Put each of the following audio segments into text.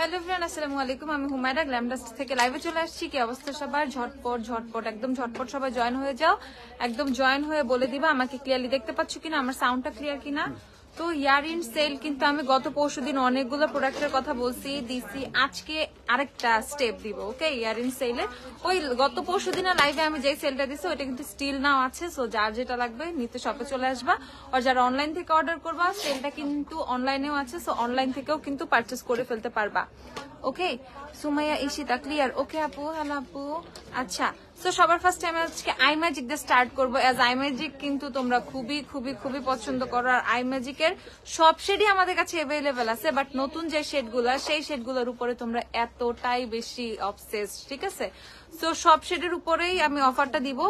Hello everyone, আসসালামু আলাইকুম। আমি হুমায়রা গ্ল্যামডাস্ট থেকে লাইভে চলে আসছি। কি অবস্থা সবার? ঝটপট ঝটপট একদম ঝটপট সবাই জয়েন হয়ে যাও। একদম জয়েন হয়ে বলে দিবা আমাকে ক্লিয়ারলি দেখতে পাচ্ছ কিনা, আমার সাউন্ডটা ক্লিয়ার কিনা। তো ইয়ার ইন সেল কিন্তু আমি গত পরশুদিন অনেকগুলো প্রোডাক্টের কথা বলছি দিছি, আজকে আরেকটা স্টেপ দিব। ওকে, ইয়ার ইন সেলের ওই গত পরশুদিনের লাইভে আমি যে সেলটা দিছি ওইটা কিন্তু স্টিল নাও আছে। সো যার যেটা লাগবে নিতে শপে চলে আসবা। আর যারা অনলাইন থেকে অর্ডার করবা সেলটা কিন্তু অনলাইনেও আছে, সো অনলাইন থেকেও কিন্তু পারচেস করে ফেলতে পারবা। ওকে, সুমাইয়া ইশিতা ক্লিয়ার? ওকে আপু, হ্যালো আপু। আচ্ছা, তো সবার ফার্স্টে আমি আজকে আই ম্যাজিক দিয়ে স্টার্ট করবো। অ্যাজ আই ম্যাজিক কিন্তু তোমরা খুবই খুবই খুবই পছন্দ করো, আর আই ম্যাজিকের সব শেডই আমাদের কাছে অ্যাভেলেবেল আছে, বাট নতুন যে শেডগুলা সেই শেডগুলোর উপরে তোমরা এতটাই বেশি অবসেস, ঠিক আছে? তো সব শেডের উপরেই আমি অফারটা দিব।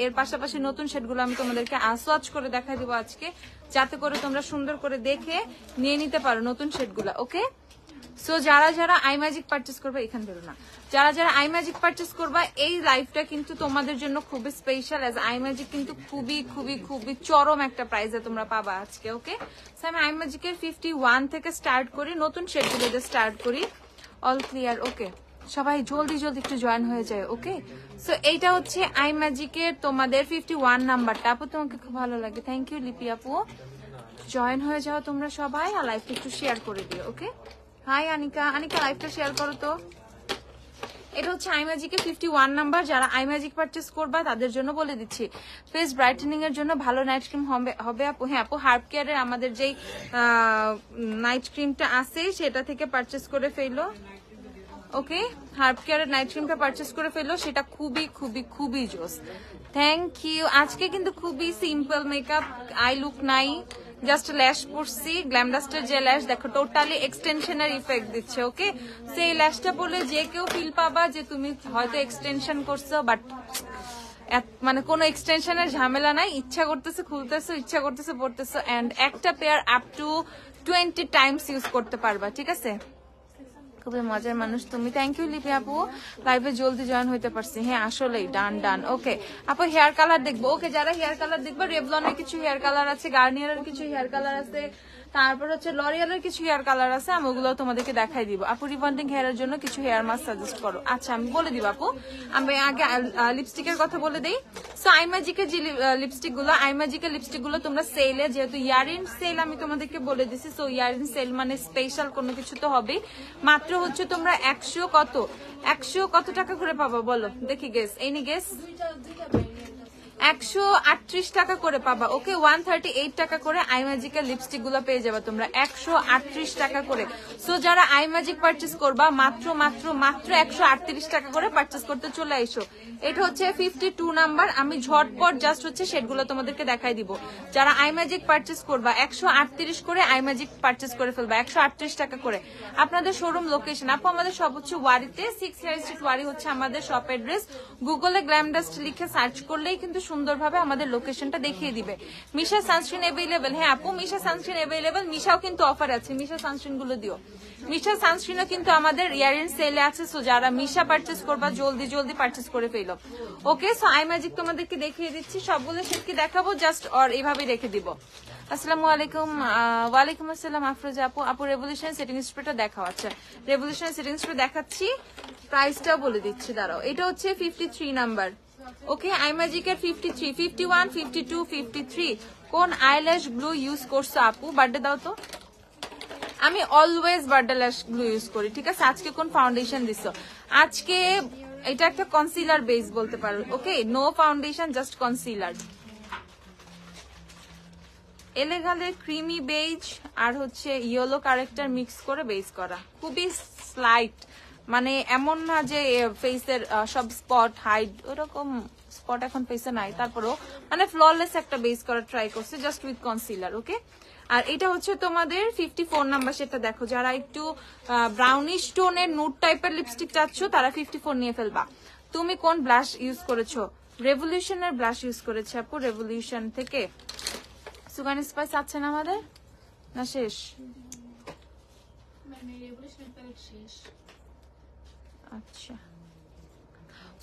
এর পাশাপাশি নতুন শেডগুলো আমি তোমাদেরকে আসওয়াচ করে দেখা দিব আজকে, যাতে করে তোমরা সুন্দর করে দেখে নিয়ে নিতে পারো নতুন শেডগুলা। ওকে, সো যারা যারা আই ম্যাজিক পারচেস করবে, এখান বেরো না, যারা যারা আই ম্যাজিক পারচেস করবা এই লাইভটা কিন্তু তোমাদের জন্য খুবই স্পেশাল। এজ আই ম্যাজিক কিন্তু খুবই খুবই খুবই চরম একটা প্রাইজে তোমরা পাবা আজকে। ওকে, সো আমি আই ম্যাজিকের 51 থেকে স্টার্ট করি, নতুন শেডগুলো দিয়ে স্টার্ট করি। All clear? ওকে, সবাই জলদি জলদি একটু জয়েন হয়ে যায়। ওকে, সো এইটা হচ্ছে আই ম্যাজিকের তোমাদের 51 নাম্বারটা। আপু তোমাকে খুব ভালো লাগে, থ্যাংক ইউ লিপি আপু। জয়েন হয়ে যাও তোমরা সবাই, আর লাইভটা একটু শেয়ার করে দিও। ওকে, হাই আনিকা, আনিকা লাইভটা শেয়ার করো তো। এটা হচ্ছে আই ম্যাজিকের 51 নাম্বার। যারা আই ম্যাজিক পারচেস করবা তাদের জন্য বলে দিচ্ছি, ফেস ব্রাইটেনিং এর জন্য ভালো নাইট ক্রিম হবে আপু। হ্যাঁ আপু, হার্ব কেয়ারের আমাদের যেই নাইট ক্রিমটা আছে সেটা থেকে পারচেস করে ফেলো। ওকে, হার্ব কেয়ারের নাইট ক্রিমটা পারচেস করে ফেলো, সেটা খুবই খুবই খুবই জোস। Thank you. আজকে কিন্তু খুবই সিম্পল মেকআপ, আই লুক নাই, জাস্ট ল্যাশ পরছি। গ্ল্যামডাস্টের যে ল্যাশ দেখো টোটালি এক্সটেনশনের ইফেক্ট দিচ্ছে। ওকে, সেই ল্যাশটা পরলে যে কেউ ফিল পাবা যে তুমি হয়তো এক্সটেনশন করছো, বাট মানে কোনো এক্সটেনশনের ঝামেলা নাই। ইচ্ছা করতেছে খুলতেছো, ইচ্ছা করতেছে পড়তেছো, এন্ড একটা pair up to 20 Times use করতে পারবা। ঠিক আছে, খুবই মজার মানুষ তুমি। থ্যাংক ইউ লিপি আপু, লাইভে জলদি জয়েন হইতে পারছি। হ্যাঁ আসলেই ডান ডান। ওকে আপু, হেয়ার কালার দেখবো। ওকে, যারা হেয়ার কালার দেখবো, রেভলনের কিছু হেয়ার কালার আছে, গার্নিয়ারের কিছু হেয়ার কালার আছে, তারপর হচ্ছে লরিয়ালের কিছু হেয়ার কালার আছে, আমি ওগুলো তোমাদেরকে দেখাই দিব। আপু রিবন্ডিং হেয়ারের জন্য কিছু হেয়ার মাস্ক সাজেস্ট করো। আচ্ছা আমি বলে দিব আপু, আমি আগে লিপস্টিকের কথা বলে দিই। সো আই ম্যাজিকের যে লিপস্টিক গুলো, আই ম্যাজিকের লিপস্টিক গুলো তোমরা সেলে, যেহেতু ইয়ারিন সেল আমি তোমাদেরকে বলে দিছি, সো ইয়ারিন সেল মানে স্পেশাল কোনো কিছু তো হবেই। মাত্র হচ্ছে তোমরা 100 কত টাকা করে পাবা বলো দেখি, গেস, এই নি গেস, 138 টাকা করে পাবা। ওকে, 138 টাকা করে আই ম্যাজিকের লিপস্টিক গুলো পেয়ে যাবে তোমরা 138 টাকা করে। সো যারা আই ম্যাজিক পারচেস করবা মাত্র মাত্র মাত্র 138 টাকা করে পারচেস করতে চলে আইসো। এটা হচ্ছে 52 নাম্বার। আমি ঝটপট জাস্ট হচ্ছে সেটগুলো তোমাদেরকে দেখাই দিব। যারা আই ম্যাজিক পারচেস করবা 138 করে আই ম্যাজিক পারচেস করে ফেলবা, 138 টাকা করে। আপনাদের শোরুম লোকেশন আপু, আমাদের সব হচ্ছে ওয়ারিতে, 6 হেয়ার স্ট্রিট ওয়ারি হচ্ছে আমাদের শপ অ্যাড্রেস। গুগলে গ্ল্যামডাস্ট লিখে সার্চ করলেই কিন্তু সুন্দরভাবে আমাদের লোকেশনটা দেখিয়ে দিবে। মিশা সানস্ক্রিন অ্যাভেলেবেল? হ্যাঁ আপু, মিশা সানস্ক্রিন অ্যাভেলেবেল। মিশাও কিন্তু অফার আছে, মিশা সানস্ক্রিন গুলো দিও। মিশা সানস্ক্রিনও কিন্তু আমাদের ইয়ারিন সেলে আছে, সো যারা মিশা পারচেস করবা জলদি জলদি পারচেস করে ফেলো। ওকে, সো আই ম্যাজিক তোমাদেরকে দেখিয়ে দিচ্ছি, সবগুলো সেটকে দেখাবো জাস্ট, আর এইভাবে রেখে দিব। আসসালামু আলাইকুম। ওয়ালাইকুম আসসালাম আফরোজা আপু। আপু রেভলিউশন সেটিং স্প্রেটা দেখাও। আচ্ছা, রেভলিউশন সেটিং স্প্রে দেখাচ্ছি, প্রাইসটাও বলে দিচ্ছি, দাঁড়াও। এটা হচ্ছে 53 নাম্বার। ওকে, আই ম্যাজিকের 53, 51, 52, 53। কোন আইল্যাশ গ্লু ইউজ করছো আপু? বার্থডে দাও তো। আমি অলওয়েজ বার্থডে ল্যাশ গ্লু ইউজ করি। ঠিক আছে, আজকে কোন ফাউন্ডেশন দিছো? আজকে এটা একটা কনসিলার বেস বলতে পারো। Okay, no foundation, just concealer. এলেগালের ক্রিমি বেজ আর হচ্ছে ইয়েলো কারেক্টার মিক্স করে বেস করা, খুবই স্লাইট, মানে এমন না যে ফেসের সব স্পট হাইড, ওরকম স্পট এখন ফেসে নাই, তারপরেও মানে ফ্ললেস একটা বেস করা ট্রাই করছে জাস্ট উইথ কনসিলার। ওকে, আর এটা হচ্ছে তোমাদের 54 নাম্বার। সেটা দেখো, যারা একটু ব্রাউনিশ টোনের নুড টাইপের লিপস্টিক চাচ্ছ তারা 54 নিয়ে ফেলবা। তুমি কোন ব্লাশ ইউজ করেছো? রেভলিউশনের ব্লাশ ইউজ করেছে আপু, রেভলিউশন থেকে। সুগার স্পাইস আছে না আমাদের, না শেষ? আচ্ছা,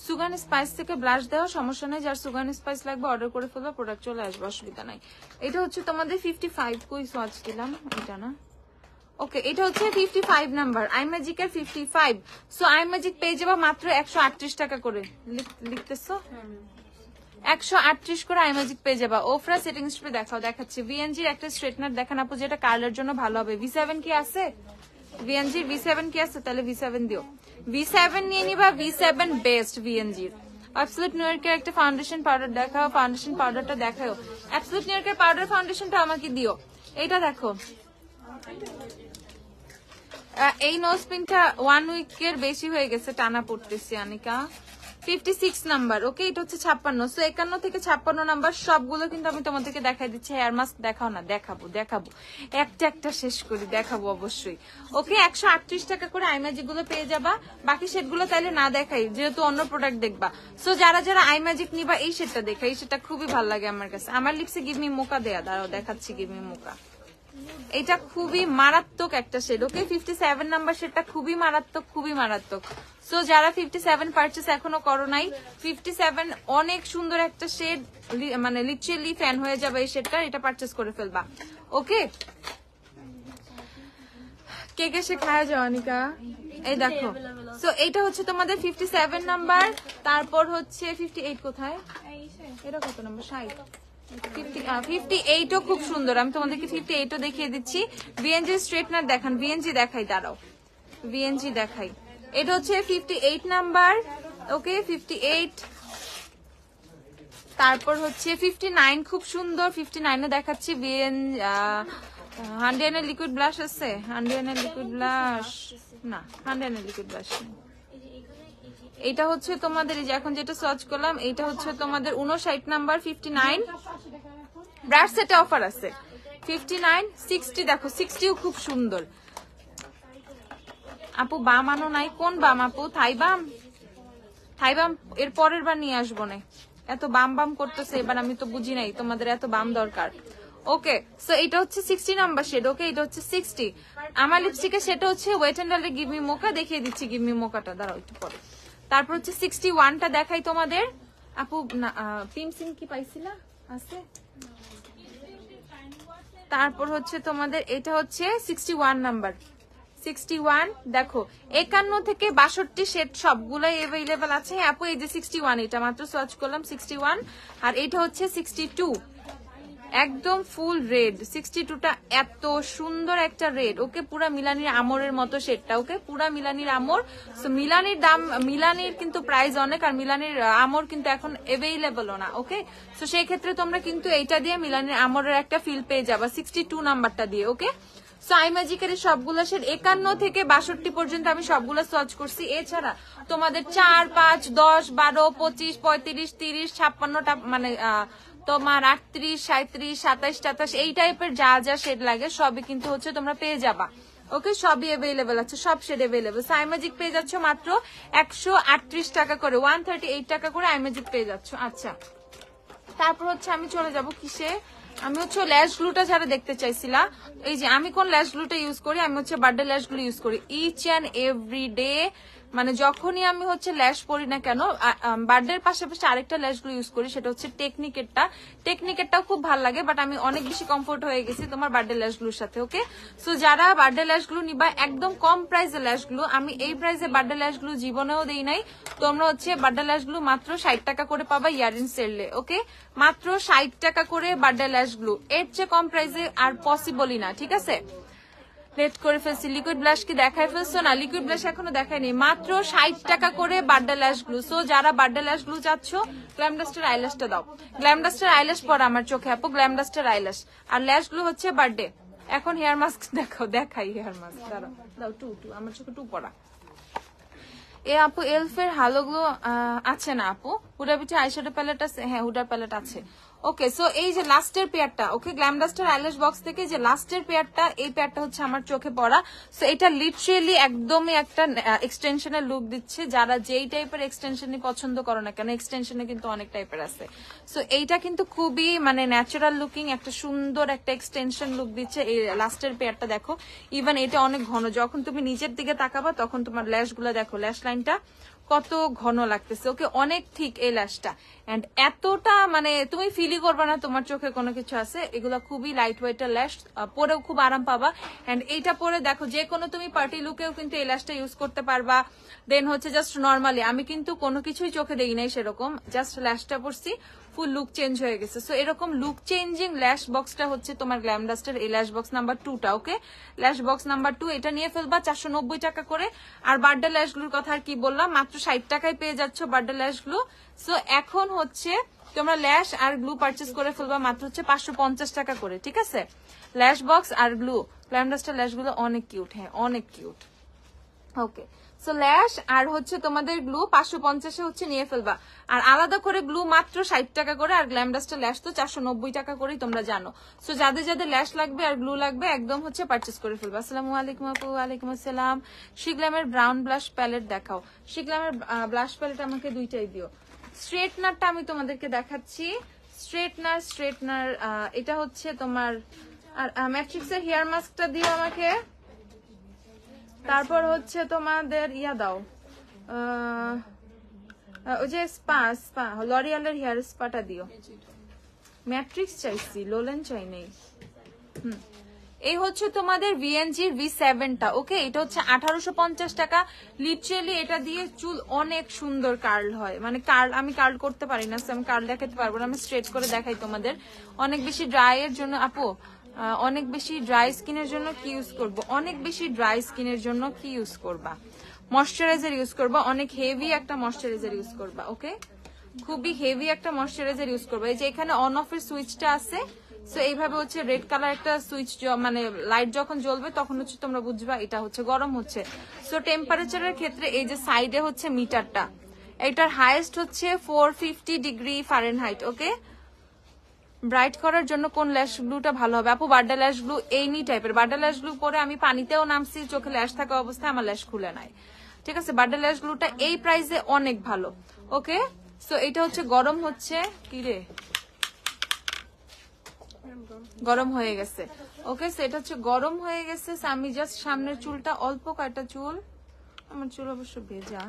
সুগার স্পাইস থেকে ব্লাশ দেওয়া সমস্যা নেই, যার সুগার স্পাইস লাগবে অর্ডার করে ফেলবো, প্রোডাক্ট চলে আসবে, অসুবিধা নাই। এটা হচ্ছে তোমাদের 55। কই সোয়াচ দিলাম, এটা না। ওকে, এটা হচ্ছে 55 নাম্বার, আইম্যাজিক এর 55। সো আইম্যাজিক পেয়ে যাবা মাত্র 138 টাকা করে। লিখতেছো 138 করে আইম্যাজিক পেয়ে যাবা। ওফরা সেটিং স্প্রে দেখাও, দেখাচ্ছি। ভিএনজির একটা স্ট্রেটনার দেখান আপু, যেটা কার্লের জন্য ভালো হবে। V7 কি আছে? ভিএনজির V7 কি আছে? তাহলে V7 দিও। V7 নিয়ে নিবা, V7 বেস্ট ভিএনজির। অ্যাবসলিউট নিউ ইয়র্কের একটা ফাউন্ডেশন পাউডার দেখাও, ফাউন্ডেশন পাউডারটা দেখাও। অ্যাবসলিউট নিউ ইয়র্কের পাউডার ফাউন্ডেশনটা আমাকে দিও। এটা দেখো, এই নোজ পিনটা 1 উইকের বেশি হয়ে গেছে, টানা পড়তেছি আনিকা। 56 নাম্বার, ওকে, এটা হচ্ছে 56। সো 51 থেকে 56 নাম্বার সবগুলো কিন্তু আমি তোমাদেরকে দেখাই দিচ্ছি। হেয়ার মাস্ক দেখাও না? দেখাবো একটা একটা শেষ করি, দেখাবো অবশ্যই। ওকে, 138 টাকা করে আইম্যাজিক গুলো পেয়ে যাবা। বাকি সেটগুলো তাইলে না দেখাই, যেহেতু অন্য প্রোডাক্ট দেখবা। সো যারা যারা আইম্যাজিক নিবা এই সেটটা দেখা, এই সেটটা খুবই ভালো লাগে আমার কাছে। আমার লিপসে গিভ মি মোকা দেয়া, দাঁড়াও দেখাচ্ছি গিভ মি মোকা। এটা খুবই মারাত্মক একটা শেড। ওকে, 57 নাম্বার শেডটা খুবই মারাত্মক। সো যারা 57 পারচেস এখনো করো নাই, 57 অনেক সুন্দর একটা শেড, মানে লিটারালি ফ্যান হয়ে যাবে এই শেডটা, এটা পারচেস করে ফেলবা। ওকে, কে কে সে খায় যাওয়ানিকা, এই দেখো। সো এটা হচ্ছে তোমাদের 57 নাম্বার। তারপর হচ্ছে 58 কোথায়, এটা কত নাম্বার? 60। 58ও খুব সুন্দর, আমি তোমাদেরকে 58ও দেখিয়ে দিচ্ছি। ভিএনজি স্ট্রেটনার দেখান, ভিএনজি দেখাই, দাঁড়াও ভিএনজি দেখাই। এটা হচ্ছে 58 নাম্বার। ওকে, 58। তারপর হচ্ছে 59, খুব সুন্দর। 59ও দেখাচ্ছি। হান্ড্রেড এর লিকুইড ব্লাশ আছে? হান্ড্রেড এর লিকুইড ব্লাশ না, হান্ড্রেড এর লিকুইড ব্লাশ। এটা হচ্ছে তোমাদের এই যে এখন যেটা সার্চ করলাম, এটা হচ্ছে তোমাদের 59 নাম্বার, 59। ব্রাশ সেটে অফার আছে 59, 60। দেখো 60ও খুব সুন্দর। আপু বাম আনো নাই? কোন বাম আপু? থাই বাম এর পরের বার নিয়ে আসবো না। এত বাম করতেছে এবার, আমি তো বুঝি নাই তোমাদের এত বাম দরকার। ওকে, সো এটা হচ্ছে 60 নাম্বার শেড। ওকে, এটা হচ্ছে 60। আমার লিপস্টিকে সেটা হচ্ছে ওয়েট এন্ড ডালের গিভ মি মোকা, দেখিয়ে দিচ্ছি গিভ মি মোকাটা, দাঁড়াও একটু পরে। তারপর হচ্ছে 61টা দেখাই তোমাদের। আপু পিমসিম কি পাইছিলা? আছে। তারপর হচ্ছে তোমাদের এটা হচ্ছে 61 নাম্বার, 61। দেখো 51 থেকে 62 সেট সবগুলাই अवेलेबल আছে। আপু এই যে 61, এটা মাত্র সার্চ করলাম 61। আর এটা হচ্ছে 62, একদম ফুল রেড। 62টা এত সুন্দর একটা রেড। ওকে, পুরা মিলানির আমরের মতো শেডটা। ওকে, পুরা মিলানির আমর। সো মিলানির দাম, মিলানির কিন্তু প্রাইস অনেক, আর মিলানির আমর কিন্তু এখন अवेलेबलও না। ওকে, সো সেই ক্ষেত্রে তোমরা কিন্তু এইটা দিয়ে মিলানির আমরের একটা ফিল পেয়ে যাবা 62 নাম্বারটা দিয়ে। ওকে, সো আইম্যাজিকের সবগুলো শেড 51 থেকে 62 পর্যন্ত আমি সবগুলো সার্চ করছি। এছাড়া তোমাদের 4, 5, 10, 12, 25, 35, 30, 56টা মানে তোমার 38, 37, 27, 28 এই টাইপের যা যা শেড লাগে সবই কিন্তু হচ্ছে তোমরা পেয়ে যাবা। ওকে, সবই अवेलेबल আছে, সব শেড अवेलेबल। আইম্যাজিক পেয়ে যাচ্ছ মাত্র 138 টাকা করে, 138 টাকা করে আইম্যাজিক পেয়ে যাচ্ছ। আচ্ছা, তারপর হচ্ছে আমি চলে যাব কিসে, আমি হচ্ছে ল্যাশ গ্লুটা যারা দেখতে চাইছিলা, এই যে আমি কোন ল্যাশ গ্লুটা ইউজ করি, আমি হচ্ছে বার্থডে ল্যাশ গ্লু ইউজ করি ইচ অ্যান্ড এভরি ডে। মানে যখনই আমি হচ্ছে ল্যাশ পরি না কেন, বার্থডের পাশাপাশি আরেকটা ল্যাশ গ্লু ইউজ করি, সেটা হচ্ছে টেকনিকেরটাও খুব ভালো লাগে, বাট আমি অনেক বেশি কমফোর্ট হয়ে গেছি তোমার বার্থডে ল্যাশ গ্লুর সাথে। ওকে, সো যারা বার্থডে ল্যাশ গ্লু নিবা, একদম কম প্রাইসে ল্যাশ গ্লু, আমি এই প্রাইসে বার্থডে ল্যাশ গ্লু জীবনেও দেই নাই। তোমরা হচ্ছে বার্থডে ল্যাশ গ্লু মাত্র 60 টাকা করে পাবা ইয়ারিন সেলে। ওকে, মাত্র 60 টাকা করে বার্থডে ল্যাশ গ্লু, এর চেয়ে কম প্রাইসে আর পসিবলই না। ঠিক আছে, লেট করে ফেলছি। লিকুইড ব্লাশ কি দেখাই ফেলছো? না, লিকুইড ব্লাশ এখনো দেখায়নি। মাত্র 60 টাকা করে বার্থডে ল্যাশ গ্লু। সো যারা বার্থডে ল্যাশ গ্লু চাচ্ছ, গ্ল্যাম ডাস্টার আইল্যাশটা দাও। গ্ল্যাম ডাস্টার আইল্যাশ পরা আমার চোখে আপু, গ্ল্যাম ডাস্টার আইল্যাশ। আর ল্যাশ গ্লু হচ্ছে বার্থডে। এখন হেয়ার মাস্ক দেখাও, দেখাই হেয়ার মাস্ক, দাঁড়াও দাও, টু আমার চোখে টু পরা। এ আপু এলফের হালো গ্লো আছে না আপু? হুডা পিঠে আইশ্যাডো প্যালেট আছে? হ্যাঁ, হুডার প্যালেট আছে। ওকে, সো এই যে লাস্টের পেয়ারটা, ওকে, গ্ল্যাম ডাস্টার আইল্যাশ বক্স থেকে যে লাস্টের পেয়ারটা, এই পেয়ারটা হচ্ছে আমার চোখে পড়া। সো এটা লিটারেলি একদমই একটা এক্সটেনশনের লুক দিচ্ছে। যারা যেই টাইপের এক্সটেনশনই পছন্দ করো না কেন, এক্সটেনশনে কিন্তু অনেক টাইপের আছে। সো এইটা কিন্তু খুবই মানে ন্যাচারাল লুকিং, একটা সুন্দর একটা এক্সটেনশন লুক দিচ্ছে। এই লাস্টের পেয়ারটা দেখো, ইভেন এটা অনেক ঘন, যখন তুমি নিচের দিকে তাকাবা তখন তোমার ল্যাশ গুলা দেখো, ল্যাশ লাইনটা কত ঘন লাগতেছে। ওকে, অনেক ঠিক এই ল্যাশটা, এন্ড এতটা মানে তুমি ফিলই করবা না তোমার চোখে কোনো কিছু আছে। এগুলো খুবই লাইট ওয়েটের ল্যাশ, পরেও খুব আরাম পাবা। এন্ড এইটা পরে দেখো যে কোনো তুমি পার্টি লুকেও কিন্তু এই ল্যাশটা ইউজ করতে পারবা। দেন হচ্ছে জাস্ট নর্মালি, আমি কিন্তু কোনো কিছুই চোখে দেই নাই সেরকম, জাস্ট ল্যাশটা পরছি, ফুল লুক চেঞ্জ হয়ে গেছে। সো এরকম লুক চেঞ্জিং ল্যাশ বক্সটা হচ্ছে তোমার গ্ল্যাম ডাস্টের এই ল্যাশ বক্স নাম্বার 2টা। ওকে, ল্যাশ বক্স নাম্বার 2 এটা নিয়ে ফেলবা 490 টাকা করে। আর বার্থডে ল্যাশগুলোর কথা আর কি বললাম, মাত্র 60 টাকায় পেয়ে যাচ্ছ বার্থডে ল্যাশগুলো। সো এখন হচ্ছে তোমরা ল্যাশ আর গ্লু পারচেস করে ফেলবা মাত্র হচ্ছে 550 টাকা করে, ঠিক আছে? ল্যাশ বক্স আর গ্লু, গ্ল্যাম ডাস্টের ল্যাশগুলো অনেক কিউট, হ্যাঁ অনেক কিউট। ওকে, সো ল্যাশ আর হচ্ছে তোমাদের গ্লু 550 হচ্ছে নিয়ে ফেলবা। আর আলাদা করে গ্লু মাত্র 60 টাকা করে, আর গ্ল্যাম ডাস্টের ল্যাশ তো 490 টাকা করেই তোমরা জানো। সো যাদের যাদের ল্যাশ লাগবে আর গ্লু লাগবে একদম হচ্ছে পারচেস করে ফেলবা। আসসালামু আলাইকুম আপু। ওয়ালাইকুম আসসালাম। শিগ্লামের ব্রাউন ব্লাশ প্যালেট দেখাও। শিগ্লামের ব্লাশ প্যালেট আমাকে দুইটাই দিও। স্ট্রেটনারটা আমি তোমাদেরকে দেখাচ্ছি। স্ট্রেটনার এটা হচ্ছে তোমার, আর ম্যাট্রিক্সের হেয়ার মাস্কটা দিও আমাকে। তারপর হচ্ছে তোমাদের ইয়া দাও, ওই যে স্পা লরিয়ালের হেয়ার স্পাটা দিও। ম্যাট্রিক্স চাইছি, লোলেন চাই নেই। এই হচ্ছে তোমাদের ভিএনজির V7টা। ওকে, এটা হচ্ছে 1850 টাকা। লিটারেলি এটা দিয়ে চুল অনেক সুন্দর কার্ল হয়, মানে কার্ল আমি কার্ল করতে পারি না, আমি কার্ল দেখাতে পারবো না, আমি স্ট্রেট করে দেখাই তোমাদের। অনেক বেশি ড্রাই এর জন্য আপু, অনেক বেশি ড্রাই স্কিনের জন্য কি ইউজ করব? অনেক বেশি ড্রাই স্কিনের জন্য কি ইউজ করবা? ময়শ্চারাইজার ইউজ করবা, অনেক হেভি একটা ময়শ্চারাইজার ইউজ করবা। ওকে, খুবই হেভি একটা ময়শ্চারাইজার ইউজ করবা। এই যে এখানে অন অফ এর সুইচটা আছে, সো এইভাবে হচ্ছে রেড কালার একটা সুইচ, মানে লাইট যখন জ্বলবে তখন হচ্ছে তোমরা বুঝবা এটা হচ্ছে গরম হচ্ছে। সো টেম্পারেচারের ক্ষেত্রে এই যে সাইডে হচ্ছে মিটারটা, এটার হাইয়েস্ট হচ্ছে 450 ডিগ্রি ফারেনহাইট। ওকে, ব্রাইট করার জন্য কোন ল্যাশ গ্লুটা ভালো হবে আপু? বার্ডা ল্যাশ গ্লু এনি টাইপের বার্ডা ল্যাশ গ্লু পরে আমি পানিতেও নামছি, চোখে ল্যাশ থাকা অবস্থায় আমার ল্যাশ খুলে নাই, ঠিক আছে? বার্ডা ল্যাশ গ্লুটা এই প্রাইসে অনেক ভালো। ওকে, সো এটা হচ্ছে গরম হচ্ছে, কি রে গরম হয়ে গেছে। ওকে, সো এটা হচ্ছে গরম হয়ে গেছে। আমি জাস্ট সামনের চুলটা, অল্প কয়টা চুল, আমার চুল অবশ্য ভেজা,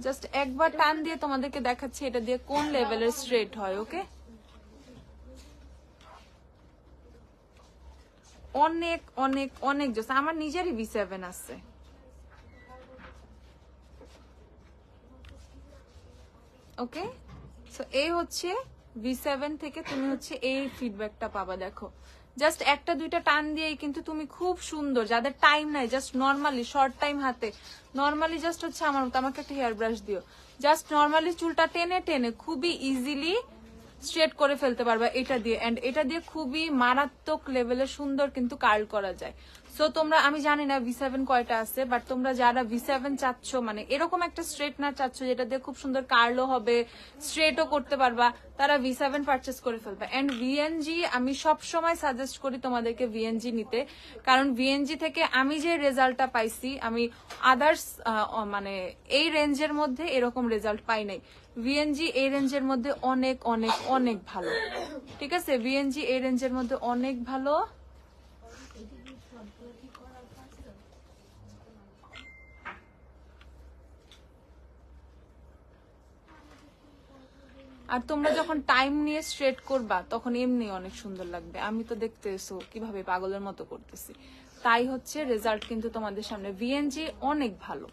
জাস্ট একবার টান দিয়ে তোমাদেরকে দেখাচ্ছি এটা দিয়ে কোন লেভেলের স্ট্রেট হয়। ওকে, অনেক অনেক অনেক জাস্ট আমার নিজেরই V7 আছে। ওকে, সো এই হচ্ছে V7 থেকে তুমি হচ্ছে এই ফিডব্যাকটা পাবা। দেখো জাস্ট একটা দুইটা টান দিয়েই কিন্তু তুমি খুব সুন্দর, যাদের টাইম নাই জাস্ট নর্মালি শর্ট টাইম হাতে নর্মালি জাস্ট হচ্ছে আমার মতো, আমাকে একটা হেয়ার ব্রাশ দিও, জাস্ট নর্মালি চুলটা টেনে টেনে খুবই ইজিলি স্ট্রেট করে ফেলতে পারবা এটা দিয়ে। এন্ড এটা দিয়ে খুবই মারাত্মক লেভেলের সুন্দর কিন্তু কার্ল করা যায়। সো তোমরা, আমি জানি না V7 কয়টা আছে, বাট তোমরা যারা V7 চাচ্ছ, মানে এরকম একটা স্ট্রেটনার চাচ্ছ যেটা দিয়ে খুব সুন্দর কার্লও হবে, স্ট্রেটও করতে পারবা, তারা V7 পারচেস করে ফেলবে। এন্ড VNG আমি সব সময় সাজেস্ট করি তোমাদেরকে VNG নিতে, কারণ VNG থেকে আমি যে রেজাল্টটা পাইছি, আমি আদার্স মানে এই রেঞ্জের মধ্যে এরকম রেজাল্ট পাই নাই। VNG এই রেঞ্জের মধ্যে অনেক অনেক অনেক ভালো, ঠিক আছে? VNG এই রেঞ্জের মধ্যে অনেক ভালো। আর তোমরা যখন টাইম নিয়ে স্ট্রেট করবা তখন এমনি অনেক সুন্দর লাগবে। আমি তো দেখতেছো কিভাবে পাগলের মতো করতেছি, তাই হচ্ছে রেজাল্ট কিন্তু তোমাদের সামনে। VNG অনেক ভালো,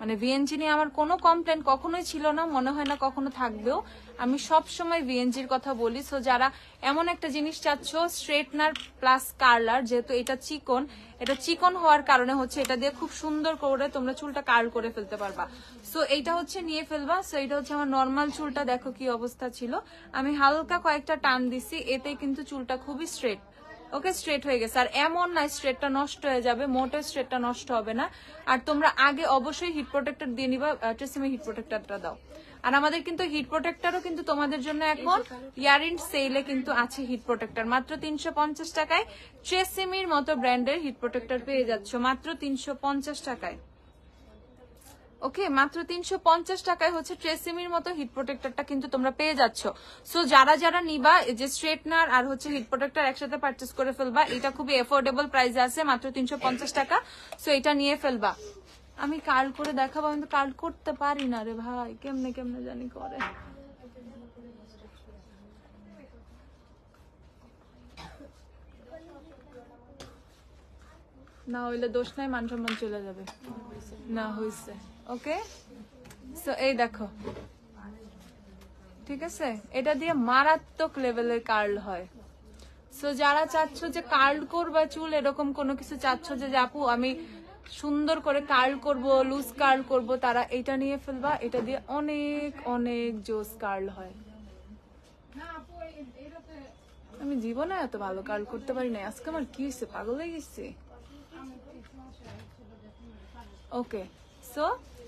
মানে VNG নিয়ে আমার কোনো কমপ্লেন কখনোই ছিল না, মনে হয় না কখনো থাকবেও। আমি সব সময় VNGর কথা বলি। সো যারা এমন একটা জিনিস চাচ্ছ, স্ট্রেটনার প্লাস কার্লার, যেহেতু এটা চিকন হওয়ার কারণে হচ্ছে এটা দিয়ে খুব সুন্দর করে তোমরা চুলটা কার্ল করে ফেলতে পারবা। সো এইটা হচ্ছে নিয়ে ফেলবা। সো এটা হচ্ছে আমার নর্মাল চুলটা, দেখো কি অবস্থা ছিল, আমি হালকা কয়েকটা টান দিছি, এতেই কিন্তু চুলটা খুবই স্ট্রেট। ওকে, স্ট্রেট হয়ে গেছে। আর এমন না স্ট্রেটটা নষ্ট হয়ে যাবে, মোটে স্ট্রেটটা নষ্ট হবে না। আর তোমরা আগে অবশ্যই হিট প্রোটেক্টর দিয়ে নিবা, ট্রেসিমি হিট প্রোটেক্টরটা দাও। আর আমাদের কিন্তু হিট প্রোটেক্টরও কিন্তু তোমাদের জন্য এখন ইয়ার ইন সেলে কিন্তু আছে হিট প্রোটেক্টর, মাত্র 350 টাকায় ট্রেসিমির মতো ব্র্যান্ডের হিট প্রোটেক্টর পেয়ে যাচ্ছ মাত্র 350 টাকায়। ওকে, মাত্র 350 টাকায় হচ্ছে ট্রেসিমির মতো হিট প্রোটেক্টরটা কিন্তু তোমরা পেয়ে যাচ্ছ। সো যারা যারা নিবা, যে স্ট্রেটনার আর হচ্ছে হিট প্রোটেক্টর একসাথে পারচেস করে ফেলবা, এটা খুবই এফোর্ডেবল প্রাইসে আছে, মাত্র 350 টাকা। সো এটা নিয়ে ফেলবা। আমি কার্ল করে দেখাবো, আমি তো কার্ল করতে পারি না রে ভাই, কেমনে কেমনে জানি করে। না হইলে দোষ নাই, মান সম্মান চলে যাবে। না হইছে, ওকে। সো এই দেখো, ঠিক আছে, এটা দিয়ে মারাত্মক লেভেলের কার্ল হয়। সো যারা চাচ্ছ যে কার্ল করবা চুল, এরকম কোনো কিছু চাচ্ছ যে আপু আমি সুন্দর করে কার্ল করব, লুজ কার্ল করব, তারা এটা নিয়ে ফেলবা। এটা দিয়ে অনেক অনেক জোস কার্ল হয়। আমি জীবনে এত ভালো কার্ল করতে পারি না, আজকে আমার কি হয়েছে, পাগল হয়ে গেছি। ওকে, সো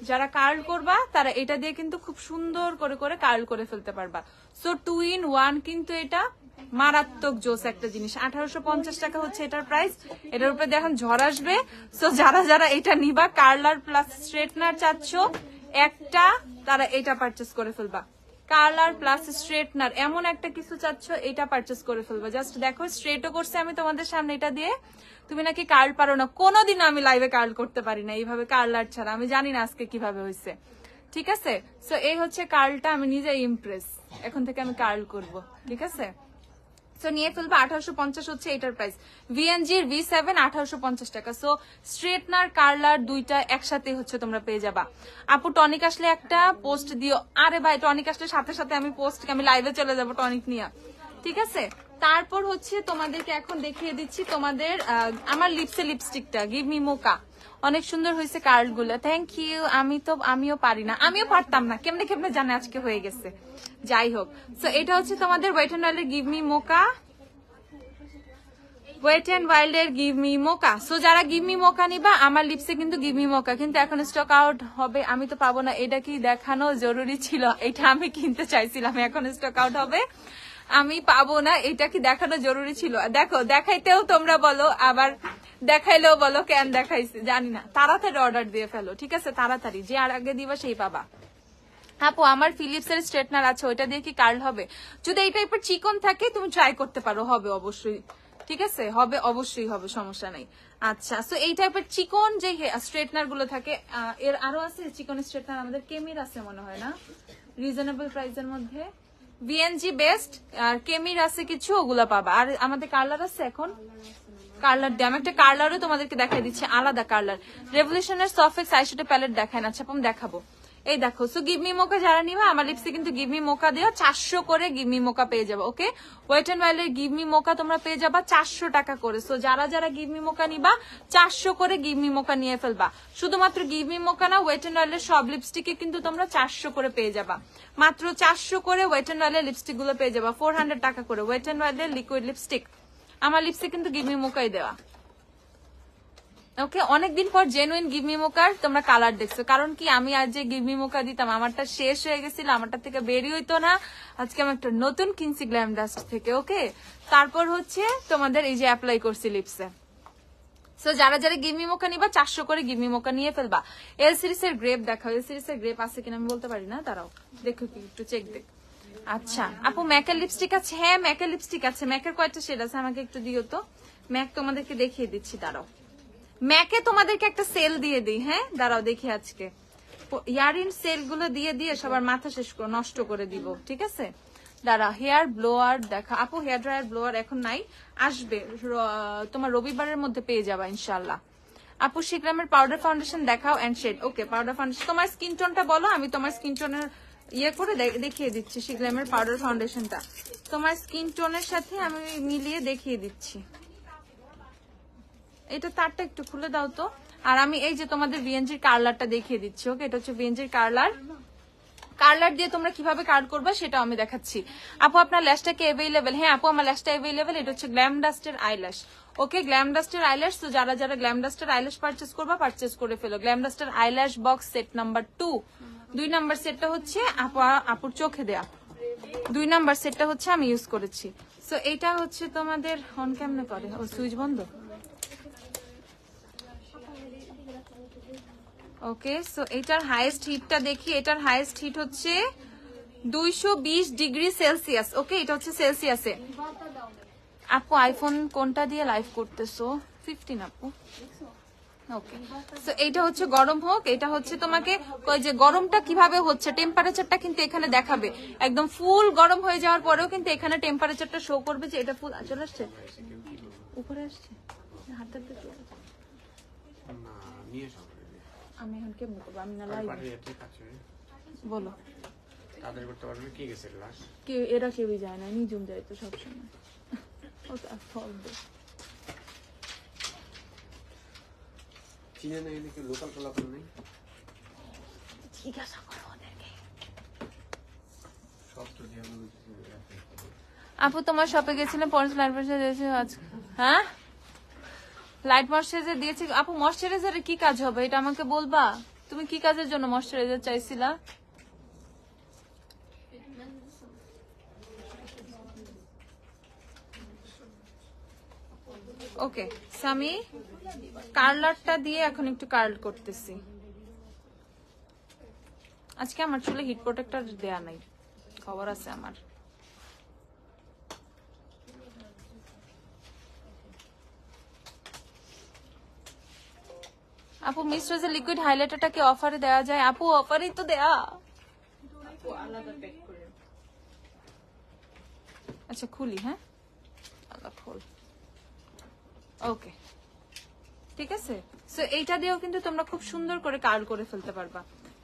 যারা কার্ল করবা তারা এটা দিয়ে কিন্তু খুব সুন্দর করে করে কার্ল করে ফেলতে পারবা। সো 2 in 1 কিন্তু এটা মারাত্মক জোস একটা জিনিস। 1850 টাকা হচ্ছে এটার প্রাইস। এটার উপরে দেখুন ঝড় আসবে। সো যারা যারা এটা নিবা, কার্লার প্লাস স্ট্রেটনার চাচ্ছ একটা, তারা এটা পারচেস করে ফেলবা। কার্লার প্লাস স্ট্রেটনার এমন একটা কিছু চাচ্ছ, এটা পারচেস করে ফেলবা। জাস্ট দেখো, স্ট্রেটও করছে আমি তোমাদের সামনে এটা দিয়ে। তুমি নাকি কার্ল পারো না, কোনোদিন আমি লাইভে কার্ল করতে পারি না এইভাবে কার্লার ছাড়া। আমি জানি না আজকে কিভাবে হয়েছে, ঠিক আছে। সো এই হচ্ছে কার্লটা, আমি নিজে ইমপ্রেস। এখন থেকে আমি কার্ল করব, ঠিক আছে। সো নিয়ে ফেলবো। 1850 হচ্ছে এটার প্রাইস। ভিএনজির V7 1850 টাকা। সো স্ট্রেটনার কার্লার দুইটা একসাথে হচ্ছে তোমরা পেয়ে যাবা। আপু টনিক আসলে একটা পোস্ট দিও। আরে ভাই, টনিক আসলে সাথে সাথে আমি পোস্ট, আমি লাইভে চলে যাব টনিক নিয়ে, ঠিক আছে। তারপর হচ্ছে তোমাদেরকে এখন দেখিয়ে দিচ্ছি তোমাদের আমার লিপসে লিপস্টিকটা, গিভ মি মোকা। অনেক সুন্দর হয়েছে কার্ল গুলো, থ্যাংক ইউ। আমিও পারি না, আমিও পারতাম না, কেমনে কেমনে জানে আজকে হয়ে গেছে। যাই হোক, সো এটা হচ্ছে তোমাদের ওয়েট এন্ড ওয়াইল্ডের give me mocha, wet and ওয়াইল্ডের গিভ মি মোকা। সো যারা গিভ মি মোকা নিবা, আমার লিপসে কিন্তু গিভ মি মোকা, কিন্তু এখন স্টক আউট হবে, আমি তো পাবো না। এটা কি দেখানো জরুরি ছিল? এটা আমি কিনতে চাইছিলাম, এখন স্টক আউট হবে, আমি পাবো না। এটা কি দেখানো জরুরি ছিল? দেখো, দেখাইতেও তোমরা বলো, আবার দেখাইলেও বলো কেন দেখাইছি, জানি না। তাড়াতাড়ি অর্ডার দিয়ে ফেলো, ঠিক আছে, তাড়াতাড়ি, যে আর আগে দিবা সেই পাবা। আপু আমার ফিলিপসের স্ট্রেটনার আছে, ওইটা দিয়ে কি কার্ল হবে? যদি এই টাইপের চিকন থাকে তুমি ট্রাই করতে পারো, হবে অবশ্যই, ঠিক আছে, হবে অবশ্যই হবে, সমস্যা নাই। আচ্ছা, সো এই টাইপের চিকন যে স্ট্রেটনার গুলো থাকে, এর আরো আছে চিকন স্ট্রেটনার, আমাদের কেমির আছে মনে হয় না, রিজনেবল প্রাইসের মধ্যে। ভিএনজি বেস্ট আর কেমির আছে কিছু, ওগুলা পাবা। আর আমাদের কার্লার আছে এখন, কার্লার দিয়ে আমি একটা কার্লারও তোমাদেরকে দেখাই দিচ্ছি, আলাদা কার্লার। রেভলিউশনের সফেক্স আইশ্যাডো প্যালেট দেখায় না, আচ্ছা আমি দেখাবো, এই দেখো। সো গিভ মি মোকা যারা নিবা, আমার লিপসে কিন্তু গিভ মি মোকা দেওয়া 400 করে গিভ মি মোকা পেয়ে যাবে, ওকে। ওয়েট এন্ড ওয়াইল্ডের গিভ মি মোকা তোমরা পেয়ে যাবা 400 টাকা করে। সো যারা যারা গিভ মি মোকা নিবা, 400 করে গিভ মি মোকা নিয়ে ফেলবা। শুধুমাত্র গিভ মি মোকা না, ওয়েট এন্ড ওয়াইল্ডের সব লিপস্টিকে কিন্তু তোমরা 400 করে পেয়ে যাবা। মাত্র 400 করে ওয়েট এন্ড ওয়াইল্ডের লিপস্টিক গুলো পেয়ে যাবা, 400 টাকা করে ওয়েট এন্ড ওয়াইল্ডের লিকুইড লিপস্টিক। আমার লিপসে কিন্তু গিভ মি মোকাই দেওয়া, ওকে। অনেকদিন পর জেনুইন গিভ মি মোকার তোমরা কালার দেখছো, কারণ কি আমি আজ যে গিভ মি মোকা দিতাম আমারটা শেষ হয়ে গেছিল, আমারটা থেকে বেরি হইতো না। আজকে আমি একটা নতুন কিনছি গ্ল্যাম ডাস্ট থেকে, ওকে। তারপর হচ্ছে তোমাদের এই যে অ্যাপ্লাই করছি লিপসে। সো যারা যারা গিভ মি মোকা নিবা, 400 করে গিভ মি মোকা নিয়ে ফেলবা। এল সিরিজ এর গ্রেপ দেখাও, এল সিরিজ এর গ্রেপ আছে কিনা আমি বলতে পারি না, দাঁড়াও দেখো কি একটু চেক দেখ। আচ্ছা আপু ম্যাকের লিপস্টিক আছে? হ্যাঁ ম্যাকের লিপস্টিক আছে। ম্যাকের কয়টা শেড আছে আমাকে একটু দিও তো। ম্যাক তোমাদেরকে দেখিয়ে দিচ্ছি, দাঁড়াও। ম্যাকে তোমাদেরকে একটা সেল দিয়ে দিই, হ্যাঁ দাঁড়াও দেখি। আজকে ইয়ারিন সেল গুলো দিয়ে দিয়ে সবার মাথা শেষ করে নষ্ট করে দিব, ঠিক আছে। দাঁড়া, হেয়ার ব্লোয়ার দেখা। আপু হেয়ার ড্রায়ার ব্লোয়ার এখন নাই, আসবে তোমার রবিবারের মধ্যে পেয়ে যাবা ইনশাল্লাহ। আপু শিগ্রামের পাউডার ফাউন্ডেশন দেখাও and shade. Okay, powder foundation তোমার স্কিন টোনটা বলো, আমি তোমার স্কিন টোনের ইয়ে করে দেখিয়ে দিচ্ছি। শিগ্রামের পাউডার ফাউন্ডেশনটা তোমার স্কিন টোনের সাথে আমি মিলিয়ে দেখিয়ে দিচ্ছি। এটা তারটা একটু খুলে দাও তো। আর আমি এই যে তোমাদের ভিএনজির কার্লারটা দেখিয়ে দিচ্ছি, ওকে। এটা হচ্ছে ভিএনজির কার্লার। কার্লার দিয়ে তোমরা কিভাবে কার্ল করবে সেটা আমি দেখাচ্ছি। আপু আপনার ল্যাশটা কি অ্যাভেলেবেল? হ্যাঁ আপু আমার ল্যাশটা অ্যাভেলেবেল। এটা হচ্ছে গ্ল্যাম ডাস্টের আইল্যাশ, ওকে। গ্ল্যাম ডাস্টের আইল্যাশ। তো যারা যারা গ্ল্যাম ডাস্টের আইল্যাশ পারচেস করবা, পারচেস করে ফেলো। গ্ল্যাম ডাস্টের eyelash box set number 2। 2 number সেটটা হচ্ছে আপুর চোখে দেয়া, 2 নাম্বার সেটটা হচ্ছে আমি ইউজ করেছি। সো এটা হচ্ছে তোমাদের অন কেমনে করে, ও সুইচ বন্ধ, ওকে। সো এটার হাইয়েস্ট হিটটা দেখি। এটার হাইয়েস্ট হিট হচ্ছে 220 ডিগ্রি সেলসিয়াস, ওকে। এটা হচ্ছে সেলসিয়াসে। আপু আইফোন কোনটা দিয়ে লাইভ করতেছো? 15 আপু, ওকে, সো এইটা হচ্ছে গরম হোক। এটা হচ্ছে তোমাকে ওই যে গরমটা কিভাবে হচ্ছে টেম্পারেচারটা কিন্তু এখানে দেখাবে, একদম ফুল গরম হয়ে যাওয়ার পরেও কিন্তু এখানে টেম্পারেচারটা শো করবে যে এটা ফুল চলে আসছে, উপরে আসছে। হাতটা আমি এখন কেমন করবো, আমি না লাইভ বলো তাদের করতে পারবে কি গেছে ক্লাস কে, এরা কেউই যায় না, নিজুম যায় তো সবসময়। ওটা ফলবে চিনে নাই নাকি লোকাল ফলাফল নেই, জিজ্ঞাসা করো ওদেরকে। সব তো দিয়ে আপু তোমার শপে গেছিলাম, পরের লাইট ময়শ্চারাইজার আজ, হ্যাঁ লাইট ময়শ্চারাইজার দিয়েছি আপু। ময়শ্চারাইজারে কি কাজ হবে এটা আমাকে বলবা, তুমি কি কাজের জন্য ময়শ্চারাইজার চাইছিলা? ওকে, আমি কার্লারটা দিয়ে এখন একটু কার্ল করতেছি। আজকে আমার চুলে হিট প্রোটেক্টর দেয়া নাই, খবর আছে আমার। আপু মিস রোজের লিকুইড হাইলাইটারটা কি অফারে দেওয়া যায়? আপু অফারই তো দেয়া। আচ্ছা খুলি, হ্যাঁ আল্লাহ খোল। ওকে ঠিক আছে, সো এইটা দিয়েও কিন্তু তোমরা খুব সুন্দর করে কার্ল করে ফেলতে পারবা।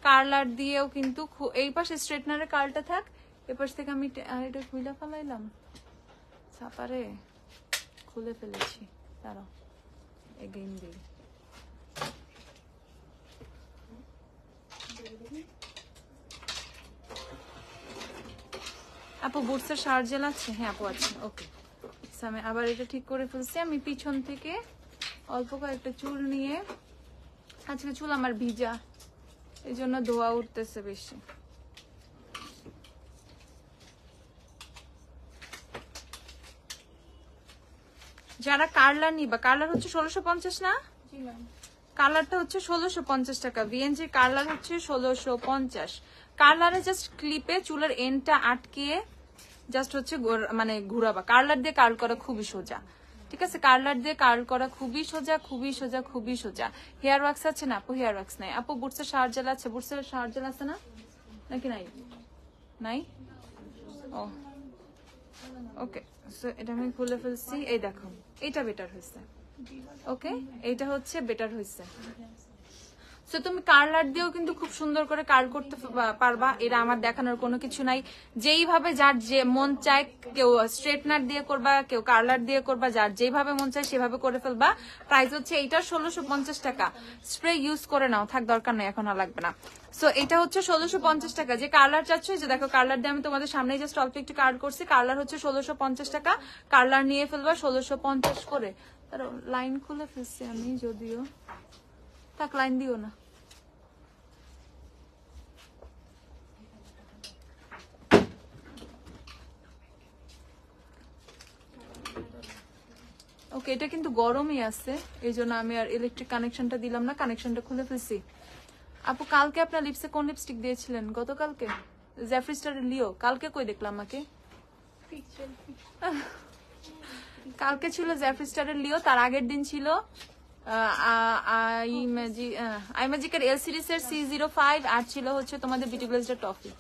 কার্লার দিয়েও কিন্তু এই পাশে স্ট্রেটনারের কার্লটা থাক, এই পাশ থেকে আমি এটা খুলে ফেলাইলাম, ছাপারে খুলে ফেলেছি, দাঁড়াও এগেইন দিই। আপু বুটসের শার্ট জেল আছে? হ্যাঁ আপু আছে। ওকে, আমি আবার এটা ঠিক করে ফেলছি। আমি পিছন থেকে অল্প কয়েকটা চুল নিয়ে, আজকে চুল আমার ভিজা এই জন্য ধোয়া উঠতেছে বেশি। যারা কার্লার নিবা, কার্লার হচ্ছে 1650 না? কালারটা হচ্ছে 1650 টাকা। ভিএনজি কার্লার হচ্ছে 1650। কার্লারে জাস্ট ক্লিপে চুলের এন্ডটা আটকিয়ে জাস্ট হচ্ছে মানে ঘুরাবা। কার্লার দিয়ে কার্ল করা খুবই সোজা, ঠিক আছে? কার্লার দিয়ে কার্ল করা খুবই সোজা, খুবই সোজা, খুবই সোজা। হেয়ার ওয়াক্স আছে না আপু? হেয়ার ওয়াক্স নাই আপু। বুটসের শার্ট জেল আছে? বুটসের শার্ট জেল আছে না নাকি নাই? নাই। ও ওকে, সো এটা আমি খুলে ফেলছি। এই দেখো এটা বেটার হয়েছে। ওকে, এইটা হচ্ছে বেটার হয়েছে। সো তুমি কার্লার দিয়েও কিন্তু খুব সুন্দর করে কার্ল করতে পারবা। এটা আমার দেখানোর কোনো কিছু নাই। যেইভাবে যার যে মন চায়, কেউ স্ট্রেটনার দিয়ে করবা, কেউ কার্লার দিয়ে করবা, যার যেভাবে মন চায় সেভাবে করে ফেলবা। প্রাইস হচ্ছে এইটা 1650 টাকা। স্প্রে ইউজ করে নাও, থাক দরকার নেই, এখন আর লাগবে না। সো এটা হচ্ছে 1650 টাকা। যে কার্লার চাচ্ছ, যে দেখো কার্লার দিয়ে আমি তোমাদের সামনে জাস্ট অল্প একটু কার্ল করছি। কার্লার হচ্ছে 1650 টাকা। কার্লার নিয়ে ফেলবা 1650 করে। তার লাইন খুলে ফেলছি আমি, যদিও থাক লাইন দিও না। ওকে, এটা কিন্তু গরমই আছে, এই জন্য আমি আর ইলেকট্রিক কানেকশনটা দিলাম না, কানেকশনটা খুলে ফেলছি। আপু কালকে আপনার লিপসে কোন লিপস্টিক দিয়েছিলেন? গতকালকে জেফরি স্টারের লিও। কালকে কই দেখলাম আমাকে? কালকে ছিল জেফরি স্টারের লিও, তার আগের দিন ছিল আইম্যাজিকের এল সিরিজের C05, আর ছিল হচ্ছে তোমাদের বিউটি গ্লেজের টফি।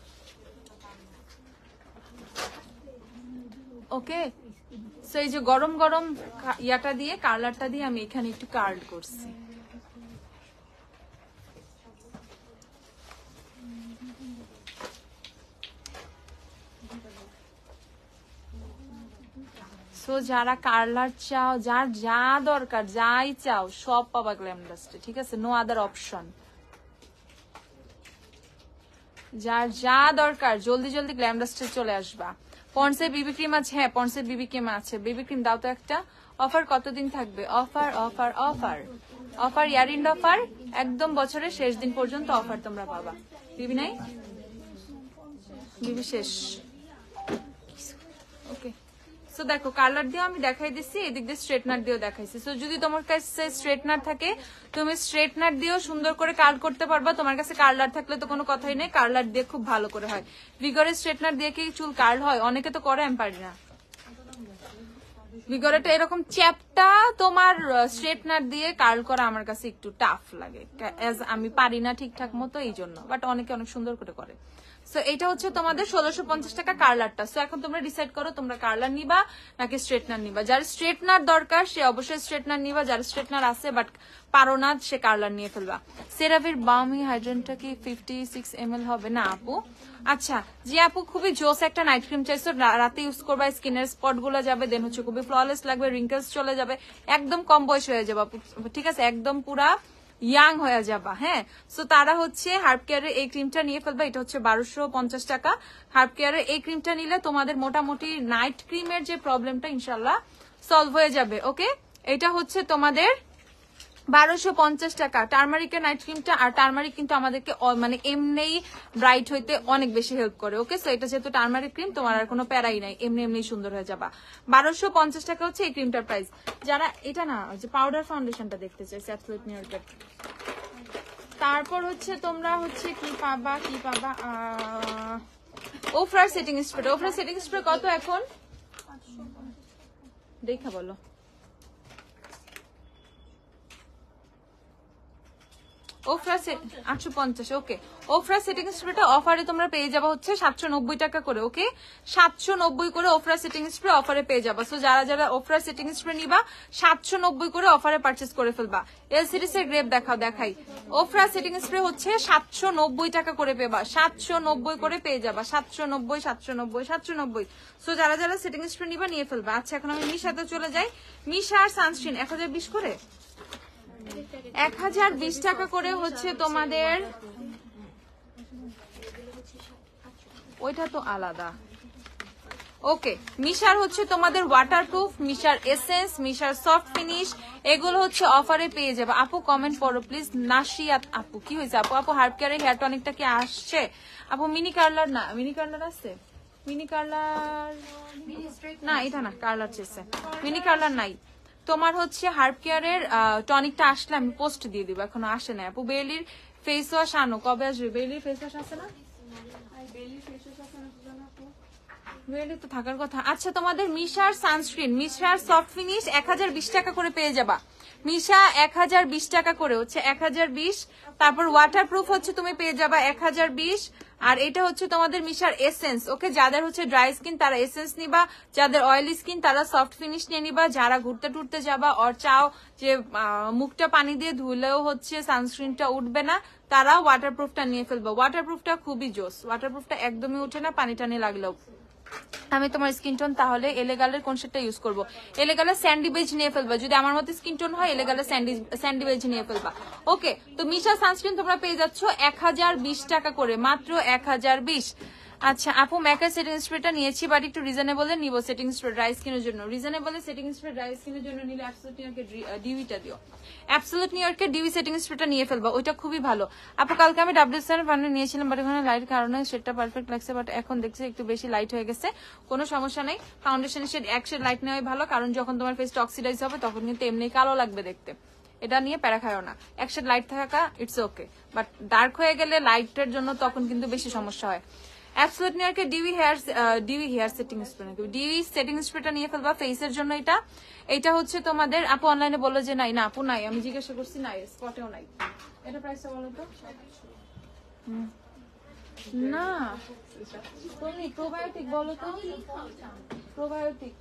ওকে, সো এই যে গরম গরম ইয়াটা দিয়ে, কার্লারটা দিয়ে আমি এখানে একটু কার্ল করছি। সো যারা কার্লার চাও, যার যা দরকার, যাই চাও সব পাবা গ্ল্যামডাস্টে, ঠিক আছে? No other option. যার যা দরকার জলদি জলদি গ্ল্যামডাস্টে চলে আসবা। পন্ডসের বিবি ক্রিম আছে? হ্যাঁ পন্ডসের বিবি ক্রিম আছে। বিবি ক্রিম দাও তো একটা। অফার কতদিন থাকবে? Offer offer offer offer, year end offer, একদম বছরের শেষ দিন পর্যন্ত অফার তোমরা পাবা। বিবি নাই, বিবি শেষ। ওকে, সো দেখো কার্লার দিয়ে আমি দেখাই দিচ্ছি, এদিক দিয়ে স্ট্রেটনার দিয়েও দেখাইছি। সো যদি তোমার কাছে স্ট্রেটনার থাকে, তুমি স্ট্রেটনার দিয়েও সুন্দর করে কার্ল করতে পারবা। তোমার কাছে কার্লার থাকলে তো কোনো কথাই নেই, কার্লার দিয়ে খুব ভালো করে হয়। ভিগরের স্ট্রেটনার দিয়ে কি চুল কার্ল হয়? অনেকে তো করে, আমি পারি না। বিগড়াটা এরকম চ্যাপটা তোমার স্ট্রেটনার দিয়ে কার্ল করা আমার কাছে একটু টাফ লাগে, আমি পারি না ঠিকঠাক মতো এই জন্য, বাট অনেকে অনেক সুন্দর করে করে। সো এটা হচ্ছে তোমাদের 1650 টাকা কার্লারটা। সো এখন তোমরা ডিসাইড করো তোমরা কার্লার নিবা নাকি স্ট্রেটনার নিবা। যার স্ট্রেটনার দরকার সে অবশ্যই স্ট্রেটনার নিবা, যার স্ট্রেটনার আছে বাট পারো না সে কার্লার নিয়ে ফেলবা। সেরাভির বামি হাইড্রেনটা কি 56 ml হবে না আপু? আচ্ছা, যে আপু খুবই জোস একটা নাইট ক্রিম চাইছো, রাতে ইউজ করবা, স্কিনের স্পট গুলো যাবে, দেন হচ্ছে খুবই ফ্ললেস লাগবে, রিঙ্কেলস চলে যাবে, একদম কম বয়স হয়ে যাবে আপু, ঠিক আছে, একদম পুরা ইয়াং হয়ে যাবা। হ্যাঁ, সো তারা হচ্ছে হার্ব কেয়ারের এই ক্রিমটা নিয়ে ফেলবা। এটা হচ্ছে 1250 টাকা। হার্ব কেয়ারের এই ক্রিমটা নিলে তোমাদের মোটামুটি নাইট ক্রিমের যে প্রবলেমটা ইনশাল্লাহ সলভ হয়ে যাবে। ওকে, এটা হচ্ছে তোমাদের 1250 টাকা টার্মারিকের নাইট ক্রিমটা। আর টার্মারিক কিন্তু আমাদেরকে মানে এমনিই ব্রাইট হইতে অনেক বেশি হেল্প করে। ওকে, সো এটা যেহেতু টার্মারিক ক্রিম তোমার আর কোনো প্যারাই নাই, এমনি সুন্দর হয়ে যাবা। 1250 টাকা হচ্ছে এই ক্রিমটার প্রাইস। যারা এটা না যে পাউডার ফাউন্ডেশনটা দেখতে চাইছে অ্যাবসলিউট নিউ ইয়র্কের, তারপর হচ্ছে তোমরা হচ্ছে কি পাবা ওফরার সেটিং স্প্রে। ওফরার সেটিং স্প্রে কত এখন দেখা বলো? ওফরা 850। ওকে, ওফরা সেটিং স্প্রেটা অফারে তোমরা পেয়ে যাবা হচ্ছে 790 টাকা করে। ওকে, 790 করে ওফরা সেটিং স্প্রে অফারে পেয়ে যাবা। সো যারা যারা ওফরা সেটিং স্প্রে নিবা 790 করে অফারে পারচেজ করে ফেলবা। এল সিরিজ এর গ্রেপ দেখাই। ওফরা সেটিং স্প্রে হচ্ছে 790 টাকা করে পেবা, 790 করে পেয়ে যাবা, 790। সো যারা যারা সেটিং স্প্রে নিবা নিয়ে ফেলবা। আচ্ছা, এখন আমি মিশাতে চলে যাই। মিশার সানস্ক্রিন 1020 করে, 1020 টাকা করে হচ্ছে তোমাদের, ওইটা তো আলাদা। ওকে, মিশার হচ্ছে তোমাদের ওয়াটারপ্রুফ, মিশার এসেন্স, মিশার সফট ফিনিশ, এগুলো হচ্ছে অফারে পেয়ে যাবে। আপু কমেন্ট করো প্লিজ। নাশিয়াত আপু, কি হয়েছে আপু? আপু হার্ব কেয়ারের হেয়ার টনিকটা কি আসছে আপু? মিনি কার্লার না, মিনি কার্লার আছে, মিনি কার্লার না, এটা না, কার্লার চেয়েছে, মিনি কার্লার নাই। তোমার হচ্ছে হার্ব কেয়ারের টনিকটা আসলে আমি পোস্ট দিয়ে দিব, এখনো আসে না আপু। বেলির ফেস ওয়াশ আনো, কবে আসবে? বেলির ফেস ওয়াশ আছে না? বেলি তো থাকার কথা। আচ্ছা, তোমাদের মিশার সানস্ক্রিন, মিশার সফট ফিনিশ 1020 টাকা করে পেয়ে যাবা। মিশা 1020 টাকা করে হচ্ছে 1020। তারপর ওয়াটারপ্রুফ হচ্ছে তুমি পেয়ে যাবা 1020। আর এটা হচ্ছে তোমাদের মিশার এসেন্স। ওকে, যাদের হচ্ছে ড্রাই স্কিন তারা এসেন্স নিবা, যাদের অয়েলি স্কিন তারা সফট ফিনিশ নিয়ে নিবা, যারা ঘুরতে টুরতে যাবা আর চাও যে মুখটা পানি দিয়ে ধুলেও হচ্ছে সানস্ক্রিনটা উঠবে না, তারা ওয়াটারপ্রুফটা নিয়ে ফেলবা। ওয়াটারপ্রুফটা খুবই জোস, ওয়াটারপ্রুফটা একদমই উঠে না পানি টানি লাগলেও। আমি তোমার স্কিন টোন তাহলে এলেগালের কোন শেডটা ইউজ করবো? এলেগালের স্যান্ডি বেজ নিয়ে ফেলবা, যদি আমার মতো স্কিন টোন হয় এলেগালের স্যান্ডি বেজ নিয়ে ফেলবা। ওকে, তো মিশা সানস্ক্রিন তোমরা পেয়ে যাচ্ছ 1020 টাকা করে, মাত্র 1020। আচ্ছা আপু, ম্যাকের সেটিং স্প্রেটা নিয়েছি বাট একটু রিজনেবলে নিব সেটিং স্প্রে ড্রাই স্কিনের জন্য। রিজনেবলে সেটিং স্প্রে ড্রাই স্কিনের জন্য নিলে অ্যাবসলিউট নিউ ইয়র্কের ডিউইটা দিও, অ্যাবসলিউট নিউ ইয়র্কের ডিউই সেটিং স্প্রেটা নিয়ে ফেলবা, ওইটা খুবই ভালো। আপু কালকে আমি WSN ফান্ডে নিয়েছিলাম বাট এখানে লাইট কারণে সেটটা পারফেক্ট লাগছে, বাট এখন দেখছি একটু বেশি লাইট হয়ে গেছে। কোনো সমস্যা নেই, ফাউন্ডেশনের শেড এক শেড লাইট নেওয়াই ভালো, কারণ যখন তোমার ফেসটা অক্সিডাইজ হবে তখন কিন্তু এমনি কালো লাগবে দেখতে। এটা নিয়ে প্যারা খায়ও না, এক শেড লাইট থাকা ইটস ওকে, বাট ডার্ক হয়ে গেলে লাইটের জন্য তখন কিন্তু বেশি সমস্যা হয়। অ্যাবসলিউট নিউ ইয়র্কের dewy hair setting spray, dewy setting স্প্রেটা নিয়ে ফেলবা ফেসের জন্য। এটা হচ্ছে তোমাদের, আপু অনলাইনে বললো যে নাই, না আপু নাই, আমি জিজ্ঞাসা করছি নাই, স্পটেও নাই। এটা প্রাইসটা বলো তো? না তুমি প্রোবায়োটিক বলো তো, প্রোবায়োটিক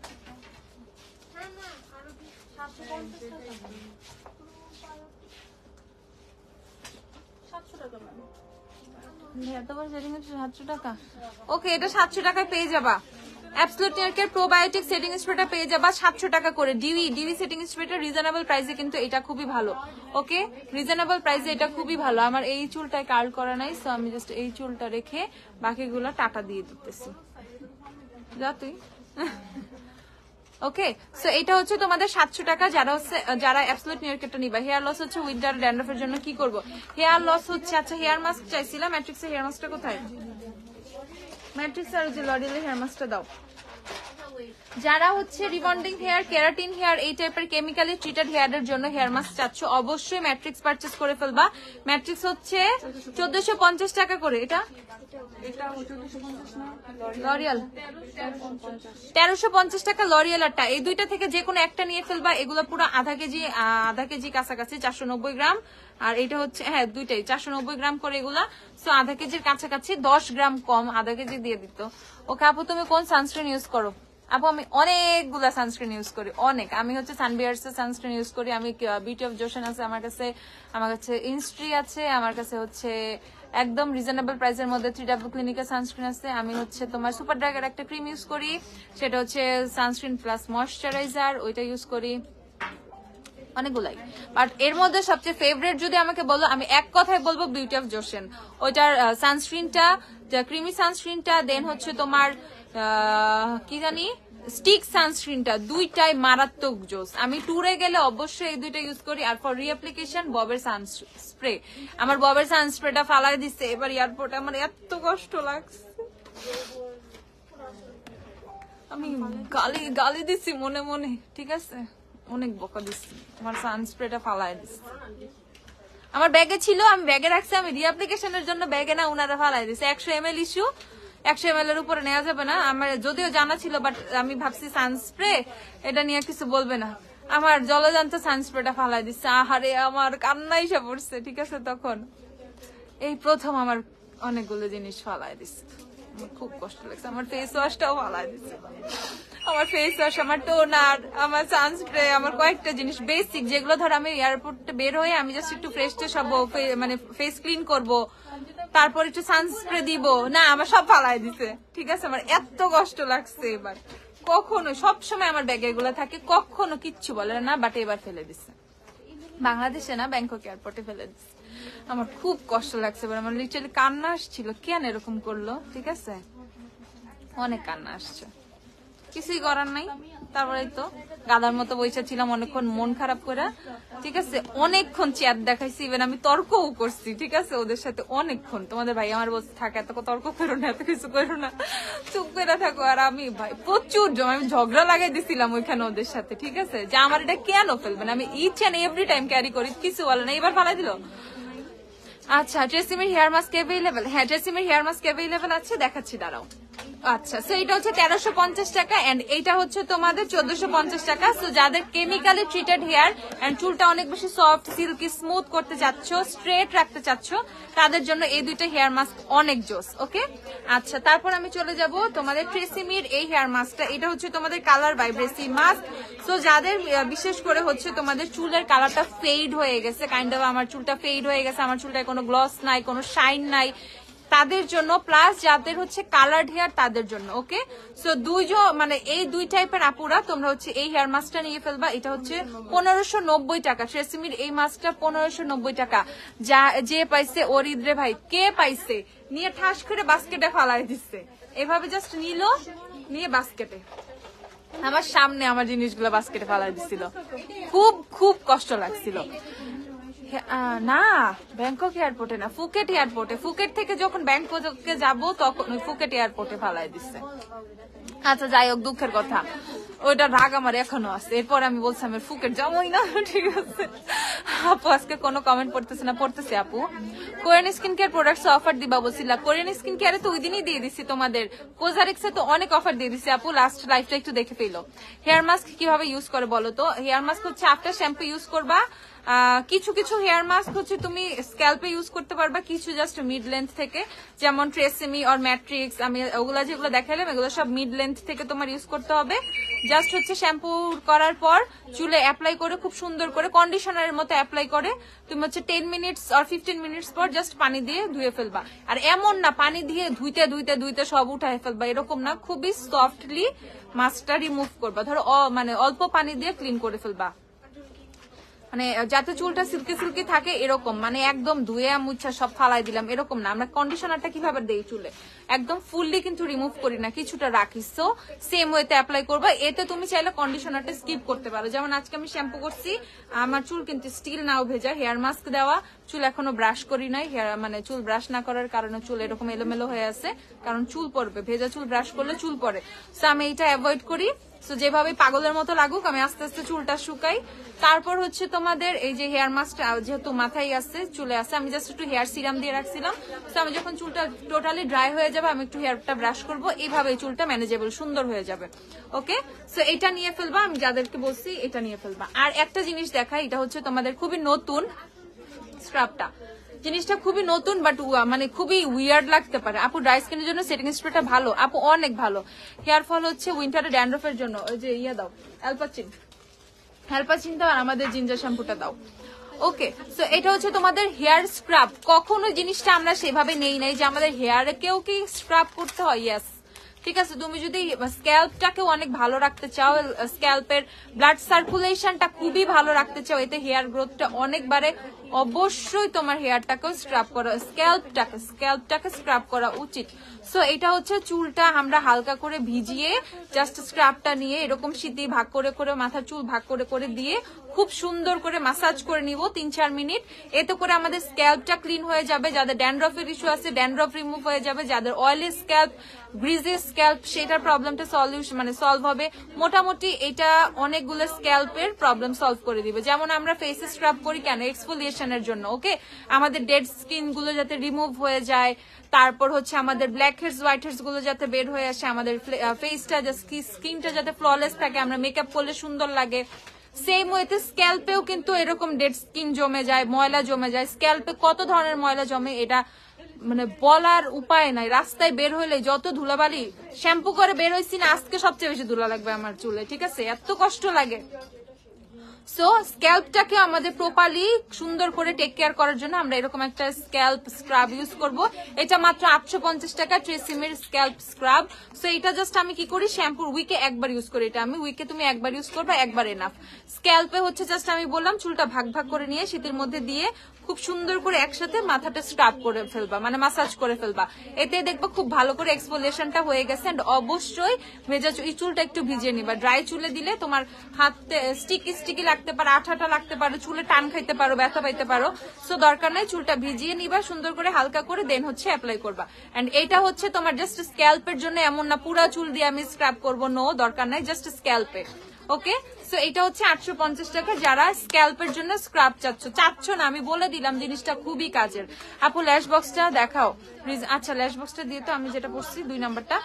ওকে, এটা 700 টাকায় পেয়ে যাবা। অ্যাবসলিউট নিউ ইয়র্কের প্রোবায়োটিক সেটিং স্প্রেটা পেয়ে যাবা 700 টাকা করে। ডিউই সেটিং স্প্রেটা রিজনেবল প্রাইসে কিন্তু এটা খুবই ভালো। ওকে, রিজনেবল প্রাইসে এটা খুবই ভালো। আমার এই চুলটায় কার্ল করা নাই, সো আমি জাস্ট এই চুলটা রেখে বাকিগুলো টাটা দিয়ে দিতেছি। যা তুই। ওকে, সো এটা হচ্ছে তোমাদের 700 টাকা। যারা অ্যাবসলিউট নিউ ইয়র্কেরটা নিবা। হেয়ার লস হচ্ছে উইন্টার ড্যান্ড্রফের জন্য কি করব? হেয়ার লস হচ্ছে, আচ্ছা হেয়ার মাস্ক চাইছিলাম, ম্যাট্রিক্সের হেয়ার মাস্কটা কোথায়? ম্যাট্রিক্স আর যে লরিয়েলের হেয়ার মাস্কটা দাও। যারা হচ্ছে রিবন্ডিং হেয়ার, কেরাটিন হেয়ার, এই টাইপের কেমিক্যালি ট্রিটেড হেয়ারের জন্য হেয়ার মাস্ক চাচ্ছ, অবশ্যই ম্যাট্রিক্স পারচেস করে ফেলবা। ম্যাট্রিক্স হচ্ছে 1450 টাকা করে। এটা লরিয়াল 1350 টাকা লরিয়ালটা। এই দুইটা থেকে যে কোনো একটা নিয়ে ফেলবা। এগুলো পুরো আধা কেজি কাছাকাছি, 490 গ্রাম। আর এটা হচ্ছে হ্যাঁ দুইটাই 490 গ্রাম করে এগুলা। সো আধা কেজির কাছাকাছি, 10 গ্রাম কম, আধা কেজি দিয়ে দিত। ওকে আপু তুমি কোন সানস্ক্রিন ইউজ করো? আপু আমি অনেকগুলা সানস্ক্রিন ইউজ করি, অনেক। আমি হচ্ছে সানবিয়ার্স এর সানস্ক্রিন ইউজ করি, আমি বিউটি অফ জোশন আছে আমার কাছে ইনস্ট্রি আছে, আমার কাছে হচ্ছে একদম রিজনেবল প্রাইসের মধ্যে 3W ক্লিনিকের সানস্ক্রিন আছে। আমি হচ্ছে তোমার সুপার ড্রাগের একটা ক্রিম ইউজ করি, সেটা হচ্ছে সানস্ক্রিন প্লাস ময়শ্চারাইজার, ওইটা ইউজ করি, অনেকগুলাই। বাট এর মধ্যে সবচেয়ে ফেভারিট যদি আমাকে বলো, আমি এক কথায় বলবো বিউটি অফ জোশন। ওইটার সানস্ক্রিনটা, ক্রিমি সানস্ক্রিনটা, দেন হচ্ছে তোমার কি জানি স্টিক সানস্ক্রিনটা, দুইটাই মারাত্মক জোস। আমি ট্যুরে গেলে অবশ্যই এই দুইটা ইউজ করি। আর ফর রিঅ্যাপ্লিকেশন ববের সানস্প্রে। আমার ববের সানস্প্রেটা ফালাই দিচ্ছে এবার এয়ারপোর্টে, আমার এত কষ্ট লাগছে। আমি গালি দিচ্ছি মনে মনে, ঠিক আছে, অনেক বকা দিচ্ছি, আমার সানস্প্রেটা ফালাই দিচ্ছে। আমার ব্যাগে ছিল, আমি ব্যাগে রাখছি, আমি রিঅ্যাপ্লিকেশনের জন্য ব্যাগে না উনারা ফালাই দিচ্ছে। 100 ml ইস্যু, 100 ml এর উপরে নেওয়া যাবে না। আমার যদিও জানা ছিল, বাট আমি ভাবছি সানস্প্রে এটা নিয়ে কিছু বলবে না। আমার জলজান্ত সানস্প্রেটা ফালাই দিচ্ছে। আহারে আমার কান্না এসে পড়ছে, ঠিক আছে। তখন এই প্রথম আমার অনেকগুলো জিনিস ফালাই দিচ্ছে, আমার খুব কষ্ট লাগছে। আমার ফেস ওয়াশটাও ফালাই দিচ্ছে, আমার ফেস ওয়াশ, আমার টোনার, আমার সানস্প্রে, আমার কয়েকটা জিনিস বেসিক, যেগুলো ধর আমি এয়ারপোর্টে বের হয়ে আমি জাস্ট একটু ফ্রেশ ট্রেশ হবো, মানে ফেস ক্লিন করবো, তারপর একটু সানস্প্রে দিব না, আমার সব ফালাই দিছে, ঠিক আছে। আমার এত কষ্ট লাগছে এবার। কখনো সবসময় আমার ব্যাগে এগুলো থাকে, কখনো কিচ্ছু বলে না, বাট এবার ফেলে দিছে। বাংলাদেশে না, ব্যাংকক এয়ারপোর্টে ফেলে দিছে। আমার খুব কষ্ট লাগছে এবার, আমার লিটারালি কান্না আসছিল, কেন এরকম করলো, ঠিক আছে, অনেক কান্না আসছে, কিছুই করার নাই। তারপরে তো গাদার মতো বসে ছিলাম অনেকক্ষণ মন খারাপ করে, ঠিক আছে, অনেকক্ষণ চেয়ার দেখাইছি, ইভেন আমি তর্কও করছি, ঠিক আছে, ওদের সাথে অনেকক্ষণ। তোমাদের ভাই আমার বলছে থাকে এত তর্ক করো না, এত কিছু করো না, চুপ করে থাকো। আর আমি ভাই প্রচুর আমি ঝগড়া লাগাই দিছিলাম ওইখানে ওদের সাথে, ঠিক আছে, যে আমার এটা কেন ফেলবেন, আমি each and every time carry করি, কিছু বলে না, এবার ফালাই দিল। আচ্ছা ট্রেসিমির হেয়ার মাস্ক অ্যাভেলেবেল? হ্যাঁ ট্রেসিমির হেয়ার মাস্ক অ্যাভেলেবেল আছে, দেখাচ্ছি দাঁড়াও। আচ্ছা সো এটা হচ্ছে 1350 টাকা এন্ড এইটা হচ্ছে তোমাদের 1450 টাকা। সো যাদের কেমিক্যালি ট্রিটেড হেয়ার এন্ড চুলটা অনেক বেশি সফট, সিল্কি, স্মুথ করতে চাচ্ছ, স্ট্রেট রাখতে চাচ্ছ, তাদের জন্য এই দুইটা হেয়ার মাস্ক অনেক জোস। ওকে আচ্ছা, তারপর আমি চলে যাব তোমাদের ট্রেসিমির এই হেয়ার মাস্কটা। এটা হচ্ছে তোমাদের কালার ভাইব্রেসি মাস্ক। সো যাদের বিশেষ করে হচ্ছে তোমাদের চুলের কালারটা ফেড হয়ে গেছে, কাইন্ড অফ আমার চুলটা ফেড হয়ে গেছে, আমার চুলটায় কোনো গ্লস নাই, কোনো শাইন নাই, তাদের জন্য, প্লাস যাদের হচ্ছে কালার্ড হেয়ার তাদের জন্য। ওকে সো মানে এই দুই টাইপের আপুরা তোমরা হচ্ছে এই হেয়ার মাস্কটা নিয়ে ফেলবা। এটা হচ্ছে 1590 টাকা, ট্রেসিমির এই মাস্কটা 1590 টাকা। যে পাইছে ওর ইদরে ভাই, কে পাইছে নিয়ে ঠাস করে বাস্কেটে ফালাই দিচ্ছে, এভাবে জাস্ট নিয়ে বাস্কেটে, আমার সামনে আমার জিনিসগুলো বাস্কেটে ফালাই দিছিল, খুব খুব কষ্ট লাগছিল। না ব্যাংকক এয়ারপোর্টে না, ফুকেট এয়ারপোর্টে। ফুকেট থেকে যখন ব্যাংককে যাব তখন ওই ফুকেট এয়ারপোর্টে ফালাই দিচ্ছে। আচ্ছা যাই হোক, দুঃখের কথা, ওইটা রাগ আমার এখনো আছে। এরপর আমি বলছি আমি ফুকেট যাবোই না, ঠিক আছে। আপু আজকে কোনো কমেন্ট পড়তেছে না, পড়তেছে আপু। Korean skin care products offer দিবা বলছিলা, কোরিয়ান স্কিন কেয়ারে তো ওই দিনই দিয়ে দিচ্ছি তোমাদের, কোজারিক্সে তো অনেক অফার দিয়ে দিচ্ছি আপু, লাস্ট লাইফটা একটু দেখে ফেলো। হেয়ার মাস্ক কিভাবে ইউজ করে বলো তো? হেয়ার মাস্ক হচ্ছে আফটার শ্যাম্পু ইউজ করবা। কিছু কিছু হেয়ার মাস্ক হচ্ছে তুমি স্ক্যাল্পে ইউজ করতে পারবা, কিছু জাস্ট মিড লেন্থ থেকে, যেমন ট্রেসেমি আর ম্যাট্রিক্স, আমি ওগুলা যেগুলো দেখালাম এগুলো সব মিড লেন্থ থেকে তোমার ইউজ করতে হবে। জাস্ট হচ্ছে শ্যাম্পু করার পর চুলে অ্যাপ্লাই করে খুব সুন্দর করে কন্ডিশনারের মতো অ্যাপ্লাই করে তুমি হচ্ছে 10 মিনিটস আর 15 মিনিটস পর জাস্ট পানি দিয়ে ধুয়ে ফেলবা। আর এমন না পানি দিয়ে ধুইতে সব উঠায় ফেলবা, এরকম না, খুবই সফটলি মাস্কটা রিমুভ করবা। ধরো মানে অল্প পানি দিয়ে ক্লিন করে ফেলবা, মানে যাতে চুলটা সিল্কি সিল্কি থাকে এরকম, মানে একদম ধুয়ে মুছা সব ফালাই দিলাম এরকম না। আমরা কন্ডিশনারটা কিভাবে দেই চুলে, একদম ফুললি কিন্তু রিমুভ করি না, কিছুটা রাখি। সো সেম ওয়েতে অ্যাপ্লাই করবা। এতে তুমি চাইলে কন্ডিশনারটা স্কিপ করতে পারো। যেমন আজকে আমি শ্যাম্পু করছি, আমার চুল কিন্তু স্টিল নাও ভেজা, হেয়ার মাস্ক দেওয়া, চুল এখনো ব্রাশ করি নাই, মানে চুল ব্রাশ না করার কারণে চুল এরকম এলোমেলো হয়ে আছে, কারণ চুল পড়বে, ভেজা চুল ব্রাশ করলে চুল পড়ে। সো আমি এটা অ্যাভয়েড করি। সো যেভাবে পাগলের মতো লাগুক আমি আস্তে আস্তে চুলটা শুকাই। তারপর হচ্ছে তোমাদের এই যে হেয়ার মাস্ক যেহেতু মাথায় আছে চুলে আছে, আমি জাস্ট একটু হেয়ার সিরাম দিয়ে রাখছিলাম। তো আমি যখন চুলটা টোটালি ড্রাই হয়ে যাবে আমি একটু হেয়ারটা ব্রাশ করবো, এইভাবে চুলটা ম্যানেজেবল সুন্দর হয়ে যাবে। ওকে, সো এটা নিয়ে ফেলবা, আমি যাদেরকে বলছি এটা নিয়ে ফেলবা। আর একটা জিনিস দেখাই, এটা হচ্ছে তোমাদের খুবই নতুন স্ক্রাবটা, জিনিসটা খুবই নতুন বাট মানে খুবই উইয়ার্ড লাগতে পারে। আপু ড্রাই স্কিনের জন্য সেটিং স্প্রেটা ভালো আপু, অনেক ভালো। হেয়ার ফল হচ্ছে উইন্টারে ড্যান্ড্রফের জন্য ওই যে ইয়া দাও, অ্যালপাচিন দাও, আর আমাদের জিঞ্জার শ্যাম্পুটা দাও। ওকে, সো এটা হচ্ছে তোমাদের হেয়ার স্ক্রাব। কখনো জিনিসটা আমরা সেভাবে নেই নাই যে আমাদের হেয়ারকেও কি স্ক্রাব করতে হয়। ইয়েস, ঠিক আছে। তুমি যদি স্ক্যাল্পটাকেও অনেক ভালো রাখতে চাও, স্ক্যাল্পের ব্লাড সার্কুলেশনটা খুবই ভালো রাখতে চাও, এতে হেয়ার গ্রোথটা অনেক বাড়ে, অবশ্যই তোমার হেয়ারটাকেও স্ক্রাব করা, স্ক্যাল্পটাকে স্ক্রাব করা উচিত। সো এটা হচ্ছে চুলটা আমরা হালকা করে ভিজিয়ে জাস্ট স্ক্রাবটা নিয়ে এরকম সিদ্ধি ভাগ করে করে মাথার চুল ভাগ করে করে দিয়ে খুব সুন্দর করে মাসাজ করে নিব 3-4 মিনিট। এতে করে আমাদের স্ক্যাল্পটা ক্লিন হয়ে যাবে, যাদের ড্যান্ড্রফের ইস্যু আছে ড্যান্ড্রফ রিমুভ হয়ে যাবে, যাদের অয়েলি স্ক্যাল্প, গ্রিজি স্ক্যাল্প, সেটার প্রবলেমটা সলভ হবে। মোটামুটি এটা অনেকগুলো স্ক্যাল্পের প্রবলেম সলভ করে দিবে। যেমন আমরা ফেসে স্ক্রাব করি কেন, এক্সফোলিয়েশনের জন্য। ওকে, আমাদের ডেড স্কিন গুলো যাতে রিমুভ হয়ে যায়, তারপর হচ্ছে আমাদের ব্ল্যাক হেডস হোয়াইট হেডস গুলো যাতে বের হয়ে আসে, আমাদের ফেসটা স্কিনটা যাতে ফ্ললেস থাকে, আমরা মেকআপ করলে সুন্দর লাগে। সেম ওয়েতে স্ক্যাল্পেও কিন্তু এরকম ডেড স্কিন জমে যায়, ময়লা জমে যায়। স্ক্যাল্পে কত ধরনের ময়লা জমে এটা মানে বলার উপায় নাই। রাস্তায় বের হইলে যত ধুলাবালি, শ্যাম্পু করে বের হয়েছি না, আজকে সবচেয়ে বেশি ধুলা লাগবে আমার চুলে, ঠিক আছে, এত কষ্ট লাগে। সো স্ক্যাল্পটাকে আমাদের প্রপারলি সুন্দর করে টেক কেয়ার করার জন্য আমরা এরকম একটা স্ক্যাল্প স্ক্রাব ইউজ করব। এটা মাত্র 850 টাকা, ট্রেসিমের স্ক্যাল্প স্ক্রাব। সো এটা জাস্ট আমি কি করি, শ্যাম্পুর উইকে একবার ইউজ করি। এটা আমি উইকে তুমি একবার ইউজ করবা, একবার এনাফ। স্ক্যাল্পে হচ্ছে জাস্ট আমি বললাম চুলটা ভাগ ভাগ করে নিয়ে শীতের মধ্যে দিয়ে খুব সুন্দর করে একসাথে মাথাটা স্ক্রাব করে ফেলবা, মানে মাসাজ করে ফেলবা। এতে দেখবা খুব ভালো করে এক্সফোলিয়েশনটা হয়ে গেছে। এন্ড অবশ্যই ভেজা চুলটা একটু ভিজিয়ে নিবা। ড্রাই চুলে দিলে তোমার হাতে স্টিকি লাগতে পারে, আঠাটা লাগতে পারে, চুলে টান খাইতে পারো, ব্যথা পাইতে পারো। সো দরকার নাই, চুলটা ভিজিয়ে নিবা সুন্দর করে হালকা করে, দেন হচ্ছে অ্যাপ্লাই করবা। এন্ড এটা হচ্ছে তোমার জাস্ট স্ক্যাল্পের জন্য, এমন না পুরা চুল দিয়ে আমি স্ক্রাব করবো, নো, দরকার নাই, জাস্ট স্ক্যাল্পে। ওকে, সো এটা হচ্ছে 850 টাকা। যারা স্ক্যাল্পের জন্য স্ক্রাব চাচ্ছ না, আমি বলে দিলাম জিনিসটা খুবই কাজের। আপু ল্যাশ বক্সটা দেখাও প্লিজ। আচ্ছা, ল্যাশ বক্সটা দিয়ে তো আমি যেটা পড়ছি 2 নাম্বারটা,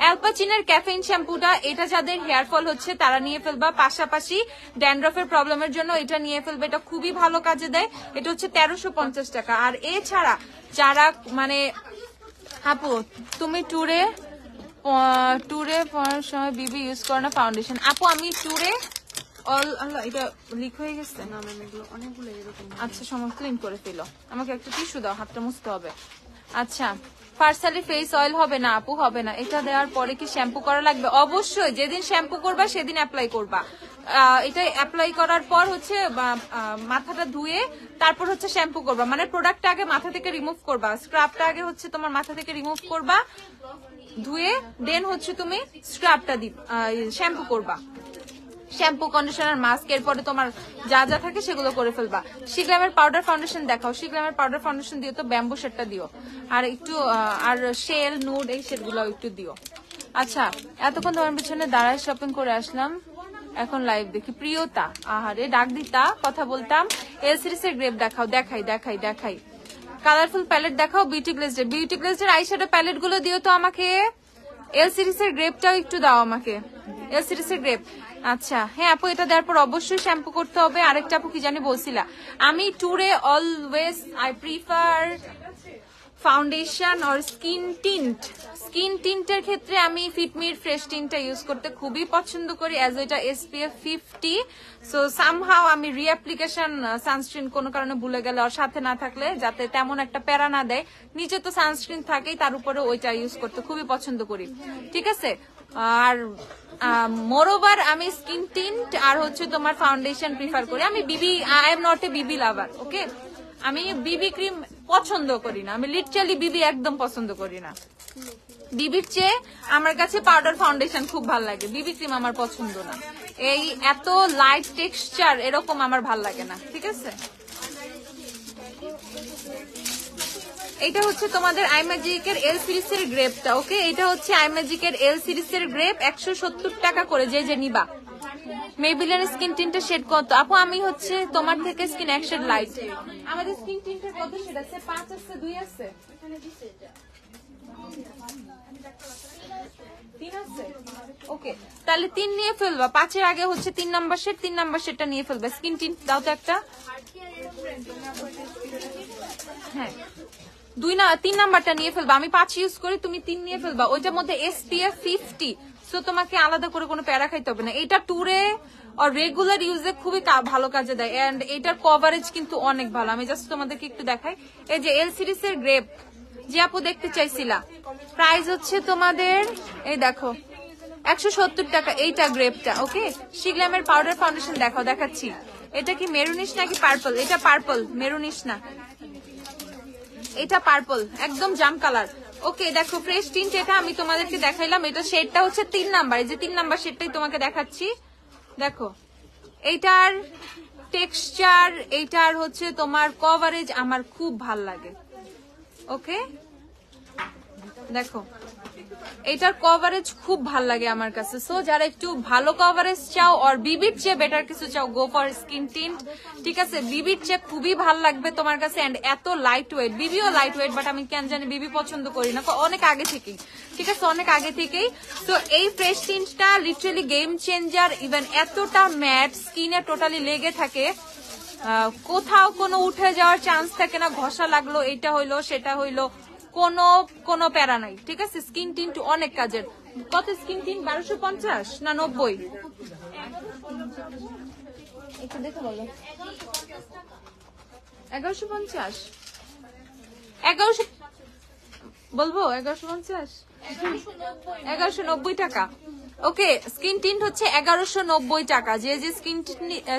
অ্যালপাচিনের ক্যাফেইন শ্যাম্পুটা, এটা যাদের হেয়ার ফল হচ্ছে তারা নিয়ে ফেলবা। পাশাপাশি ড্যান্ড্রফের প্রবলেমের জন্য এটা নিয়ে ফেলবে, এটা খুবই ভালো কাজে দেয়। এটা হচ্ছে 1350 টাকা। আর এছাড়া যারা মানে আপু তুমি ট্যুরে পড়ার সময় বিবি ইউজ করো না ফাউন্ডেশন? আপু আমি ট্যুরে এটা লিক হয়ে গেছে না ম্যাম, এগুলো অনেকগুলো এরকম। আচ্ছা, সময় ক্লিন করে ফেলো, আমাকে একটা টিস্যু দাও, হাতটা মুছতে হবে। আচ্ছা, পার্সালি ফেস অয়েল হবে না আপু? হবে না। এটা দেওয়ার পরে কি শ্যাম্পু করা লাগবে? অবশ্যই, যেদিন শ্যাম্পু করবা সেদিন অ্যাপ্লাই করবা। এটা অ্যাপ্লাই করার পর হচ্ছে মাথাটা ধুয়ে তারপর হচ্ছে শ্যাম্পু করবা, মানে প্রোডাক্টটা আগে মাথা থেকে রিমুভ করবা, স্ক্রাবটা আগে হচ্ছে তোমার মাথা থেকে রিমুভ করবা, ধুয়ে দেন হচ্ছে তুমি স্ক্রাবটা শ্যাম্পু করবা। শ্যাম্পু, কন্ডিশনার, মাস্ক, এরপরে তোমার যা যা থাকে সেগুলো করে ফেলবা। শিগ্রামের পাউডার ফাউন্ডেশন দেখাও। শিগ্রামের পাউডার ফাউন্ডেশন দিও তো, ব্যাম্বু শেডটা দিও, আর একটু আর শেল নুড এই শেডগুলো একটু দিও। আচ্ছা, এতক্ষণ তোমার পিছনে দাঁড়ায় শপিং করে আসলাম, এখন লাইভ দেখি। প্রিয়তা, আহারে ডাক দিতা, কথা বলতাম। এল সিরিজ এর গ্রেপ দেখাও। দেখাই। কালারফুল প্যালেট দেখাও। বিউটি গ্লেজের আইশ্যাডো প্যালেট গুলো দিও তো আমাকে। এল সিরিজ এর গ্রেপটাও একটু দাও আমাকে, এল সিরিজ এর গ্রেপ। আচ্ছা, হ্যাঁ আপু, এটা দেওয়ার পর অবশ্যই শ্যাম্পু করতে হবে। আরেকটা আপু কি জানি বলছিলা, আমি ট্যুরে always I prefer foundation or skin টিন্টের ক্ষেত্রে আমি ফিটমির ফ্রেশ টিনটা ইউজ করতে খুবই পছন্দ করি, অ্যাজ এটা SPF 50। সো সামহাও আমি রিঅ্যাপ্লিকেশন সানস্ক্রিন কোনো কারণে ভুলে গেলে আর সাথে না থাকলে যাতে তেমন একটা প্যারা না দেয়, নিচে তো সানস্ক্রিন থাকেই, তার উপরে ওইটা ইউজ করতে খুবই পছন্দ করি, ঠিক আছে। আর মোরওভার আমি স্কিন টিন্ট আর হচ্ছে তোমার ফাউন্ডেশন প্রিফার করি। আমি আই এম নট এ বিবি লাভার, ওকে। আমি বিবি ক্রিম পছন্দ করি না, আমি লিটারালি বিবি একদম পছন্দ করি না। বিবির চেয়ে আমার কাছে পাউডার ফাউন্ডেশন খুব ভালো লাগে, বিবি ক্রিম আমার পছন্দ না। এই এত লাইট টেক্সচার এরকম আমার ভাল লাগে না, ঠিক আছে। এটা হচ্ছে তোমাদের আই ম্যাজিকের এল সিরিজের গ্রেপটা। ওকে, এটা হচ্ছে আই ম্যাজিকের এল সিরিজের গ্রেপ, 170 টাকা করে যে নিবা। মেবিলিনের স্কিন টিন্টের শেড কত আপু? আমি হচ্ছে তোমার থেকে স্কিন এক শেড লাইট। আমাদের স্কিন টিন্টের কত শেড আছে? 5 আছে, 2 আছে, 3 আছে। ওকে, তাহলে 3 নিয়ে ফেলবা। 5-এর আগে হচ্ছে 3 নাম্বার শেড, 3 নাম্বার শেডটা নিয়ে ফেলবা। স্কিন টিন্ট দাও তো একটা। হ্যাঁ, 3 নাম্বারটা নিয়ে ফেলবা। আমি 5 ইউজ করি, তুমি 3 নিয়ে ফেলবা। ওইটার মধ্যে SPF 50, সো তোমাকে আলাদা করে কোনো প্যারা খাইতে হবে না। এটা ট্যুরে আর রেগুলার ইউজে খুবই ভালো কাজে দেয়, এন্ড এটার কভারেজ কিন্তু অনেক ভালো। আমি জাস্ট তোমাদেরকে একটু দেখাই। এই যে এল সিরিজের গ্রেপ যে আপু দেখতে চাইছিলা, প্রাইস হচ্ছে তোমাদের এই দেখো 170 টাকা এইটা গ্রেপটা। ওকে, শিগ্লামের পাউডার ফাউন্ডেশন দেখাচ্ছি। এটা কি মেরুনিশ নাকি পার্পল? এটা পার্পল, মেরুনিশ না, এটা পার্পল, একদম জাম কালার। ওকে, দেখো ফ্রেশ টিন্ট, এটা আমি তোমাদেরকে দেখাইলাম। এটা শেডটা হচ্ছে 3 নাম্বার, এই যে 3 নাম্বার শেডটাই তোমাকে দেখাচ্ছি। দেখো এইটার টেক্সচার, এইটার হচ্ছে তোমার কভারেজ আমার খুব ভাল লাগে। ওকে, দেখো এটার কভারেজ খুব ভাল লাগে আমার কাছে। সো যারা একটু ভালো কভারেজ চাও আর বিবির চেয়ে বেটার কিছু চাও, গো ফর স্কিন টিন্ট। ঠিক আছে, বিবির চেয়ে খুবই ভাল লাগবে তোমার কাছে, এন্ড এত লাইট ওয়েট। বিবিও লাইট ওয়েট, বাট আমি কেন জানি বিবি পছন্দ করি না অনেক আগে থেকেই। ঠিক আছে, অনেক আগে থেকেই। তো এই ফ্রেশ টিন্টটা লিটারালি গেম চেঞ্জার। ইভেন এতটা ম্যাট, স্কিনে টোটালি লেগে থাকে, কোথাও কোনো উঠে যাওয়ার চান্স থাকে না। ঘষা লাগলো, এটা হইলো সেটা হইলো, কোনো প্যারা নাই। ঠিক আছে, স্কিন টিন্ট অনেক কাজের। কত স্কিন টিন্ট? 1250 না 90? একটু দেখে বলো। 1150, 1100 বলবো? 1150, 1190 টাকা। ওকে, স্কিন টিন্ট হচ্ছে 1190 টাকা। যে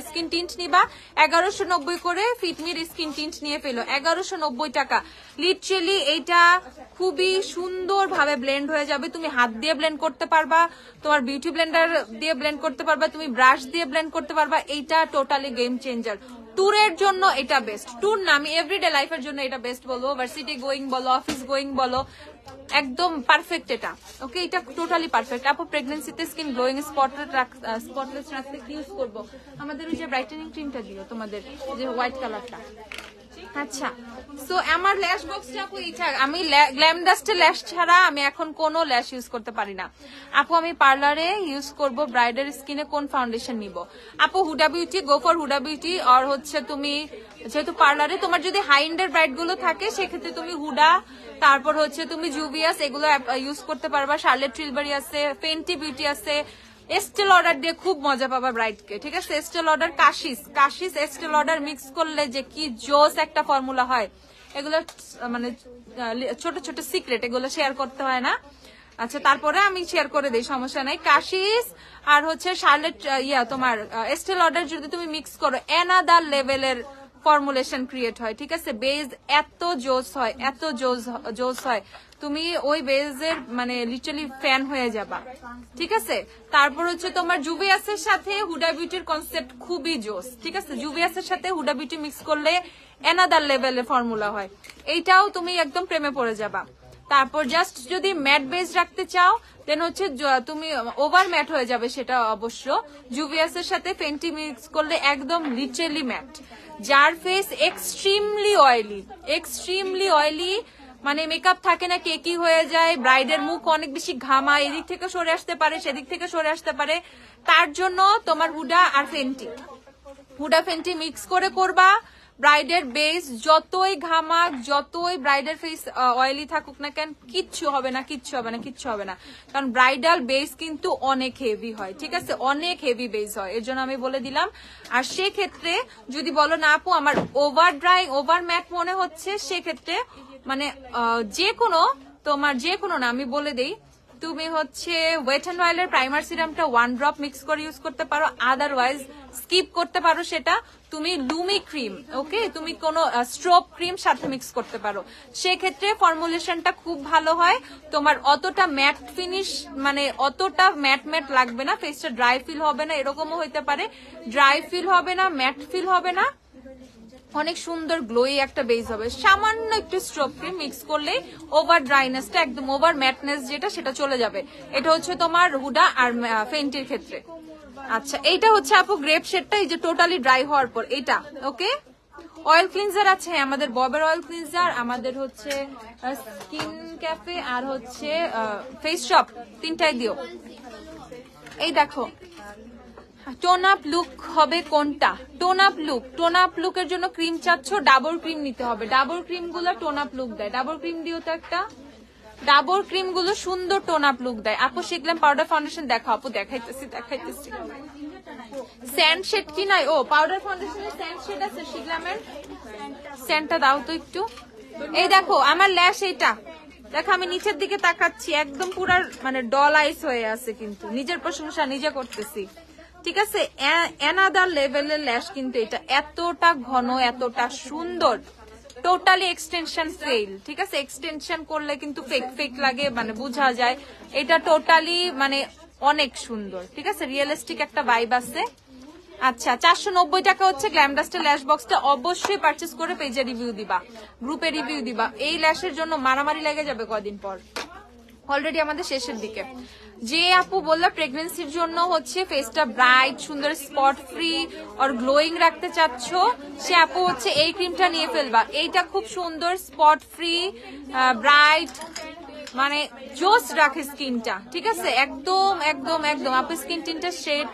স্কিন টিন্ট নিবা 1190 করে ফিটমির স্কিন টিন্ট নিয়ে ফেলো, 1190 টাকা। লিটারালি এইটা খুবই সুন্দর ভাবে ব্লেন্ড হয়ে যাবে। তুমি হাত দিয়ে ব্লেন্ড করতে পারবা, তোমার বিউটি ব্লেন্ডার দিয়ে ব্লেন্ড করতে পারবা, তুমি ব্রাশ দিয়ে ব্লেন্ড করতে পারবা। এইটা টোটালি গেম চেঞ্জার। ট্যুরের জন্য এটা বেস্ট। ট্যুর না, আমি এভরিডে লাইফের জন্য এটা বেস্ট বলবো। ভার্সিটি গোয়িং বলো, অফিস গোয়িং বলো, একদম পারফেক্ট এটা। ওকে, এটা টোটালি পারফেক্ট। আপু প্রেগন্যান্সিতে স্কিন গ্লোয়িং স্পটলেস রাখতে কি ইউজ করবো? আমাদের ওই যে ব্রাইটেনিং ক্রিমটা দিও, তোমাদের যে হোয়াইট কালারটা। আচ্ছা, সো আমার ল্যাশ বক্সটা আপু এইটা। আমি গ্ল্যাম ডাস্টের ল্যাশ ছাড়া আমি এখন কোনো ল্যাশ ইউজ করতে পারি না। আপু আমি পার্লারে ইউজ করব ব্রাইডের স্কিনে কোন ফাউন্ডেশন নিব? আপু Huda beauty, go for Huda beauty. আর হচ্ছে তুমি যেহেতু পার্লারে তোমার যদি হাই এন্ডের ব্রাইড গুলো থাকে, সেক্ষেত্রে তুমি হুডা, তারপর হচ্ছে তুমি জুভিয়াস, এগুলো ইউজ করতে পারবা। শার্লেট ট্রিলবারি আছে, ফেন্টি বিউটি আছে। এস্টে লডার দিয়ে খুব মজা পাবা ব্রাইডকে। ঠিক আছে, এস্টে লডার, কাশিস এস্টে লডার মিক্স করলে যে কি জোস একটা ফর্মুলা হয়, এগুলো মানে ছোট ছোট সিক্রেট, এগুলো শেয়ার করতে হয় না। আচ্ছা, তারপরে আমি শেয়ার করে দিই, সমস্যা নাই। কাশিস আর হচ্ছে শার্লেট তোমার এস্টে লডার যদি তুমি মিক্স করো, অ্যানাদার লেভেলের ফর্মুলেশন ক্রিয়েট হয়। ঠিক আছে, বেজ এত জোস হয়, এত জোস হয়, তুমি ওই বেজের মানে লিটারালি ফ্যান হয়ে যাবা। ঠিক আছে, তারপর হচ্ছে তোমার জুভিয়াসের সাথে হুডা বিউটির কনসেপ্ট খুবই জোস। ঠিক আছে, জুভিয়াসের সাথে হুডা বিউটি মিক্স করলে অ্যানাদার লেভেলের ফর্মুলা হয়, এইটাও তুমি একদম প্রেমে পড়ে যাবা। তারপর জাস্ট যদি ম্যাট বেস রাখতে চাও, দেন হচ্ছে তুমি ওভার ম্যাট হয়ে যাবে সেটা অবশ্য। জুভিয়াসের সাথে ফেন্টি মিক্স করলে একদম লিটারালি ম্যাট। যার ফেস এক্সট্রিমলি অয়েলি, মানে মেকআপ থাকে না, কেকি হয়ে যায়, ব্রাইডের মুখ অনেক বেশি ঘামা, এদিক থেকে সরে আসতে পারে, সেদিক থেকে সরে আসতে পারে, তার জন্য তোমার হুডা ফেন্টি মিক্স করে করবা। ব্রাইডের বেস যতই ঘামাক, যতই ব্রাইডের ফেস অয়েলি থাকুক না কেন, কিচ্ছু হবে না। কারণ ব্রাইডাল বেস কিন্তু অনেক হেভি হয়। ঠিক আছে, অনেক হেভি বেস হয়, এর জন্য আমি বলে দিলাম। আর সেক্ষেত্রে যদি বলো না আপু আমার ওভার ম্যাট মনে হচ্ছে, সেক্ষেত্রে মানে যে কোনো না, আমি বলে দেই, তুমি হচ্ছে ওয়েট এন্ড ওয়াইল্ডের প্রাইমার সিরামটা 1 ড্রপ মিক্স করে ইউজ করতে পারো, আদারওয়াইজ স্কিপ করতে পারো সেটা। তুমি লুমি ক্রিম, ওকে, তুমি কোনো স্ট্রোব ক্রিম সাথে মিক্স করতে পারো, সেক্ষেত্রে ফর্মুলেশনটা খুব ভালো হয়। তোমার অতটা ম্যাট ফিনিশ, মানে অতটা ম্যাট লাগবে না, ফেসটা ড্রাই ফিল হবে না। এরকমও হইতে পারে ড্রাই ফিল হবে না, ম্যাট ফিল হবে না, অনেক সুন্দর গ্লোই একটা বেস হবে। সামান্য একটু স্ট্রোব ক্রিম মিক্স করলে ওভার ড্রাইনেসটা একদম ওভার ম্যাটনেস যেটা সেটা চলে যাবে। এটা হচ্ছে তোমার হুডা আর ফেন্টির ক্ষেত্রে। আচ্ছা এইটা হচ্ছে আপু গ্রেপ শেডটা, এই যে টোটালি ড্রাই হওয়ার পর এটা। ওকে, অয়েল ক্লিনজার আছে আমাদের, ববের অয়েল ক্লিনজার, আমাদের হচ্ছে স্কিন ক্যাফে আর হচ্ছে ফেস শপ, তিনটাই দিও। এই দেখো টোন আপ লুক হবে কোনটা? Tone up look, tone up লুকের জন্য ক্রিম চাচ্ছ, ডাবর ক্রিম নিতে হবে। ডাবর ক্রিম গুলো টোন আপ লুক দেয়। ডাবর ক্রিম দিও তো একটা। ডাবর ক্রিম গুলো সুন্দর টোন আপ লুক দেয়। আপু শিখলাম পাউডার ফাউন্ডেশন দেখো। আপু দেখাইতেছি দেখাইতেছি। স্যান্ড শেড কি নাই? ও পাউডার ফাউন্ডেশনের স্যান্ড শেড আছে শিখলামের। স্যান্ডটা দাও তো একটু। এই দেখো আমার ল্যাশ, এইটা দেখো আমি নিচের দিকে তাকাচ্ছি, একদম পুরা মানে ডল আইস হয়ে আছে, কিন্তু নিজের প্রশংসা নিজে করতেছি। ঠিক আছে, অ্যানাদার লেভেলের ল্যাশ কিন্তু এটা, এতটা ঘন এতটা সুন্দর, টোটালি এক্সটেনশন ফেল। ঠিক আছে, এক্সটেনশন করলে কিন্তু ফেক ফেক লাগে, মানে বোঝা যায়। এটা টোটালি মানে অনেক সুন্দর। ঠিক আছে, রিয়েলিস্টিক একটা ভাইব আছে। আচ্ছা 490 টাকা হচ্ছে গ্ল্যামডাস্টের ল্যাশ বক্সটা। অবশ্যই পারচেস করে পেজে রিভিউ দিবা, গ্রুপে রিভিউ দিবা। এই ল্যাশের জন্য মারামারি লেগে যাবে কদিন পর, অলরেডি আমাদের শেষের দিকে। যে আপু বললো প্রেগনেন্সির জন্য হচ্ছে ফেসটা ব্রাইট সুন্দর স্পট ফ্রি আর গ্লোয়িং রাখতে চাচ্ছ, সে আপু হচ্ছে এই ক্রিমটা নিয়ে ফেলবা। এইটা খুব সুন্দর স্পট ফ্রি ব্রাইট, মানে জোস রাখে স্কিনটা। ঠিক আছে, একদম একদম একদম। আপু স্কিন টিন্টের শেড,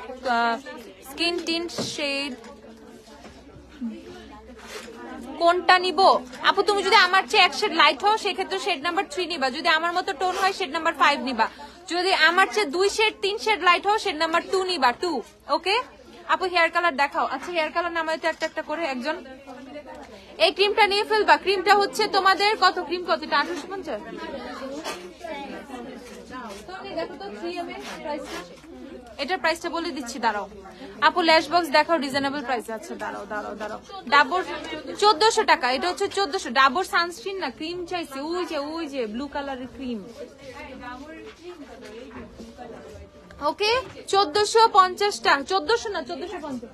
স্কিন টিন্ট শেড কোনটা নিব? আপু তুমি যদি আমার চেয়ে এক শেড লাইট হও সেক্ষেত্রে শেড নাম্বার 3 নিবা। যদি আমার মতো টোন হয় শেড নাম্বার 5 নিবা। যদি আমার চেয়ে 2 শেড 3 শেড লাইট হও শেড নাম্বার 2 নিবা, 2। ওকে আপু হেয়ার কালার দেখাও। আচ্ছা হেয়ার কালার নামাই তো একটা একটা করে একজন। এই ক্রিমটা নিয়ে ফেলবা। ক্রিমটা হচ্ছে তোমাদের কত? ক্রিম কত? এটা 1850। এটার প্রাইসটা বলে দিচ্ছি, দাঁড়াও আপু। ল্যাশ বক্স দেখাও, রিজনেবল প্রাইস আছে। দাঁড়াও দাঁড়াও দাঁড়াও। ডাবর 1400 টাকা, এটা হচ্ছে 1400। ডাবর সানস্ক্রিন না, ক্রিম চাইছি। ওই যে ব্লু কালারের ক্রিম। ওকে 1450 টাকা, 1400 না 1450,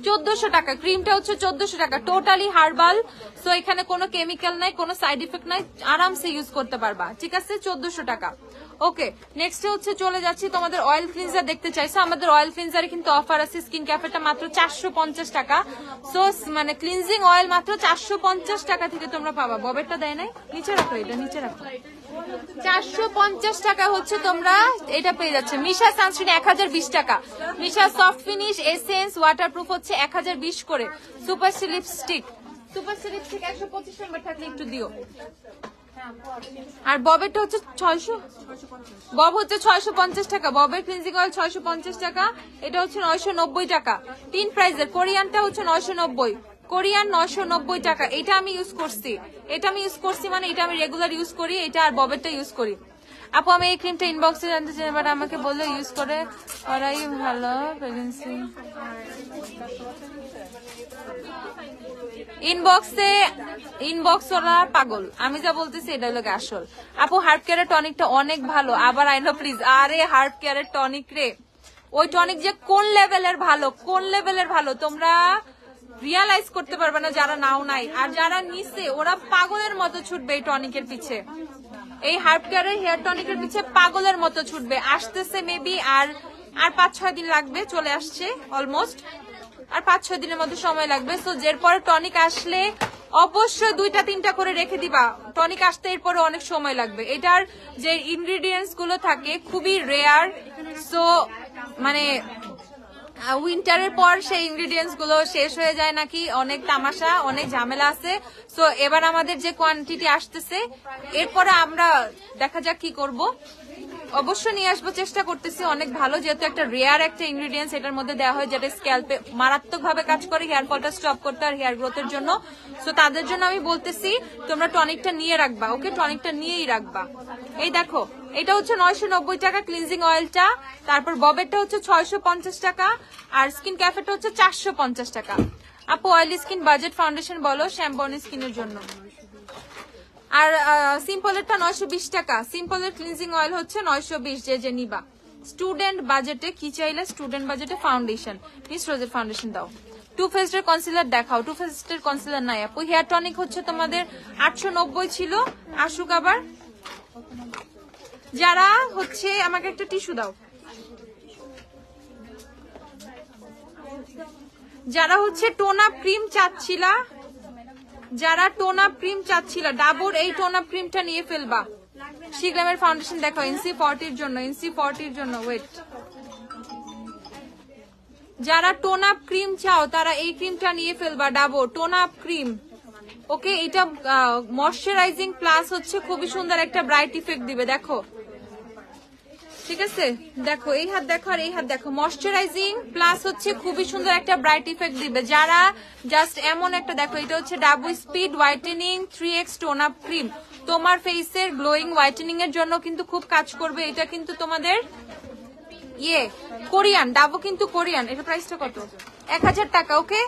1400 টাকা। ক্রিমটা হচ্ছে 1400 টাকা, টোটালি হার্বাল। সো এখানে কোনো কেমিক্যাল নাই, কোনো সাইড ইফেক্ট নাই, আরামসে ইউজ করতে পারবা। ঠিক আছে 1400 টাকা। ওকে নেক্সট হচ্ছে চলে যাচ্ছি তোমাদের অয়েল ক্লিনজার দেখতে চাইছো। আমাদের অয়েল ক্লিনজারে কিন্তু অফার আছে। স্কিন ক্যাফেটা মাত্র 450 টাকা। সো মানে ক্লিনজিং অয়েল মাত্র 450 টাকা থেকে তোমরা পাবা। ববেরটা দেয় নাই, নিচে রাখো, এটা নিচে রাখো। 450 টাকা হচ্ছে তোমরা এটা পেয়ে যাচ্ছে। মিশা সানস্ক্রিন 1020 টাকা। মিশা সফট ফিনিশ এসেন্স ওয়াটারপ্রুফ হচ্ছে 1020 করে। সুপার লিপস্টিক, সুপার লিপস্টিক 125 নম্বর থাকলে একটু দিও। আর ববেরটা হচ্ছে 600, বব হচ্ছে 650 টাকা। ববের ক্লিনজিং অয়েল 650 টাকা, এটা হচ্ছে 990 টাকা। তিন প্রাইজের। কোরিয়ানটা হচ্ছে 990, কোরিয়ান 990 টাকা। এটা আমি ইউজ করছি, এটা আমি ইউজ করছি মানে এটা আমি রেগুলার ইউজ করি, এটা আর ববেরটা ইউজ করি। আপু আমি এই ক্রিমটা ইনবক্সে জানতে চাই, বাট আমাকে বললো ইউজ করে ওরাই ভালো প্রেগন্যান্সি। ইনবক্স ওরা পাগল, আমি যা বলতেছি এটা হলো আসল। আপু হার্ব কেয়ারের টনিকটা অনেক ভালো। আবার আইনো প্লিজ। আরে হার্ব কেয়ারের টনিক রে, ওই টনিক যে কোন লেভেলের ভালো, কোন লেভেলের ভালো তোমরা রিয়ালাইজ করতে পারবে না যারা নাও নাই। আর যারা নিছে ওরা পাগলের মতো ছুটবে এই টনিকের পিছে। এই হার্ব কেয়ারের হেয়ার টনিকের পিছে পাগলের মতো ছুটবে। আসতেছে মেবি আর 5-6 দিন লাগবে, চলে আসছে অলমোস্ট। আর 5-6 দিনের মধ্যে সময় লাগবে। সো এরপরে টনিক আসলে অবশ্যই 2-3টা করে রেখে দিবা। টনিক আসতে এরপরে অনেক সময় লাগবে। এটার যে ইনগ্রিডিয়েন্টস গুলো থাকে খুবই রেয়ার। সো মানে উইন্টারের পর সেই ইনগ্রিডিয়েন্টস গুলো শেষ হয়ে যায় নাকি, অনেক তামাশা, অনেক ঝামেলা আছে। সো এবার আমাদের যে কোয়ান্টিটি আসতেছে এরপরে আমরা দেখা যাক কি করব। অবশ্যই নিয়ে আসবো, চেষ্টা করতেছি। অনেক ভালো, যেহেতু একটা রেয়ার একটা ইনগ্রিডিয়েন্টস এটার মধ্যে দেওয়া হয় যেটা স্ক্যাল্পে মারাত্মক ভাবে কাজ করে হেয়ার ফলটা স্টপ করতে আর হেয়ার গ্রোথের জন্য। সো তাদের জন্য আমি বলতেছি তোমরা টনিকটা নিয়ে রাখবা। ওকে টনিকটা নিয়েই রাখবা। এই দেখো এটা হচ্ছে 990 টাকা ক্লিনজিং অয়েলটা। তারপর ববেরটা হচ্ছে 650 টাকা আর স্কিন ক্যাফেটা হচ্ছে 450 টাকা। আপু অয়েলি স্কিন বাজেট ফাউন্ডেশন বলো শ্যাম্পন স্কিনের জন্য। আর সিম্পলেরটা 920 টাকা। সিম্পলের ক্লিনজিং অয়েল হচ্ছে 920, যে নিবা। স্টুডেন্ট বাজেটে কি চাইলে? স্টুডেন্ট বাজেটে ফাউন্ডেশন, মিস রোজের ফাউন্ডেশন দাও। টু ফেস্টের কনসিলার দেখাও। টু ফেস্টের কনসিলার নাই আপু। হেয়ার টনিক হচ্ছে তোমাদের 890 ছিল, আসুক আবার। যারা হচ্ছে আমাকে একটা টিস্যু দাও, যারা হচ্ছে টোন আপ ক্রিম চাচ্ছিলা, যারা টোন আপ ক্রিম চাচ্ছিলা, ডাবর এই টোন আপ ক্রিমটা নিয়ে ফেলবা। শিগ্রামের ফাউন্ডেশন দেখো NC40 এর জন্য, NC40 এর জন্য। ওয়েট, যারা টোন আপ ক্রিম চাও তারা এই ক্রিমটা নিয়ে ফেলবা, ডাবর টোন আপ ক্রিম। ওকে, এটা ময়শ্চারাইজিং প্লাস হচ্ছে খুবই সুন্দর একটা ব্রাইট ইফেক্ট দিবে। দেখো, ঠিক আছে, দেখো এই হাত দেখো আর এই হাত দেখো, ময়শ্চারাইজিং প্লাস হচ্ছে খুবই সুন্দর একটা ব্রাইট ইফেক্ট দিবে। যারা জাস্ট এমন একটা, দেখো এটা হচ্ছে dabu speed whitening 3x tone up cream, তোমার ফেসের গ্লোয়িং হোয়াইটেনিং এর জন্য কিন্তু খুব কাজ করবে। এটা কিন্তু তোমাদের কোরিয়ান, ডাবো কিন্তু কোরিয়ান। এটা প্রাইসটা কত? 1000 টাকা। ওকে,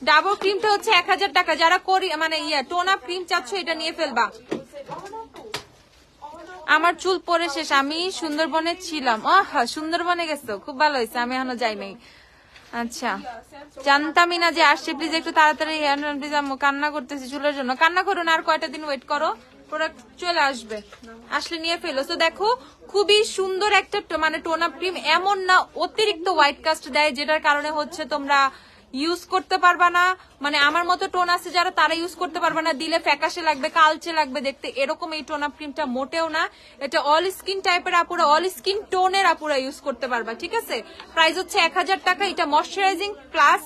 ডাবো ক্রিমটা হচ্ছে 1000 টাকা। যারা মানে টোন আপ ক্রিম চাচ্ছ এটা নিয়ে ফেলবা। আমার চুল পরে শেষ, আমি সুন্দরবনে ছিলাম। সুন্দরবনে গেছো, খুব ভালো হয়েছে, আমি এখনো যাই নাই। আচ্ছা, জানতামই না যে আসছে। প্লিজ একটু তাড়াতাড়ি প্লিজ, আমি কান্না করতেছি চুলের জন্য। কান্না করো না, আর কয়টা দিন ওয়েট করো, প্রোডাক্ট চলে আসবে, আসলে নিয়ে ফেলো। তো দেখো খুবই সুন্দর একটা মানে টোন আপ ক্রিম, এমন না অতিরিক্ত হোয়াইট কাস্ট দেয় যেটার কারণে হচ্ছে তোমরা ইউজ করতে পারবা না। মানে আমার মতো টোন আছে যারা, তারা ইউজ করতে পারবে না, দিলে ফ্যাকাশে লাগবে, কালচে লাগবে দেখতে, এরকম এই টোন আপ ক্রিমটা মোটেও না। এটা অল স্কিন টাইপের আপুরা, অল স্কিন টোনের আপুরা ইউজ করতে পারবা। ঠিক আছে, প্রাইস হচ্ছে 1000 টাকা। এটা ময়শ্চারাইজিং প্লাস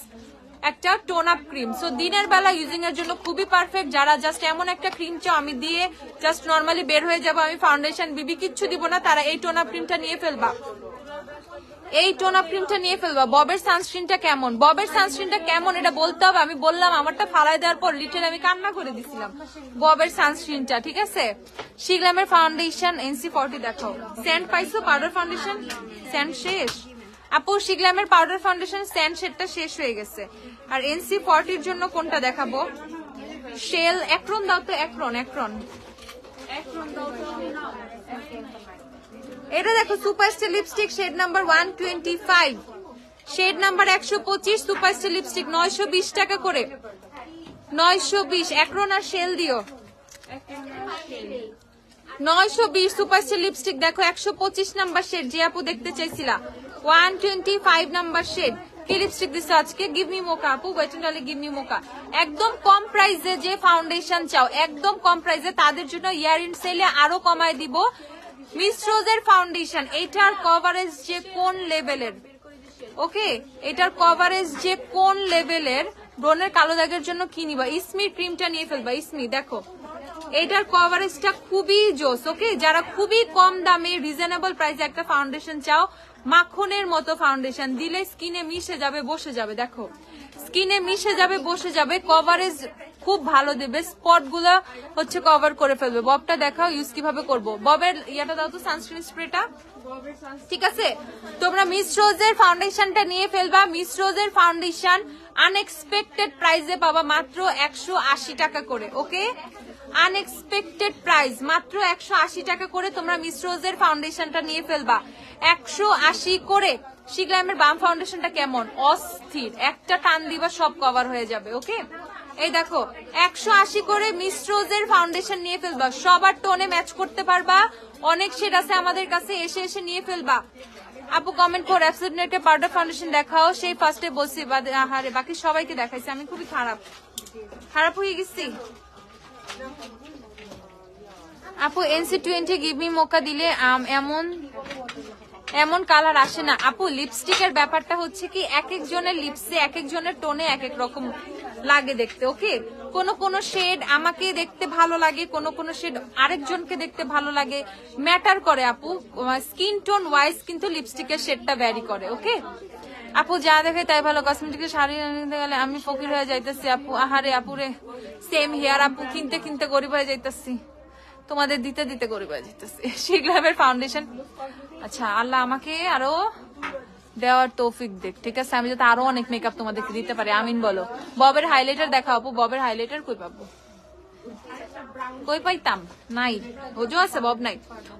একটা টোন আপ ক্রিম, সো দিনের বেলা ইউজিং এর জন্য খুবই পারফেক্ট। যারা জাস্ট এমন একটা ক্রিম চাও আমি দিয়ে জাস্ট নর্মালি বের হয়ে যাবো, আমি ফাউন্ডেশন বিবি কিচ্ছু দিব না, তারা এই টোন আপ ক্রিমটা নিয়ে ফেলবা। এই টোন আপ ক্রিমটা নিয়ে ফেলবা। ববের সানস্ক্রিনটা কেমন? ববের সানস্ক্রিনটা কেমন এটা বলতে হবে। আমি বললাম আমারটা ফালাই দেওয়ার পর লিটার আমি কান্না করে দিছিলাম ববের সানস্ক্রিনটা। ঠিক আছে, শিগ্রামের ফাউন্ডেশন NC40 দেখো। স্যান্ড পাইছো? পাউডার ফাউন্ডেশন স্যান্ড শেষ আপু। শিগ্রামের পাউডার ফাউন্ডেশন স্যান্ড শেডটা শেষ হয়ে গেছে। আর NC40 এর জন্য কোনটা দেখাবো? শেল অ্যাক্রন দাও তো, অ্যাক্রন দাও তো। এটা দেখো superstar lipstick shade number 125, shade number 125, superstar lipstick 920 টাকা করে, 920। অ্যাক্রন আর শেল দিও, 920 সুপারস্টার লিপস্টিক দেখো। 125 নাম্বার শেড, যে আপু দেখতে চাইছিলা। 125 নাম্বার শেড। কি লিপস্টিক দিচ্ছে আজকে? গিভ মি মোকা আপু, ওয়েটেন্ডালে গিভ মি মোকা। একদম কম প্রাইসে যে ফাউন্ডেশন চাও, একদম কম প্রাইসে, তাদের জন্য ইয়ার ইন সেলে আরো কমায় দিব। মিস রোজের ফাউন্ডেশন, এটার কভারেজ যে কোন লেভেলের, ওকে, এটার কভারেজ যে কোন লেভেলের। ব্রনের কালো দাগের জন্য কি নিবা? ইসমির ক্রিমটা নিয়ে ফেলবা। ইসমি দেখো, এটার কভারেজটা খুবই জোস। ওকে, যারা খুবই কম দামে রিজনেবল প্রাইসে একটা ফাউন্ডেশন চাও, মাখনের মতো ফাউন্ডেশন দিলে স্কিনে মিশে যাবে, বসে যাবে। দেখো স্কিনে মিশে যাবে, বসে যাবে, কভারেজ খুব ভালো দেবে, স্পট গুলো হচ্ছে কভার করে ফেলবে। ববটা দেখাও ইউজ কিভাবে করবো। ববের ইয়াটা দাও তো, সানস্ক্রিন স্প্রেটা। ঠিক আছে, তোমরা মিস রোজের ফাউন্ডেশনটা নিয়ে ফেলবা। মিস রোজের ফাউন্ডেশন আনএক্সপেক্টেড প্রাইসে পাবা মাত্র 180 টাকা করে। ওকে, আনএক্সপেক্টেড প্রাইস মাত্র 180 টাকা করে তোমরা মিস রোজের ফাউন্ডেশনটা নিয়ে ফেলবা। 180 করে। শিগ্রামের বাম ফাউন্ডেশনটা কেমন? অস্থির, একটা টান দিবা সব কভার হয়ে যাবে। ওকে, এই দেখো 180 করে মিস রোজের ফাউন্ডেশন নিয়ে ফেলবা, সবার টোনে ম্যাচ করতে পারবা। অনেক শেড আছে আমাদের কাছে, এসে এসে নিয়ে ফেলবা। আপু কমেন্ট করে অ্যাবসলিউট নেটের পাউডার ফাউন্ডেশন দেখাও। সেই ফার্স্টে বলছি, আহারে বাকি সবাইকে দেখাইছি, আমি খুবই খারাপ হয়ে গেছি। আপু NC20 গিভ মি মোকা দিলে এমন কালার আসে না আপু। লিপস্টিকের ব্যাপারটা হচ্ছে কি, এক একজনের লিপসে এক একজনের টোনে এক এক রকম লাগে দেখতে। ওকে, কোন শেড আমাকে দেখতে ভালো লাগে, কোন শেড আরেকজনকে দেখতে ভালো লাগে, ম্যাটার করে আপু। স্কিন টোন ওয়াইজ কিন্তু লিপস্টিকের শেডটা ভ্যারি করে। ওকে আপু, যা দেখে তাই ভালো। কসমেটিকের শাড়ি কিনতে গেলে আমি ফকির হয়ে যাইতেছি আপু। আহারে আপুরে, সেম হেয়ার আপু, কিনতে কিনতে গরিব হয়ে যাইতেছি, তোমাদের দিতে দিতে গরিব হয়ে যাইতেছি। শিগ্রামের ফাউন্ডেশন, আচ্ছা আল্লাহ আমাকে আরো দেওয়ার তৌফিক দেখ। ঠিক আছে, আমি যাতে আরো অনেক মেকআপ তোমাদেরকে দিতে পারি, আমিন বলো। ববের হাইলাইটার দেখা আপু। ববের হাইলাইটার কই পাবো? কই পাইতাম? নাই, ওজো আছে, বব নাই।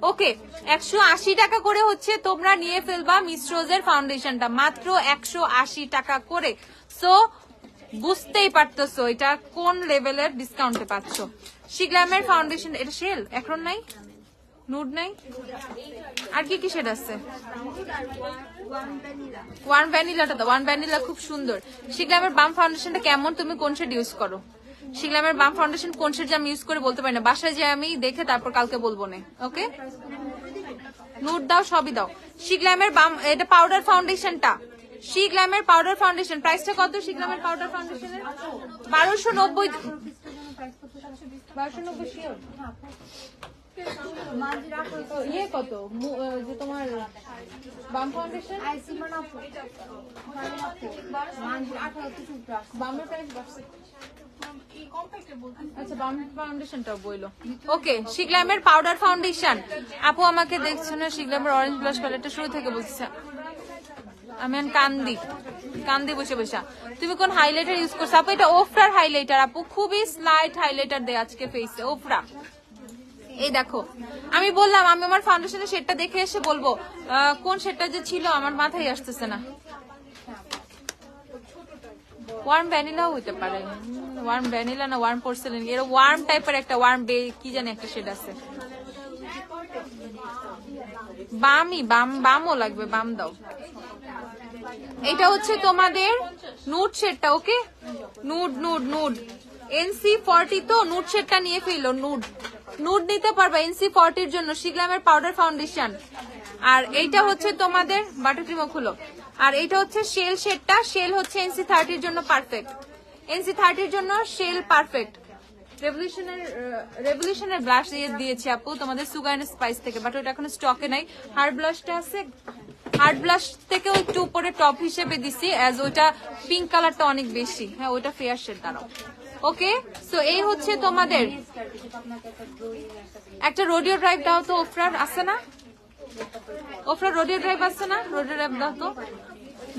ওকে, 180 টাকা করে হচ্ছে তোমরা নিয়ে ফেলবা মিস রোজের ফাউন্ডেশনটা, মাত্র 180 টাকা করে। সো বুঝতেই পারতেছো এটা কোন লেভেলের ডিসকাউন্টে পাচ্ছ। শিগ্রামের ফাউন্ডেশন, এটা শেল এখন নাই, নুড নাই, আর কি কি শেড আছে? ওয়ান ভ্যানিলাটা দাও, ওয়ান ভ্যানিলা খুব সুন্দর। শিগ্রামের বাম ফাউন্ডেশনটা কেমন, তুমি কোন শেড ইউজ করো? শিগ্রামের বাম ফাউন্ডেশন কোন শেড যে আমি ইউজ করে বলতে পারি না, বাসায় যে আমি দেখে তারপর কালকে বলবো না। ওকে, নুড দাও, সবই দাও। শিগ্রামের বাম, এটা পাউডার ফাউন্ডেশনটা, শিগ্রামের পাউডার ফাউন্ডেশন প্রাইসটা কত? শিগ্রামের পাউডার ফাউন্ডেশনের 1290। 1290 শিওর? ইয়ে কত যে তোমার বাম ফাউন্ডেশন? বামের প্রাইস বাড়ছে। আচ্ছা, বাম ফাউন্ডেশনটাও বইলো। ওকে, শিগ্রামের পাউডার ফাউন্ডেশন। আপু আমাকে দেখছো না? শিগ্রামের অরেঞ্জ ব্লাশ প্যালেটটা শুরু থেকে বলছে, আমি কান্দি বসে বসে। তুমি কোন হাইলাইটার ইউজ করছো আপু? এটা ওফরার হাইলাইটার আপু, খুবই স্লাইট হাইলাইটার দেয় আজকে ফেসে, ওফরা। এই দেখো, আমি বললাম আমি আমার ফাউন্ডেশনের শেডটা দেখে এসে বলবো কোন শেডটা যে ছিল, আমার মাথায় আসতেছে না। ওয়ার্ম ভ্যানিলাও হইতে পারে, ওয়ার্ম ভ্যানিলা না ওয়ার্ম পোর্সেলিন, এর ওয়ার্ম টাইপের একটা ওয়ার্ম কি জানি একটা শেড আছে। বামও লাগবে, বাম দাও। এটা হচ্ছে তোমাদের নুড শেডটা। ওকে, নুড NC40 তো নুড শেডটা নিয়ে ফেলো। নুড নিতে পারবা NC40 জন্য শিগ্রামের পাউডার ফাউন্ডেশন। আর এইটা হচ্ছে তোমাদের বাটার ক্রিমও খুলো। আর এইটা হচ্ছে শেল শেডটা, শেল হচ্ছে NC30 জন্য পারফেক্ট, NC30 জন্য শেল পারফেক্ট। রেভলিউশনের ব্লাশ দিয়েছি আপু তোমাদের সুগার এন্ড স্পাইস থেকে, বাট ওটা এখন স্টকে নাই। হার্ড ব্লাশটা আছে, হার্ড ব্লাশ থেকেও একটু উপরে টপ হিসেবে দিছি, অ্যাজ ওইটা পিঙ্ক কালারটা অনেক বেশি। হ্যাঁ, ওইটা ফেয়ার শেড দাঁড়াও। ওকে, সো এই হচ্ছে তোমাদের একটা রোডিও ড্রাইভ দাও তো, ওফরার আছে না? ওফরার রোডিও ড্রাইভ আছে না? রোডিও ড্রাইভ দাও তো।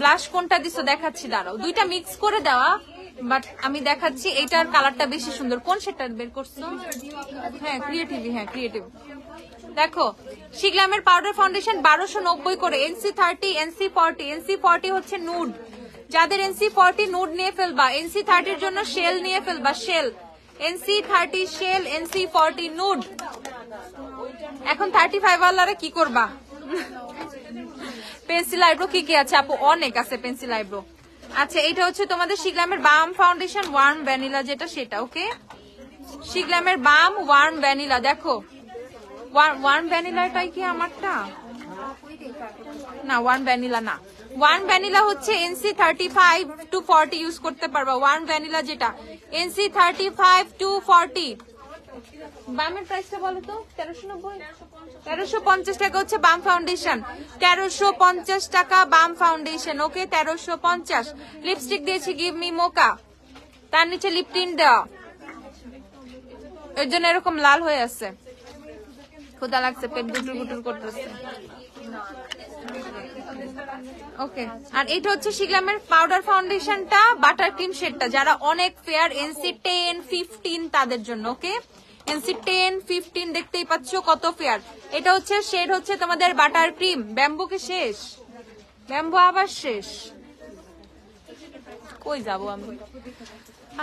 ব্লাশ কোনটা দিছো দেখাচ্ছি, দাঁড়াও। দুইটা মিক্স করে দেওয়া, বাট আমি দেখাচ্ছি এইটার কালারটা বেশি সুন্দর। কোন শেডটা বের করছো? হ্যাঁ, ক্রিয়েটিভ। দেখো, শিগ্রামের পাউডার ফাউন্ডেশন 1290 করে, NC40 হচ্ছে নুড। যাদের NC40 নুড নিয়ে ফেলবা, NC30 জন্য শেল নিয়ে ফেলবা, shell NC30 shell, NC40 nude. এখন 35 ওয়ালারে কি করবা? পেন্সিল আইব্রো কি কি আছে আপু? অনেক আছে পেন্সিল আইব্রো। আচ্ছা, এটা হচ্ছে তোমাদের শিগ্রামের বাম ফাউন্ডেশন ওয়ার্ম ভ্যানিলা, যেটা সেটা। ওকে, শিগ্রামের বাম ওয়ার্ম ভ্যানিলা। দেখো, ওয়ার্ম ভ্যানিলাটাই কি আমারটা? না, ওয়ার্ম ভ্যানিলা না, ওয়ার্ম ভ্যানিলা হচ্ছে NC35 to 40 ইউজ করতে পারবা। ওয়ার্ম ভ্যানিলা যেটা NC35 to 40। বামের প্রাইসটা বলো তো? 1350 টাকা হচ্ছে বাম ফাউন্ডেশন, 1350 টাকা বাম ফাউন্ডেশন। ওকে, 1350। লিপস্টিক দিয়েছি গিভ মি মোকা, তার নিচে লিপ টিন্ট দেওয়া, এর জন্য এরকম লাল হয়ে আছে। ক্ষুধা লাগছে, পেট গুটুর করতেছে। ওকে, আর এটা হচ্ছে শিগ্রামের পাউডার ফাউন্ডেশনটা, বাটার ক্রিম শেডটা, যারা অনেক ফেয়ার, NC10 15 তাদের জন্য। ওকে, NC10 15 দেখতেই পাচ্ছ কত ফেয়ার। এটা হচ্ছে শেড হচ্ছে তোমাদের বাটার ক্রিম। ব্যাম্বু কে শেষ, ব্যাম্বু আবার শেষ, কই যাবো আমি?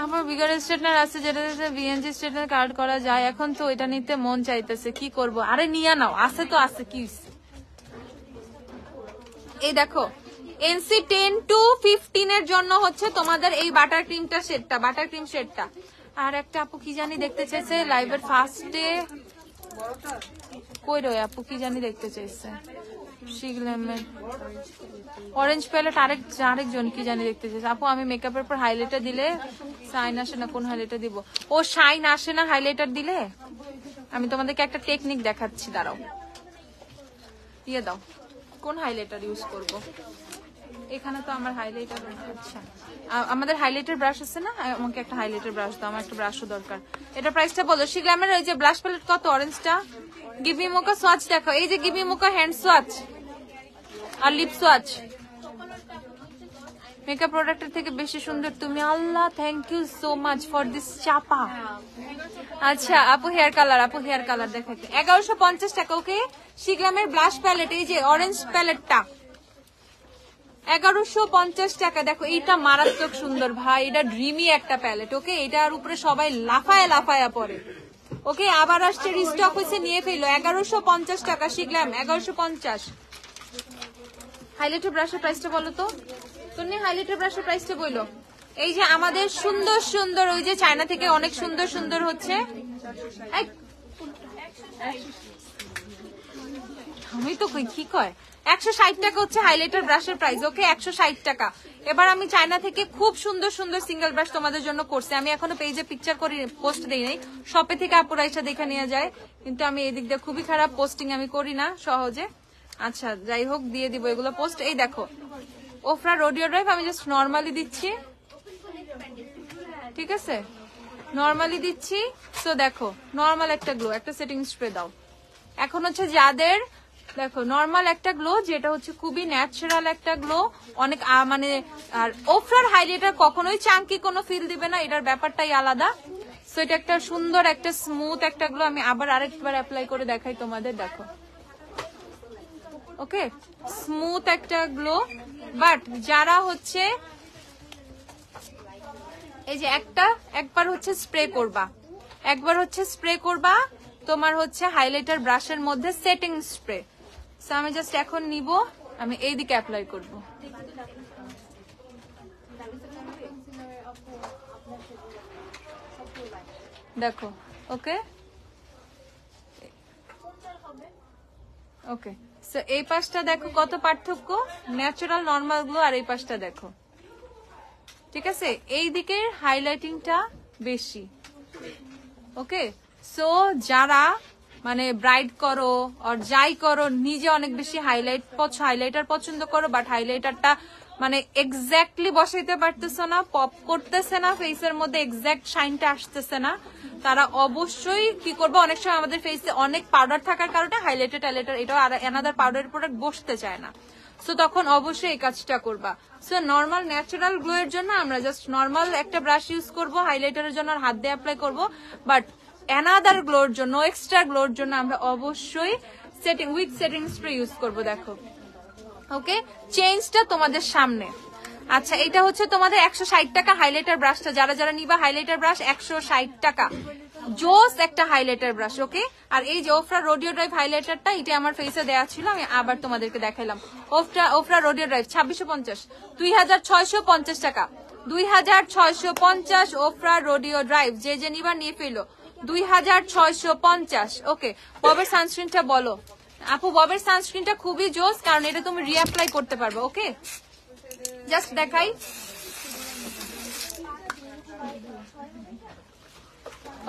আমার বিগার স্ট্রেটনার আছে, যেটা VNG স্ট্রেটনার কার্ড করা যায়, এখন তো এটা নিতে মন চাইতেছে, কি করব? আরে নিয়ে নাও, আছে তো আছে, কি? এই দেখো, NC10 to 15 এর জন্য হচ্ছে তোমাদের এই বাটার ক্রিমটা শেডটা, বাটার ক্রিম শেডটা। আর একটা আপু কি জানি দেখতে চাইছে লাইভের ফার্স্টে, কই রয় আপু কি জানি দেখতে চাইছে, শিগ্রামের অরেঞ্জ প্যালেট, আরেকজন কি জানি দেখতে চাইছে। আপু আমি মেকআপের পর হাইলাইটার দিলে শাইন আসে না, কোন হাইলাইটার দিব? ও শাইন আসে না হাইলাইটার দিলে। আমি তোমাদেরকে একটা টেকনিক দেখাচ্ছি, দাঁড়াও, দিয়ে দাও। কোন হাইলাইটার ইউজ করব? এখানে তো আমার হাইলাইটার, আচ্ছা আমাদের হাইলাইটার ব্রাশ আছে না, আমাকে একটা হাইলাইটার ব্রাশ দাও, আমার একটা ব্রাশও দরকার। এটা প্রাইসটা বলো। শিগ্রামের ওই যে ব্লাশ প্যালেট কত? অরেঞ্জটা গিভ মি মোকা সোয়াচ দেখো, এই যে give me mocha hand swatch আর লিপ সোয়াচ, মেকআপ প্রোডাক্টের থেকে বেশি সুন্দর তুমি। আল্লাহ, thank you so much for this চাপা। আচ্ছা আপু হেয়ার কালার, আপু হেয়ার কালার দেখাতে 1150 টাকা। ওকে, শিগ্রামের ব্লাশ প্যালেট, এই যে অরেঞ্জ প্যালেটটা, 1150 টাকা। দেখো এইটা মারাত্মক সুন্দর ভাই, এটা ড্রিমি একটা প্যালেট। ওকে, এটার উপরে সবাই লাফায়া লাফায়া পরে। ওকে, আবার আসছে, রিস্টক হয়েছে, নিয়ে ফেলো। 1150 টাকা শিখলাম, 1150। হাইলাইটার ব্রাশের প্রাইসটা বলো তো, তুমি হাইলাইটার ব্রাশের প্রাইসটা বললো। এই যে আমাদের সুন্দর সুন্দর ওই যে চায়না থেকে অনেক সুন্দর সুন্দর হচ্ছে, আমি তো কই কি কয়, 160 টাকা হচ্ছে হাইলাইটার ব্রাশের প্রাইস। ওকে, 160 টাকা। এবার আমি চায়না থেকে খুব সুন্দর সুন্দর সিঙ্গেল ব্রাশ তোমাদের জন্য করছি। আমি এখনো পেজে পিকচার করি, পোস্ট দেই নাই, শপে থেকে আপুরা এসে দেখে নিয়ে যায়, কিন্তু আমি এই দিক দিয়ে খুবই খারাপ, পোস্টিং আমি করি না সহজে। আচ্ছা যাই হোক, দিয়ে দিব এগুলো পোস্ট। এই দেখো ওফরা রোডিও ড্রাইভ, আমি জাস্ট নর্মালি দিচ্ছি, ঠিক আছে, নর্মালি দিচ্ছি। তো দেখো নর্মাল একটা গ্লো, একটা সেটিং স্প্রে দাও। এখন হচ্ছে যাদের দেখো নর্মাল একটা গ্লো, যেটা হচ্ছে খুবই ন্যাচারাল একটা গ্লো, অনেক মানে, আর ওফরার হাইলাইটার কখনোই চাঙ্কি কোনো ফিল দিবে না, এটার ব্যাপারটাই আলাদা। সো এটা একটা সুন্দর একটা স্মুথ একটা গ্লো। আমি আবার আরেকবার অ্যাপ্লাই করে দেখাই তোমাদের, দেখো। ওকে, স্মুথ একটা গ্লো। বাট যারা হচ্ছে এই যে একবার হচ্ছে স্প্রে করবা, একবার হচ্ছে স্প্রে করবা তোমার হচ্ছে হাইলাইটার ব্রাশের মধ্যে সেটিং স্প্রে। সো আমি জাস্ট এখন নিব, আমি এইদিকে অ্যাপ্লাই করব। দেখো, ওকে ওকে। সো এই পাশটা দেখো কত পার্থক্য, ন্যাচারাল নর্মাল গ্লো, আর এই পাশটা দেখো, ঠিক আছে, এই দিকের হাইলাইটিংটা বেশি। ওকে, সো যারা মানে ব্রাইট করো আর যাই করো, নিজে অনেক বেশি হাইলাইটার পছন্দ করো, বাট হাইলাইটারটা মানে এক্স্যাক্টলি বসাইতে পারতেছো না, পপ করতেছে না, ফেসের মধ্যে এক্স্যাক্ট শাইনটা আসতেছে না, তারা অবশ্যই কি করবো, অনেক সময় আমাদের ফেসে অনেক পাউডার থাকার কারণে হাইলাইটার এটাও অ্যানাদার পাউডারের প্রোডাক্ট বসতে চায় না। সো তখন অবশ্যই এই কাজটা করবা। সো নর্মাল ন্যাচারাল গ্লো এর জন্য আমরা জাস্ট নর্মাল একটা ব্রাশ ইউজ করবো, হাইলাইটারের জন্য হাত দিয়ে অ্যাপ্লাই করবো, বাট অ্যানাদার গ্লোর জন্য, এক্সট্রা গ্লোর জন্য আমরা অবশ্যই সেটিং স্প্রে ইউজ করবো। দেখো, ওকে, চেঞ্জটা তোমাদের সামনে। আচ্ছা, এটা হচ্ছে তোমাদের 160 টাকা হাইলাইটার ব্রাশটা। যারা যারা নিবা হাইলাইটার ব্রাশ 160 টাকা, জোস একটা হাইলাইটার ব্রাশ। ওকে, আর এই যে ওফরা রোডিও ড্রাইভ হাইলাইটারটা, এটা আমার ফেসে দেওয়া ছিল, আমি আবার তোমাদেরকে দেখাইলাম। ওফরা রোডিও ড্রাইভ 2650, 2650 টাকা, 2650 ওফরা রোডিও ড্রাইভ। যে যে নিবা নিয়ে ফেলো, 2650। ওকে, ববের সানস্ক্রিনটা বলো আপু। ববের সানস্ক্রিনটা খুবই জোস, কারণ এটা তুমি রিঅ্যাপ্লাই করতে পারবে। ওকে, জাস্ট দেখাই।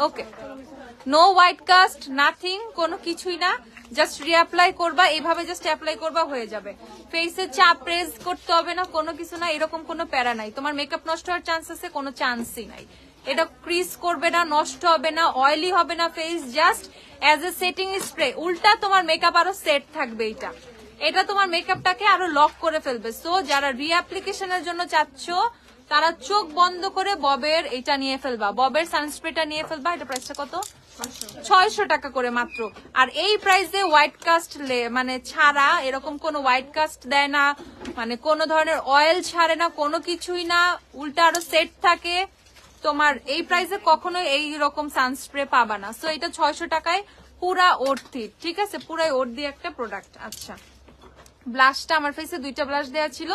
ওকে, নো হোয়াইট কাস্ট, নাথিং, কোনো কিছুই না, জাস্ট রিঅ্যাপ্লাই করবা, এইভাবে জাস্ট অ্যাপ্লাই করবা, হয়ে যাবে। ফেসে চাপ প্রেস করতে হবে না, কোনো কিছু না, এরকম কোনো প্যারা নাই। তোমার মেকআপ নষ্ট হওয়ার চান্স আছে, কোনো চান্সই নাই। এটা ক্রিজ করবে না, নষ্ট হবে না, অয়েলি হবে না face, just as a setting spray. উল্টা তোমার মেকআপ আরো সেট থাকবে, এটা তোমার মেকআপটাকে আরো লক করে ফেলবে। সো যারা রিঅ্যাপ্লিকেশনের জন্য চাচ্ছ, তারা চোখ বন্ধ করে ববের এটা নিয়ে ফেলবা, ববের সানস্প্রেটা নিয়ে ফেলবা। এটা প্রাইসটা কত? 600 টাকা করে মাত্র। আর এই প্রাইসে হোয়াইট কাস্ট মানে ছাড়া, এরকম কোনো হোয়াইট কাস্ট দেয় না, মানে কোনো ধরনের অয়েল ছাড়ে না, কোনো কিছুই না, উল্টা আরো সেট থাকে। তোমার এই প্রাইসে কখনো এই রকম সানস্প্রে পাবা না। সো এটা 600 টাকায় পুরা ওর্থি, ঠিক আছে, পুরাই ওর্থি একটা প্রোডাক্ট। আচ্ছা, ব্লাশটা আমার ফেসে দুইটা ব্লাশ দেওয়া ছিল,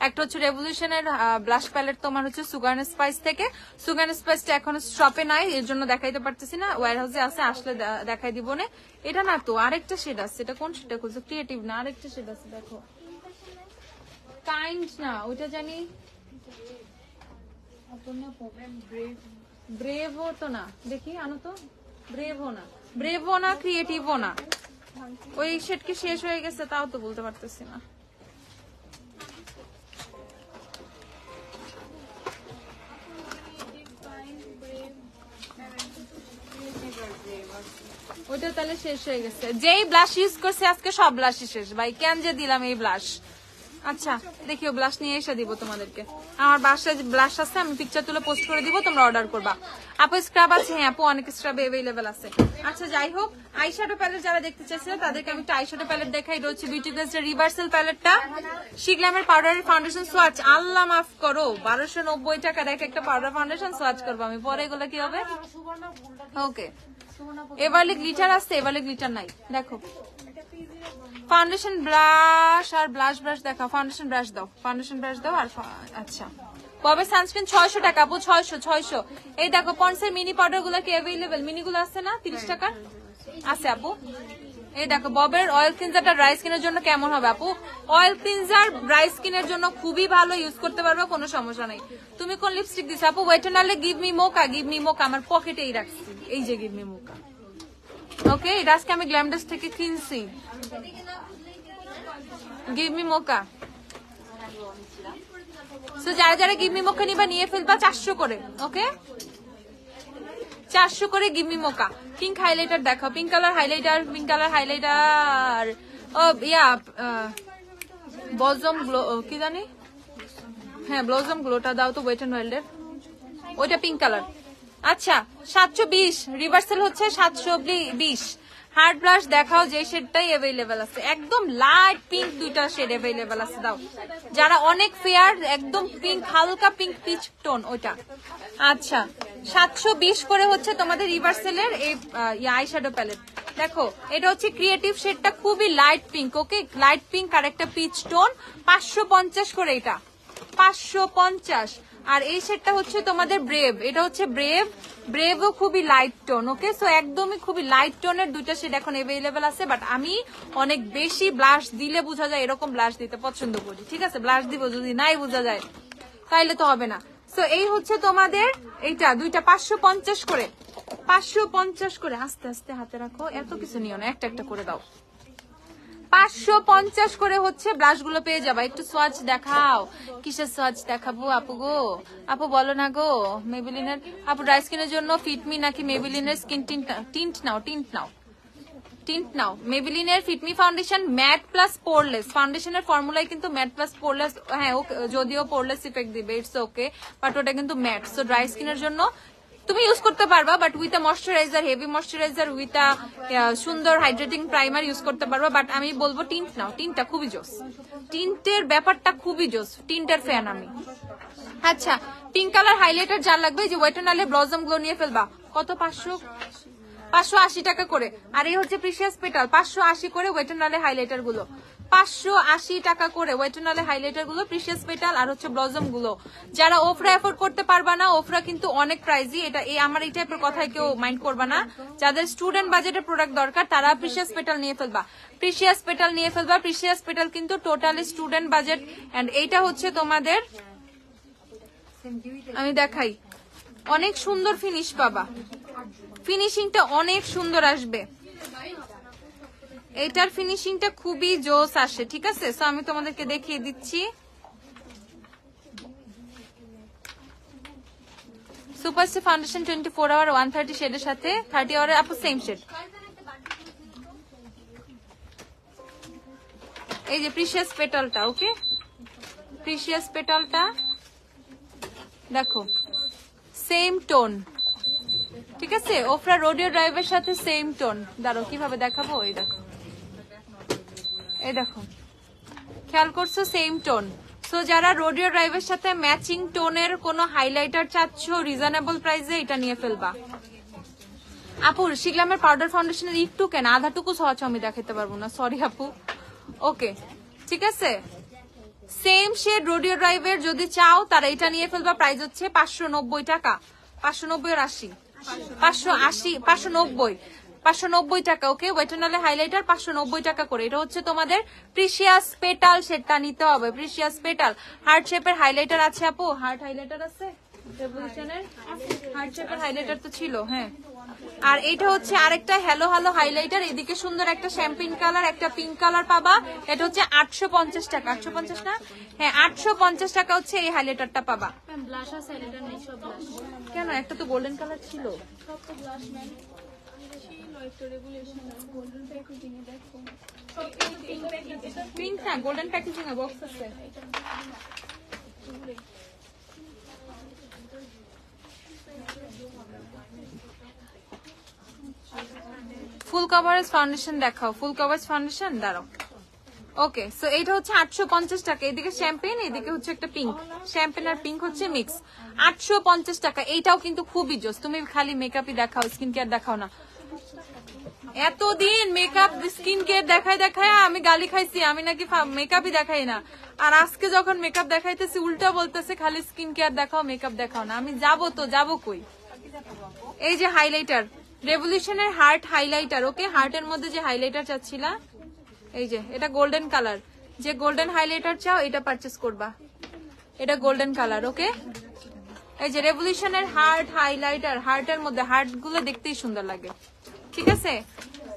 একটা হচ্ছে রেভলিউশনের ব্লাশ প্যালেট, তোমার হচ্ছে সুগার স্পাইস থেকে। সুগার স্পাইসটা এখন শপে নাই, এর জন্য দেখাইতে পারতেছি না, ওয়্যার হাউসে আছে, আসলে দেখাই দিব না। এটা না তো, আরেকটা শেড আছে, এটা কোন শেডটা খুঁজছো? ক্রিয়েটিভ না, আরেকটা শেড আছে, দেখো, কাইন্ড না, ওইটা জানি ব্রেভও তো না, দেখি আনো তো, ব্রেভও না, ক্রিয়েটিভও না, ওই শেড কি শেষ হয়ে গেছে তাও তো বলতে পারতেছি না। ওইটা তাহলে শেষ হয়ে গেছে। যেই ব্লাশ ইউজ করছে আজকে সব ব্লাশই শেষ ভাই, কেন যে দিলাম এই ব্লাশ। আচ্ছা দেখিও ব্লাশ নিয়ে এসে দিব তোমাদেরকে। আমার বাসায় ব্লাশ আছে, আমি পিকচার তুলে পোস্ট করে দিব, তোমরা অর্ডার করবা। আপু স্ক্রাব আছে? হ্যাঁ আপু অনেক স্ক্রাব अवेलेबल আছে। আচ্ছা যাই হোক, আইশ্যাডো প্যালেট যারা দেখতে চাইছিল তাদেরকে আমি একটা আইশ্যাডো প্যালেট দেখাই। এটা হচ্ছে বিউটি গ্লেজের রিভার্সাল প্যালেটটা, শিগ্লামের পাউডারের ফাউন্ডেশন সোয়াচ। আল্লাহ মাফ করো, 1290 টাকার একটা পাউডার ফাউন্ডেশন সোয়াচ করবো আমি, পরে এগুলো কি হবে? ওকে এবারে গ্লিটার আসছে, এবারে গ্লিটার নাই। দেখো ফাউন্ডেশন ব্রাশ আর ব্লাশ ব্রাশ দেখা, ফাউন্ডেশন ব্রাশ দাও, ফাউন্ডেশন ব্রাশ দাও আর আচ্ছা ববের সানস্ক্রিন 600 টাকা আপু, 600। এই দেখো পন্ডসের মিনি পাউডার গুলো কি অ্যাভেলেবেল? মিনি গুলো আছে না 30 টাকার আছে আপু। এই দেখো ববের অয়েল ক্লিনজারটা ড্রাই স্কিনের জন্য কেমন হবে আপু? অয়েল ক্লিনজার ড্রাই স্কিনের জন্য খুবই ভালো, ইউজ করতে পারবে, কোনো সমস্যা নাই। তুমি কোন লিপস্টিক দিছ আপু? Wet and only give me mocha, give me mocha আমার পকেটেই রাখছি, এই যে গিভ মি মোকা। ওকে এটা আজকে আমি গ্ল্যামডাস থেকে কিনছি, গিভ মি মোকা। সো যারা যারা গিভ মি মোকা নিবা নিয়ে ফেলবা 400 করে। ওকে 400 করে give me mocha. Pink highlighter দেখো, pink colour highlighter, pink colour highlighter. ও ইয়া ব্লজম গ্লো কি জানি, হ্যাঁ ব্লজম গ্লোটা দাও তো, ওয়েট এন্ড ওয়াইল্ডের ওইটা পিঙ্ক কালার। আচ্ছা 720, রিভার্সাল হচ্ছে 720। হার্ড ব্লাশ দেখাও, যে শেডটাই অ্যাভেলেবেল আছে, একদম লাইট পিঙ্ক দুইটা শেড অ্যাভেলেবেল আছে দাও। যারা অনেক ফেয়ার একদম পিঙ্ক, হালকা পিঙ্ক পিচ টোন ওইটা। আচ্ছা 720 করে হচ্ছে তোমাদের রিভার্সালের এই আইশ্যাডো প্যালেট। দেখো এটা হচ্ছে ক্রিয়েটিভ শেডটা, খুবই light pink. Okay light pink আর একটা পিচ টোন, 550 করে এটা, 550। আর এই শেডটা হচ্ছে তোমাদের ব্রেভ, এটা হচ্ছে ব্রেভও খুবই লাইট টোন। ওকে সো একদমই খুবই লাইট টোনের দুইটা শেড এখন অ্যাভেলেবেল আছে, বাট আমি অনেক বেশি ব্লাশ দিলে বোঝা যায় এরকম ব্লাশ দিতে পছন্দ করি। ঠিক আছে ব্লাশ দিব, যদি নাই বোঝা যায় তাইলে তো হবে না। সো এই হচ্ছে তোমাদের এইটা দুইটা 550 করে, 550 করে। আস্তে আস্তে হাতে রাখো, এত কিছু নিও না, একটা একটা করে দাও। 550 করে হচ্ছে ব্লাশ গুলো পেয়ে যাবা। একটু সোয়াচ দেখাও, কিসের সোয়াচ দেখাবো আপু গো? আপু বলো না গো। মেবিলিনের আপু ড্রাই স্কিনের জন্য ফিটমি নাকি মেবিলিনের স্কিন টিন্ট নাও। মেবিলিনের fit me foundation matte plus poreless, ফাউন্ডেশনের ফর্মুলায় কিন্তু ম্যাট প্লাস পোরলেস, হ্যাঁ যদিও পোরলেস ইফেক্ট দিবে ইটস ওকে, বাট ওটা কিন্তু ম্যাট। সো ড্রাই স্কিনের জন্য তুমি ইউজ করতে পারবা, but with a moisturiser, heavy moisturiser with a সুন্দর হাইড্রেটিং প্রাইমার ইউজ করতে পারবা। বাট আমি বলবো টিন্ট নাও, টিন্টটা খুবই জোস, টিন্টের ব্যাপারটা খুবই জোস, টিন্টের ফ্যান আমি। আচ্ছা পিঙ্ক কালার হাইলাইটার যার লাগবে যে wait and only blossom glow নিয়ে ফেলবা। কত? 580 টাকা করে। আর এই হচ্ছে প্রিশিয়াস পেটাল, 580 করে ওয়েট এন্ড অনলি হাইলাইটার গুলো, 580 টাকা করে ওয়েট এন্ড অনলি হাইলাইটার গুলো, প্রিশিয়াস পেটাল আর হচ্ছে ব্লজম গুলো। যারা ওফরা এফোর্ড করতে পারবা না, ওফরা কিন্তু অনেক প্রাইজি, এটা আমার এই টাইপের কথায় কেউ মাইন্ড করবা না। যাদের স্টুডেন্ট বাজেটের প্রোডাক্ট দরকার তারা প্রিশিয়াস পেটাল নিয়ে ফেলবা, প্রিশিয়াস পেটাল নিয়ে ফেলবা। প্রিশিয়াস পেটাল কিন্তু টোটালি স্টুডেন্ট বাজেট। এন্ড এইটা হচ্ছে তোমাদের, আমি দেখাই, অনেক সুন্দর ফিনিশ পাবা, ফিনিশিংটা অনেক সুন্দর আসবে, এটার ফিনিশিংটা খুবই জোস আসে। ঠিক আছে সো আমি তোমাদেরকে দেখিয়ে দিচ্ছি। সুপারস্টি ফাউন্ডেশন 24 আওয়ার 130 শেডের সাথে 30 আওয়ারের আপু সেম শেড। এই যে প্রিশিয়াস পেটালটা, ওকে প্রিশিয়াস পেটালটা দেখো সেম টোন। ঠিক আছে ওফরা রোডিও ড্রাইভের সাথে সেম টোন। দাঁড়ো কিভাবে দেখাবো, এই দেখো, এই দেখো খেয়াল করছো সেম টোন। সো যারা রোডিও ড্রাইভের সাথে ম্যাচিং টোনের কোনো হাইলাইটার চাচ্ছ রিজনেবল প্রাইসে, এটা নিয়ে ফেলবা। আপু শিগলামের পাউডার ফাউন্ডেশনের একটু কেন আধাটুকু সহজ আমি দেখাতে পারবো না, সরি আপু। ওকে ঠিক আছে সেম শেড রোডিও ড্রাইভের যদি চাও তারা এটা নিয়ে ফেলবা। প্রাইস হচ্ছে 590 টাকা, 590 আর 80, 580, 590 টাকা। Okay wait and only highlighter 590 টাকা করে। এটা হচ্ছে তোমাদের প্রিশিয়াস পেটাল শেডটা নিতে হবে, প্রিশিয়াস পেটাল। হার্ট শেপের হাইলাইটার আছে আপু, হার্ট হাইলাইটার আছে, রেভলিউশনের হার্ট শেপের হাইলাইটার তো ছিল, হ্যাঁ। আর এইটা হচ্ছে আরেকটা হ্যালো হাইলাইটার, এদিকে সুন্দর একটা শ্যাম্পিন কালার, একটা পিঙ্ক কালার পাবা। এটা হচ্ছে 850 টাকা, 850 না, হ্যাঁ 850 টাকা হচ্ছে এই হাইলাইটারটা পাবা। কেন একটা তো গোল্ডেন কালার ছিল, পিঙ্ক না গোল্ডেন প্যাকেজিং এ বক্স আছে। ফুল কভারেজ ফাউন্ডেশন দেখাও, ফুল কভারেজ ফাউন্ডেশন দাঁড়াও। ওকে, সো এইটা হচ্ছে 850 টাকা। এদিকে শ্যাম্পেন, এদিকে হচ্ছে একটা পিঙ্ক, শ্যাম্পেন আর পিঙ্ক হচ্ছে মিক্স, 850 টাকা। এইটাও কিন্তু খুবই জোস। তুমি খালি মেকআপই দেখাও, স্কিন কেয়ার দেখাও না। এতদিন মেকআপ স্কিন কেয়ার দেখায় দেখায় আমি গালি খাইছি, আমি নাকি মেকআপই দেখাই না। আর আজকে যখন মেকআপ দেখাইতেছি উল্টা বলতেছে খালি স্কিন কেয়ার দেখাও, মেকআপ দেখাও না। আমি যাবো তো যাবো কই? এই যে হাইলাইটার, রেভলিউশনের হার্ট হাইলাইটার। ওকে, হার্টের মধ্যে যে হাইলাইটার চাচ্ছিলা, এই যে এটা গোল্ডেন কালার। যে গোল্ডেন হাইলাইটার চাও এটা পারচেস করবা, এটা গোল্ডেন কালার। ওকে, এই যে রেভলিউশনের হার্ট হাইলাইটার, হার্টের মধ্যে হার্ট গুলো দেখতেই সুন্দর লাগে। ঠিক আছে,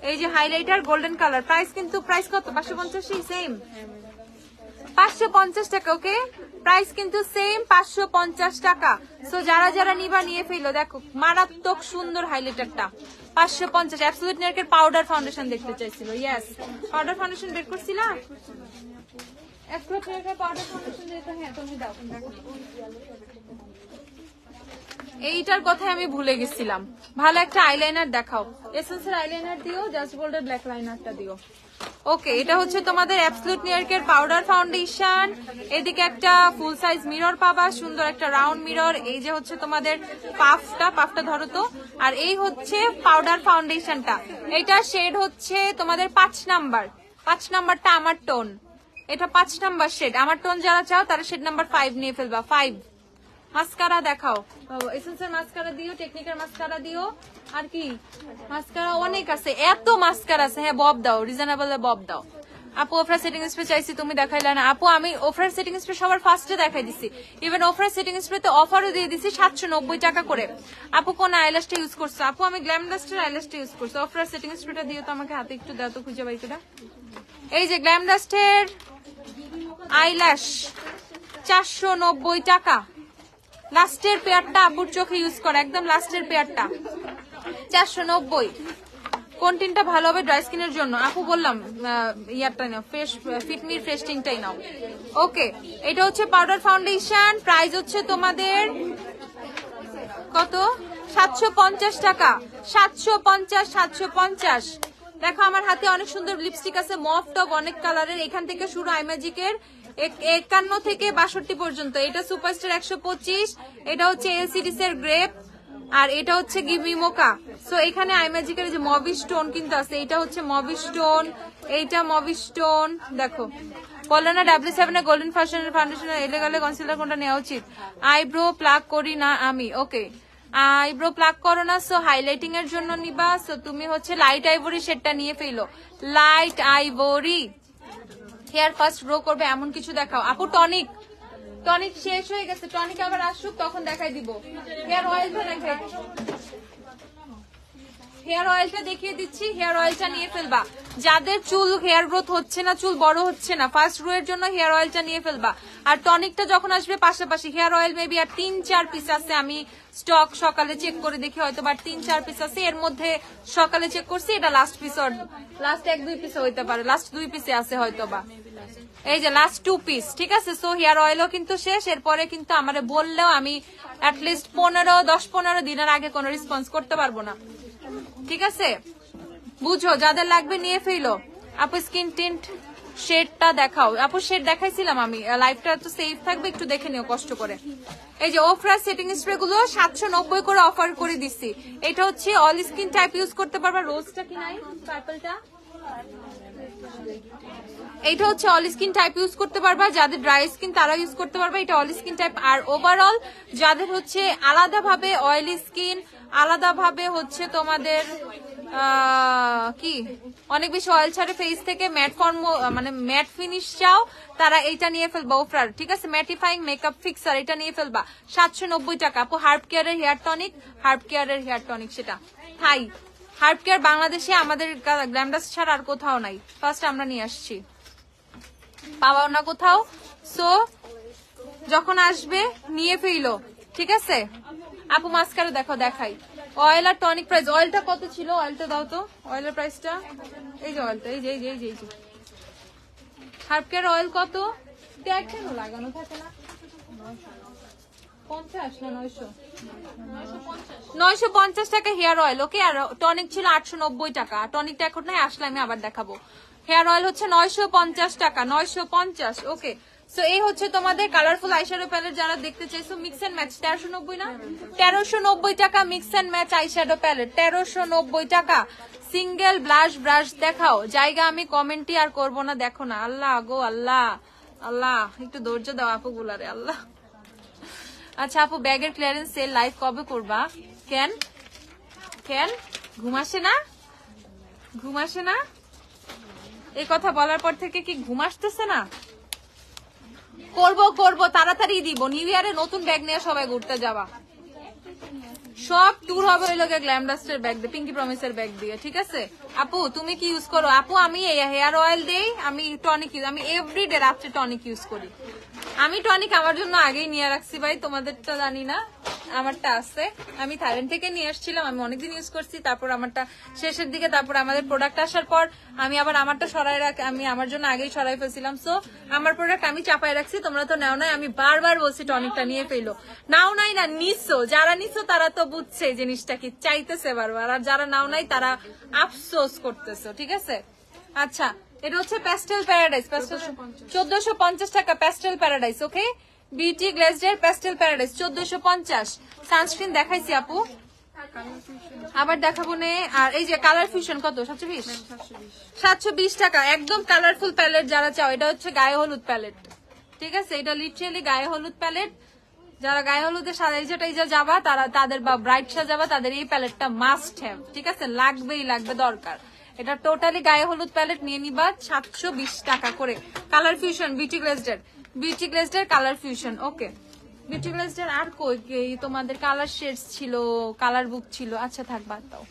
এই যে হাইলাইটার গোল্ডেন কালার। প্রাইস কিন্তু প্রাইস কত? 550 সেম, 550 টাকা। ওকে, প্রাইস কিন্তু সেম 550 টাকা। সো যারা যারা নিবা নিয়ে ফেলো। দেখো মারাত্মক সুন্দর হাইলাইটারটা, 550। অ্যাবসলিউট নেকের পাউডার ফাউন্ডেশন দেখতে চাইছিল। ইয়েস, পাউডার ফাউন্ডেশন বের করছিলা? অ্যাবসলিউট নেকের পাউডার ফাউন্ডেশন দিতে, হ্যাঁ তুমি দাও। এইটার কথা আমি ভুলে গেছিলাম। ভালো একটা আইলাইনার দেখাও, এসেন্সের আইলাইনার দিও, জাস্ট গোল্ডের ব্ল্যাক লাইনারটা দিও। ওকে, এটা হচ্ছে তোমাদের অ্যাবসলিউট নিয়ার্কের পাউডার ফাউন্ডেশন। এদিকে একটা ফুল সাইজ মিরর পাবা, সুন্দর একটা রাউন্ড মিরর। এই যে হচ্ছে তোমাদের পাফটা ধরো তো। আর এই হচ্ছে পাউডার ফাউন্ডেশনটা, এটা শেড হচ্ছে তোমাদের 5 নাম্বার। 5 নাম্বারটা আমার টোন, এটা 5 নাম্বার শেড। আমার টোন যারা চাও তারা শেড নাম্বার 5 নিয়ে ফেলবা। 5 মাস্কারা দেখাও, এসেন্সের মাস্কারা দিও, টেকনিকের মাস্কারা দিও। আর কি মাস্কারা অনেক আছে, এত মাস্কারা আছে। হ্যাঁ, বব দাও, রিজনেবল বব দাও। আপু ওফরা সেটিং স্প্রে চাইছি, তুমি দেখাইলে না। আপু আমি ওফরার সেটিং স্প্রে সবার ফার্স্টে দেখাই দিছি। ইভেন ওফরার সেটিং স্প্রেতে অফারও দিয়ে দিছি 790 টাকা করে। আপু কোন আইল্যাশটা ইউজ করছো? আপু আমি গ্ল্যাম ডাস্টের আইল্যাশটা ইউজ করছি। ওফরার সেটিং স্প্রেটা দিও তো আমাকে, হাতে একটু দাও তো, খুঁজে বাইকেটা। এই যে গ্ল্যাম ডাস্টের আইল্যাশ 490 টাকা। লাস্টের পেয়ারটা আপুর চোখে ইউজ করা, একদম লাস্টের পেয়ারটা 490। কোন টিনটা ভালো হবে ড্রাই স্কিনের জন্য? আপু বললাম ইয়ারটা নাও, ফ্রেশ ফিটমির ফ্রেশ টিনটাই নাও। ওকে, এটা হচ্ছে পাউডার ফাউন্ডেশন। প্রাইস হচ্ছে তোমাদের কত? 750 টাকা। 750। দেখো আমার হাতে অনেক সুন্দর লিপস্টিক আছে, মফ টপ অনেক কালারের। এখান থেকে শুরু আইম্যাজিকের 51 থেকে 62 পর্যন্ত। এটা সুপারস্টার 125, এটা হচ্ছে এলসিডিস এর গ্রেপ, আর এটা হচ্ছে গিভমি মোকা। সো এখানে আইম্যাজিকের যে মবি স্টোন কিন্তু আছে, এটা হচ্ছে মবি স্টোন, এইটা মবি স্টোন। দেখো বললো না W7 এর গোল্ডেন ফাউন্ডেশন এলেগালে কনসিলার কোনটা নেওয়া উচিত? আইব্রো প্লাক করি না আমি। ওকে, আইব্রো প্লাক করো না, সো হাইলাইটিং এর জন্য নিবা। সো তুমি হচ্ছে লাইট আইভরি শেডটা নিয়ে ফেলো, light ivory. Hair fast grow করবে এমন কিছু দেখাও। আপু টনিক শেষ হয়ে গেছে, টনিক আবার আসুক তখন দেখাই দিব। হেয়ার অয়েলটা দেখাই, হেয়ার অয়েলটা দেখিয়ে দিচ্ছি। হেয়ার অয়েলটা নিয়ে ফেলবা যাদের চুল হেয়ার গ্রোথ হচ্ছে না, চুল বড় হচ্ছে না, ফার্স্ট গ্রো এর জন্য হেয়ার অয়েলটা নিয়ে ফেলবা। আর টনিকটা যখন আসবে পাশাপাশি হেয়ার অয়েল মেবি আর 3-4 পিস আছে। আমি স্টক সকালে চেক করে দেখি, হয়তো বা 3-4 পিস আছে। এর মধ্যে সকালে চেক করছি, এটা লাস্ট পিস, লাস্ট 1-2 পিসে হইতে পারে, লাস্ট 2 পিসে আছে হয়তো বা। এই যে লাস্ট 2 পিস, ঠিক আছে। সো হেয়ার অয়েলও কিন্তু শেষ। এরপরে কিন্তু আমারে বললেও আমি অ্যাটলিস্ট 10-15 দিনের আগে কোনো রেসপন্স করতে পারবো না, ঠিক আছে? বুঝো, যাদের লাগবে নিয়ে ফেলো। আপু স্কিন টিন্ট শেডটা দেখাও। আপু শেড দেখাইছিলাম আমি, লাইফটা তো সেফ থাকবে, একটু দেখে নিও কষ্ট করে। এই যে ওফরা সেটিং স্প্রে গুলো 790 করে অফার করে দিচ্ছি। এটা হচ্ছে অল স্কিন টাইপ ইউজ করতে পারবা। রোজটা কি নাই, পার্পলটা, এইটা হচ্ছে অল স্কিন টাইপ ইউজ করতে পারবা। যাদের ড্রাই স্কিন তারা ইউজ করতে পারবা, এটা অল স্কিন টাইপ। আর ওভারঅল যাদের হচ্ছে আলাদাভাবে অয়েলি স্কিন, আলাদাভাবে হচ্ছে তোমাদের কি অনেক বেশি অয়েল ছাড়ে ফেস থেকে, ম্যাট ফর্ম মানে ম্যাট ফিনিশ চাও, তারা এইটা নিয়ে ফেলবা ওফরার, ঠিক আছে? ম্যাটিফাইং মেকআপ ফিক্সার, এটা নিয়ে ফেলবা 790 টাকা। আপু হার্ব কেয়ারের হেয়ার টনিক, হার্ব কেয়ারের হেয়ার টনিক সেটা থাই। হার্ব কেয়ার বাংলাদেশে আমাদের গ্ল্যামডাস ছাড়া আর কোথাও নাই, ফার্স্ট আমরা নিয়ে আসছি, পাওয়াও না কোথাও। সো যখন আসবে নিয়ে ফেলো, ঠিক আছে? আপু মাস্কারা দেখো, দেখাই অয়েল আর টনিক প্রাইস, অয়েলটা কত ছিল? অয়েলটা দাও তো, অয়েলের প্রাইসটা। এই যে অয়েলটা, এই যে এই যে এই যে এই যে হার্ব কেয়ার অয়েল কত? ট্যাগ কেন লাগানো থাকে না? 50 না 900? 950 টাকা হেয়ার অয়েল। ওকে, আর টনিক ছিল 890 টাকা। টনিকটা এখন নাই, আসলে আমি আবার দেখাবো। হেয়ার অয়েল হচ্ছে 950 টাকা, 950। ওকে, সো এই হচ্ছে তোমাদের কালারফুল আইশ্যাডো প্যালেট। যারা দেখতে চাইছো মিক্স এন্ড ম্যাচ 1390 না, 1390 টাকা mix and match eyeshadow palette, 1390 টাকা। সিঙ্গেল ব্লাশ ব্রাশ দেখাও, জায়গা আমি কমেন্টই আর করবো না, দেখো না। আল্লাহ গো আল্লাহ, আল্লাহ একটু ধৈর্য দাও আপুগুলারে, আল্লাহ। আচ্ছা আপু, ব্যাগের ক্লিয়ারেন্স সেল লাইভ কবে করবা? কেন কেন ঘুম আসে না? ঘুম আসে না? এই কথা বলার পর থেকে কি ঘুম আসতেছে না? করবো করবো, তাড়াতাড়ি দিব। নিউ ইয়ারে নতুন ব্যাগ নিয়ে সবাই ঘুরতে যাবা। সব ট্যুর হবে ওই লোকে গ্ল্যামডাস্টের ব্যাগ দিয়ে, পিঙ্কি প্রমিসের ব্যাগ দিয়ে, ঠিক আছে? আপু তুমি কি ইউজ করো? আপু আমি হেয়ার অয়েল দেই, আমি টনিক ইউজ, আমি এভরিডে রাত্রে টনিক ইউজ করি। আমি টনিক আমার জন্য আগেই নিয়ে রাখছি ভাই, তোমাদেরটা জানি না, আমারটা আছে। আমি থাইল্যান্ড থেকে নিয়ে আসছিলাম, আমি অনেকদিন ইউজ করছি। তারপর আমারটা শেষের দিকে, তারপর আমাদের প্রোডাক্ট আসার পর আমি আবার আমারটা সরাই রাখ, আমি আমার জন্য আগেই সরাই ফেলছিলাম। সো আমার প্রোডাক্ট আমি চাপাই রাখছি, তোমরা তো নাও নাই। আমি বারবার বলছি টনিকটা নিয়ে ফেলো, নাও নাই না, নিছো। যারা নিছো তারা তো বুঝছে জিনিসটা কি, চাইতেছে বারবার। আর যারা নাও নাই তারা আফসোস করতেছো, ঠিক আছে? আচ্ছা, এটা হচ্ছে প্যাস্টেল প্যারাডাইস, 1450 টাকা প্যাস্টেল প্যারাডাইস। ওকে, বিউটি গ্লেজের প্যাস্টেল প্যারাডাইস 1450। সানস্ক্রিন দেখাইছি আপু, আবার দেখাবো নে। আর এই যে কালার ফিউশন কত? 720, 720 টাকা। একদম কালারফুল প্যালেট যারা চাও, এটা হচ্ছে গায়ে হলুদ প্যালেট, ঠিক আছে? এটা লিটারালি গায়ে হলুদ প্যালেট। যারা গায়ে হলুদে সাজাই যাবা, তারা তাদের বা ব্রাইট সাজাবা, তাদের এই প্যালেটটা মাস্ট হ্যাভ, ঠিক আছে? লাগবেই লাগবে, দরকার। এটা টোটালি গায়ে হলুদ প্যালেট নিয়ে নিবা 720 টাকা করে। কালার ফিউশন বিউটি গ্লেজের, বিউটি গ্লেজের কালার ফিউশন। ওকে, বিউটি গ্লেজের আর কই তোমাদের কালার শেডস ছিল, কালার বুক ছিল। আচ্ছা থাক, বাদ দাও।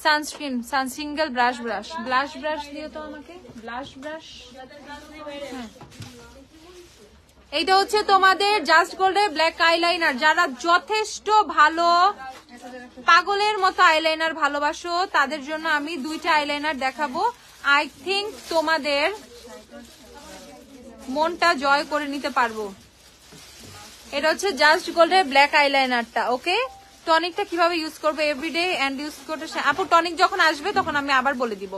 সানস্ক্রিন, সিঙ্গেল ব্রাশ ব্রাশ দিও তো আমাকে, ব্লাশ ব্রাশ। হ্যাঁ, এইটা হচ্ছে তোমাদের জাস্ট গোল্ডের ব্ল্যাক আইলাইনার। যারা যথেষ্ট ভালো পাগলের মতো আইলাইনার ভালোবাসো, তাদের জন্য আমি দুইটা আইলাইনার দেখাবো। আই থিঙ্ক তোমাদের মনটা জয় করে নিতে পারবো। এটা হচ্ছে জাস্ট গোল্ডের ব্ল্যাক আইলাইনারটা। ওকে, টনিকটা কিভাবে ইউজ করবো এভরিডে এন্ড ইউজ করতে, আপু টনিক যখন আসবে তখন আমি আবার বলে দিব।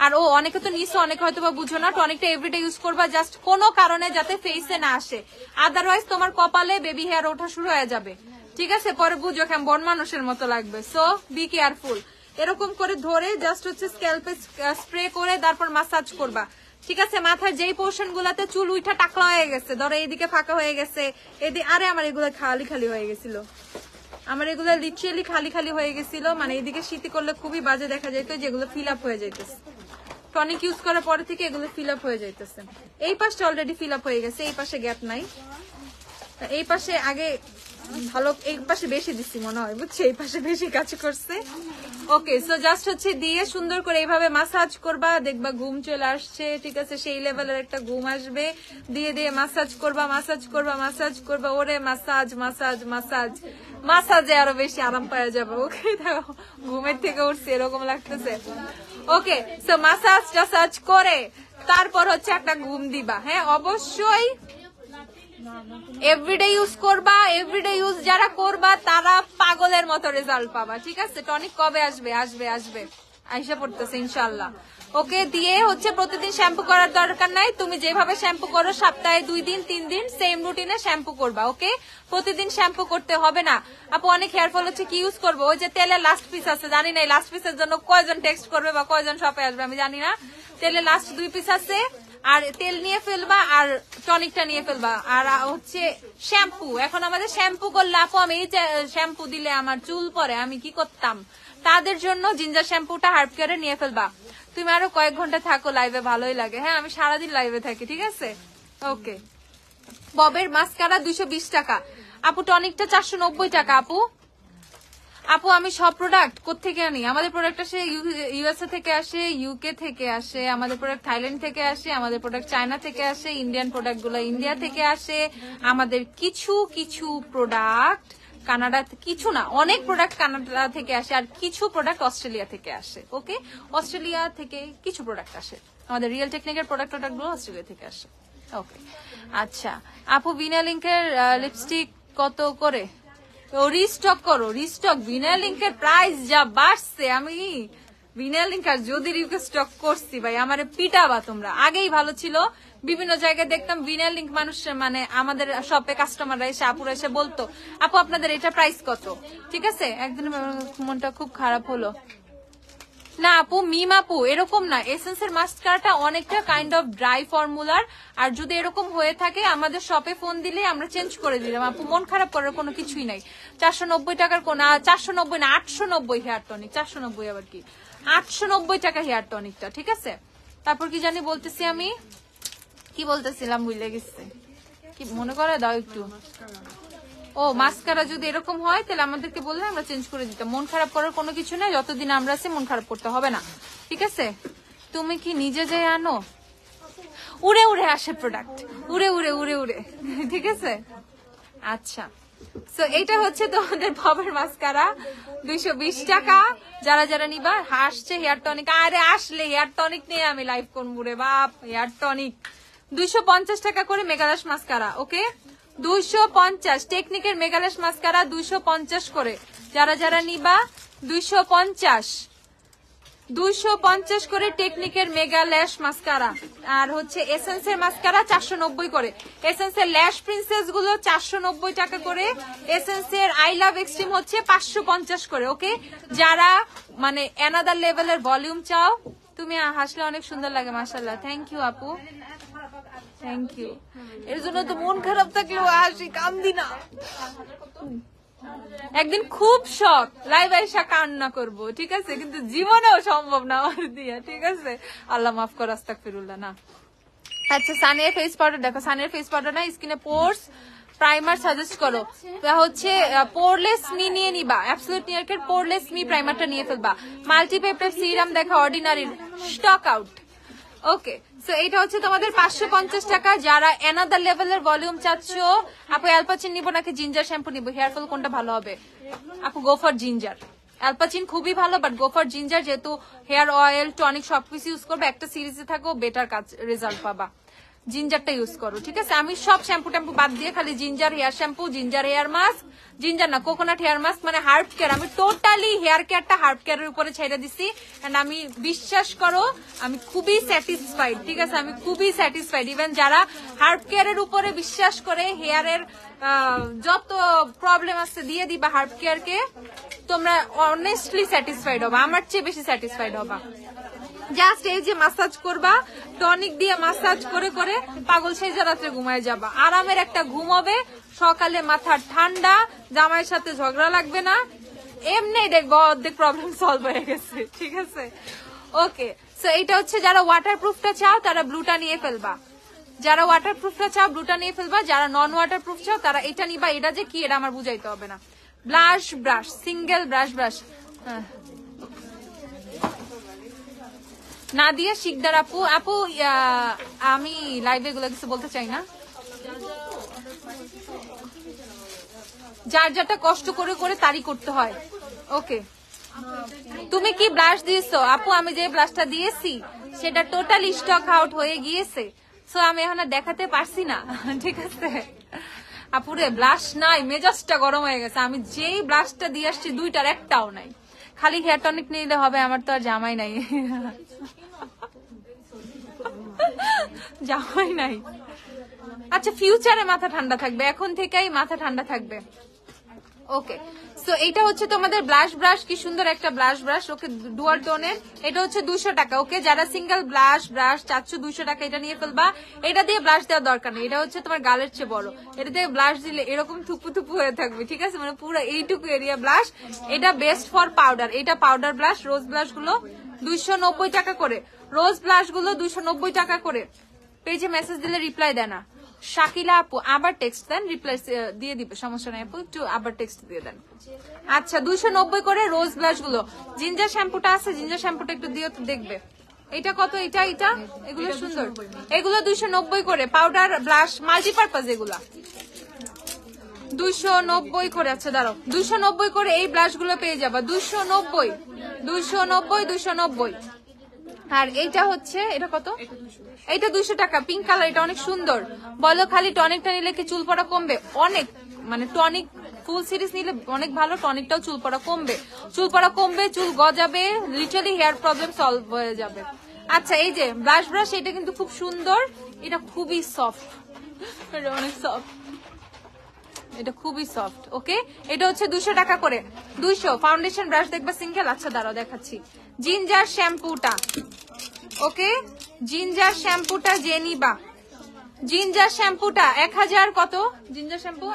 আর ও অনেকে তো নিছো, অনেকে হয়তো বা বুঝো না। টনিকটা এভরিডে ইউজ করবা, জাস্ট কোনো কারণে যাতে ফেসে না আসে, আদারওয়াইজ তোমার কপালে বেবি হেয়ার ওঠা শুরু হয়ে যাবে, ঠিক আছে? পরে বুঝো কেমন বন মানুষের মতো লাগবে। So be careful. এরকম করে ধরে জাস্ট হচ্ছে স্ক্যাল্পে স্প্রে করে তারপর মাসাজ করবা, ঠিক আছে? মাথার যেই পোর্শন গুলাতে চুল উঠা টাকলা হয়ে গেছে, ধরো এইদিকে ফাঁকা হয়ে গেছে, এদিকে, আরে আমার এগুলো খালি খালি হয়ে গেছিল, আমার এগুলো লিটারালি খালি খালি হয়ে গেছিল, মানে এইদিকে শীতে করলে খুবই বাজে দেখা যাইতো, যেগুলো ফিল আপ হয়ে যাইতেছে। টনিক ইউজ করার পরে থেকে এগুলো ফিল আপ হয়ে যাইতেছে। এই পাশটা অলরেডি ফিল আপ হয়ে গেছে, এই পাশে গ্যাপ নাই। এই পাশে আগে ভালো, এই পাশে বেশি দিচ্ছি মনে হয়, বুঝছি, এই পাশে বেশি কাজ করছে। ওকে, সো জাস্ট হচ্ছে দিয়ে সুন্দর করে এইভাবে মাসাজ করবা, দেখবা ঘুম চলে আসছে, ঠিক আছে? সেই লেভেলের একটা ঘুম আসবে। দিয়ে দিয়ে মাসাজ করবা, মাসাজ করবা, মাসাজ করবা। ওরে মাসাজ মাসাজ মাসাজ, মাসাজে আরো বেশি আরাম পাওয়া যাবে। ওকে, দেখো ঘুমের থেকে উঠছে এরকম লাগতেছে। ওকে, সো মাসাজ টাসাজ করে তারপর হচ্ছে একটা ঘুম দিবা। হ্যাঁ, অবশ্যই এভরিডে ইউজ করবা। এভরিডে ইউজ যারা করবা তারা পাগলের মতো রেজাল্ট পাবা, ঠিক আছে? টনিক কবে আসবে? আসবে আসবে, আইসা পড়তেছে ইনশাল্লাহ। ওকে, দিয়ে হচ্ছে প্রতিদিন শ্যাম্পু করার দরকার নাই। তুমি যেভাবে শ্যাম্পু করো সপ্তাহে 2 দিন 3 দিন সেম রুটিনে শ্যাম্পু করবা। ওকে, প্রতিদিন শ্যাম্পু করতে হবে না। আপু অনেক হেয়ার ফল হচ্ছে, কি ইউজ করবো? ওই যে তেলের লাস্ট পিস আছে, জানি না লাস্ট পিসের জন্য কয়জন টেক্সট করবে বা কয়জন শপে আসবে আমি জানি না। তেলের লাস্ট 2 পিস আছে, আর তেল নিয়ে ফেলবা আর টনিকটা নিয়ে ফেলবা। আর হচ্ছে শ্যাম্পু, এখন আমাদের শ্যাম্পু করলে আপু আমি এই শ্যাম্পু দিলে আমার চুল পরে, আমি কি করতাম? তাদের জন্য জিঞ্জার শ্যাম্পুটা হার্ব কেয়ারে নিয়ে ফেলবা। তুমি আরো কয়েক ঘন্টা থাকো লাইভে, ভালোই লাগে। হ্যাঁ, আমি সারাদিন লাইভে থাকি, ঠিক আছে? ওকে, ববের মাস্কারা 220 টাকা আপু, টনিকটা 490 টাকা আপু। আপু আমি সব প্রোডাক্ট কোত্থেকে আনি? আমাদের প্রোডাক্ট আসে ইউএসএ থেকে আসে, ইউকে থেকে আসে, আমাদের প্রোডাক্ট থাইল্যান্ড থেকে আসে, আমাদের প্রোডাক্ট চায়না থেকে আসে, ইন্ডিয়ান প্রোডাক্ট গুলো ইন্ডিয়া থেকে আসে, আমাদের কিছু কিছু প্রোডাক্ট কানাডা, কিছু না অনেক প্রোডাক্ট কানাডা থেকে আসে, আর কিছু প্রোডাক্ট অস্ট্রেলিয়া থেকে আসে। ওকে, অস্ট্রেলিয়া থেকে কিছু প্রোডাক্ট আসে, আমাদের রিয়েল টেকনিকের প্রোডাক্টগুলো অস্ট্রেলিয়া থেকে আসে। ওকে, আচ্ছা আপু ভিনা লিঙ্কের লিপস্টিক কত করে? ও রিস্টক করো, রিস্টক। ভিনা লিঙ্কের প্রাইস যা বাড়ছে, আমি ভিনা লিঙ্ক আর যদি রিস্টক করছি ভাই আমার পিটাবা তোমরা। আগেই ভালো ছিল, বিভিন্ন জায়গায় দেখতাম ভিনা লিঙ্ক মানুষ মানে আমাদের শপে কাস্টমাররা এসে আপুরা এসে বলতো আপু আপনাদের এটা প্রাইস কত। ঠিক আছে, একদিন মনটা খুব খারাপ হলো। না আপু, মিম আপু এরকম না, এসেন্সের মাস্কারাটা অনেকটা কাইন্ড অফ ড্রাই ফর্মুলার, আর যদি এরকম হয়ে থাকে আমাদের শপে ফোন দিলে আমরা চেঞ্জ করে দিলাম আপু, মন খারাপ করার কোনো কিছুই নাই। 490 টাকার কোন, 490 না 890 হেয়ার টনিক, 490 আবার কি, 890 টাকা হেয়ার টনিকটা। ঠিক আছে, তারপর কি জানি বলতেছি আমি, কি বলতেছিলাম ভুলে গেছি, কি মনে করে দাও একটু। ও মাস্কারা যদি এরকম হয় তাহলে আমাদেরকে বললে আমরা চেঞ্জ করে দিতাম। মন খারাপ করার কোনো কিছু নাই, যতদিন আমরা আছি মন খারাপ করতে হবে না। ঠিক আছে, তুমি কি নিজে যাই আনো? উড়ে উড়ে আসে প্রোডাক্ট, উড়ে উড়ে উড়ে উড়ে। ঠিক আছে, আচ্ছা সো এইটা হচ্ছে তোমাদের ববের মাস্কারা, 220 টাকা। যারা যারা নিবা, হাসছে হেয়ার টনিক, আরে আসলে হেয়ার টনিক নিয়ে আমি লাইভ করবো রে বাপ। হেয়ার টনিক 250 টাকা করে মেগালাশ মাস্কারা। ওকে, 250 টেকনিকের মেগালাশ মাস্কারা 250 করে। যারা যারা নিবা 250 করে টেকনিকের মেগা ল্যাশ মাস্কারা। আর হচ্ছে এসেন্সের মাস্কারা 490 করে। এসেন্সের ল্যাশ প্রিন্সেস গুলো 490 টাকা করে। এসেন্সের আই লাভ এক্সট্রিম হচ্ছে 550 করে। ওকে, যারা মানে অ্যানাদার লেভেলের ভলিউম চাও, তুমি হাসলে অনেক সুন্দর লাগে মাশাআল্লাহ। থ্যাংক ইউ আপু, থ্যাংক ইউ। এর জন্য তো মন খারাপ থাকলেও হাসি, কান্দি না। একদিন খুব শখ লাইভ আইসা কান্না করবো, ঠিক আছে, কিন্তু জীবনেও সম্ভব না আমার দিয়া। ঠিক আছে, আল্লাহ মাফ কর, আস্তাগফিরুল্লাহ। না আচ্ছা, সানিয়া ফেস পাউডার দেখো, সানিয়ার ফেস পাউডার না, স্কিনে পোর্স প্রাইমার সাজেস্ট করো। হচ্ছে পোরলেস মি নিয়ে নিবা, অ্যাবসলিউট নিয়ারকের পোরলেস মি প্রাইমারটা নিয়ে ফেলবা। মাল্টিপেপটাইড সিরাম দেখা অর্ডিনারির স্টক আউট। ওকে, সো এটা হচ্ছে তোমাদের 550 টাকা। যারা অ্যানাদার লেভেলের ভলিউম চাচ্ছ, আপু অ্যালপাচিন নিবো নাকি জিঞ্জার শ্যাম্পু নিবো, হেয়ার ফল কোনটা ভালো হবে? আপু গো ফর জিঞ্জার। অ্যালপাচিন খুবই ভালো, বাট গো ফর জিঞ্জার, যেহেতু হেয়ার অয়েল টনিক সবকিছু ইউজ করবে, একটা সিরিজে থাকো, বেটার কাজ রেজাল্ট পাবা। জিঞ্জারটা ইউজ করো। ঠিক আছে, আমি সব শ্যাম্পু ট্যাম্পু বাদ দিয়ে খালি ginger hair shampoo, ginger hair mask, ginger না কোকোনাট হেয়ার মাস্ক, মানে হার্ব কেয়ার, আমি টোটালি হেয়ার কেয়ারটা হার্ব কেয়ারের উপরে ছেড়ে দিছি। এন্ড আমি বিশ্বাস করো আমি খুবই স্যাটিসফাইড। ঠিক আছে, আমি খুবই স্যাটিসফাইড। ইভেন যারা হার্ব কেয়ারের উপরে বিশ্বাস করে, হেয়ারের যত প্রবলেম আছে দিয়ে দিবা হার্ব কেয়ারকে, তোমরা অনেস্টলি স্যাটিসফাইড হবা, আমার চেয়ে বেশি স্যাটিসফাইড হবা। জাস্ট এই যে মাসাজ করবা, টনিক দিয়ে মাসাজ করে করে পাগল সেজে রাত্রে ঘুমায় যাবা, আরামের একটা ঘুম হবে, সকালে মাথা ঠান্ডা, জামাইয়ের সাথে ঝগড়া লাগবে না, এমনি দেখবো অর্ধেক প্রবলেম সলভ হয়ে গেছে। ঠিক আছে, ওকে, সো এটা হচ্ছে যারা ওয়াটারপ্রুফটা চাও তারা ব্লুটা নিয়ে ফেলবা। যারা ওয়াটারপ্রুফটা চাও ব্লুটা নিয়ে ফেলবা, যারা নন ওয়াটারপ্রুফ চাও তারা এটা নিবা। এটা যে কি এটা আমার বুঝাইতে হবে না। Blush brush, single brush. Nadia Sikder আপু, আপু আমি লাইভে এগুলো কিছু বলতে চাই না। যার যারটা কষ্ট করে করে তারই করতে হয়। ওকে, তুমি কি ব্লাশ দিয়েছো? আপু আমি যে ব্লাশটা দিয়েছি সেটা টোটালি স্টক আউট হয়ে গিয়েছে, সো আমি এখন দেখাতে পারছি না। ঠিক আছে আপুরে, ব্লাশ নাই, মেজাজটা গরম হয়ে গেছে। আমি যেই ব্লাশটা দিয়ে আসছি দুইটার একটাও নাই। খালি হেয়ার টনিক নিলে হবে? আমার তো আর জামাই নাই। জামাই নাই। আচ্ছা, ফিউচারে মাথা ঠান্ডা থাকবে, এখন থেকেই মাথা ঠান্ডা থাকবে। ওকে, সো এটা হচ্ছে তোমাদের ব্লাশ ব্রাশ, কি সুন্দর একটা ব্লাশ ব্রাশ। ওকে, ডুয়াল টোনের, এটা হচ্ছে 200 টাকা। ওকে, যারা সিঙ্গেল ব্লাশ ব্রাশ চাচ্ছ 200 টাকা, এটা নিয়ে ফেলবা। এটা দিয়ে ব্লাশ দেওয়ার দরকার নেই, এটা হচ্ছে তোমার গালের চেয়ে বড়। এটা দিয়ে ব্লাশ দিলে এরকম থুপু থুপু হয়ে থাকবে। ঠিক আছে, মানে পুরো এইটুকু এরিয়া ব্লাশ। এটা বেস্ট ফর পাউডার, এটা পাউডার ব্লাশ। রোজ ব্লাশ গুলো 290 টাকা করে, রোজ ব্লাশ গুলো 290 টাকা করে। পেজে মেসেজ দিলে রিপ্লাই দেয় না। শাকিলা আপু আবার টেক্সট দেন, রিপ্লাই দিয়ে দিবে, সমস্যা নাই আপু, একটু আবার টেক্সট দিয়ে দেন। আচ্ছা, 290 করে রোজ ব্লাশ গুলো। জিঞ্জার শ্যাম্পুটা আছে, জিঞ্জার শ্যাম্পুটা একটু দিয়ে তো দেখবে। এটা কত? এটা এগুলো সুন্দর, এগুলো 290 করে। পাউডার ব্লাশ মাল্টিপারপাজ, এগুলা 290 করে। আচ্ছা দাঁড়াও, 290 করে এই ব্লাশ গুলো পেয়ে যাবা। 290 290 290। আর এইটা হচ্ছে, এটা কত? এইটা 200 টাকা, পিঙ্ক কালার, এটা অনেক সুন্দর। বলো খালি টনিকটা নিলে কি চুল পড়া কমবে? অনেক, মানে টনিক ফুল সিরিজ নিলে অনেক ভালো, টনিকটাও চুল পড়া কমবে, চুল পড়া কমবে, চুল গজাবে, লিটারালি হেয়ার প্রবলেম সলভ হয়ে যাবে। আচ্ছা এই যে ব্লাশ ব্রাশ, এটা কিন্তু খুব সুন্দর, এটা খুবই সফট, এটা অনেক সফট, এটা খুবই সফট। ওকে, এটা হচ্ছে 200 টাকা করে। 200। ফাউন্ডেশন ব্রাশ দেখবা সিঙ্গেল? আচ্ছা দাঁড়াও দেখাচ্ছি। জিঞ্জার শ্যাম্পুটা, ওকে, জিঞ্জার শ্যাম্পুটা যে নিবা, জিঞ্জার শ্যাম্পুটা 1000 কত? জিঞ্জার শ্যাম্পু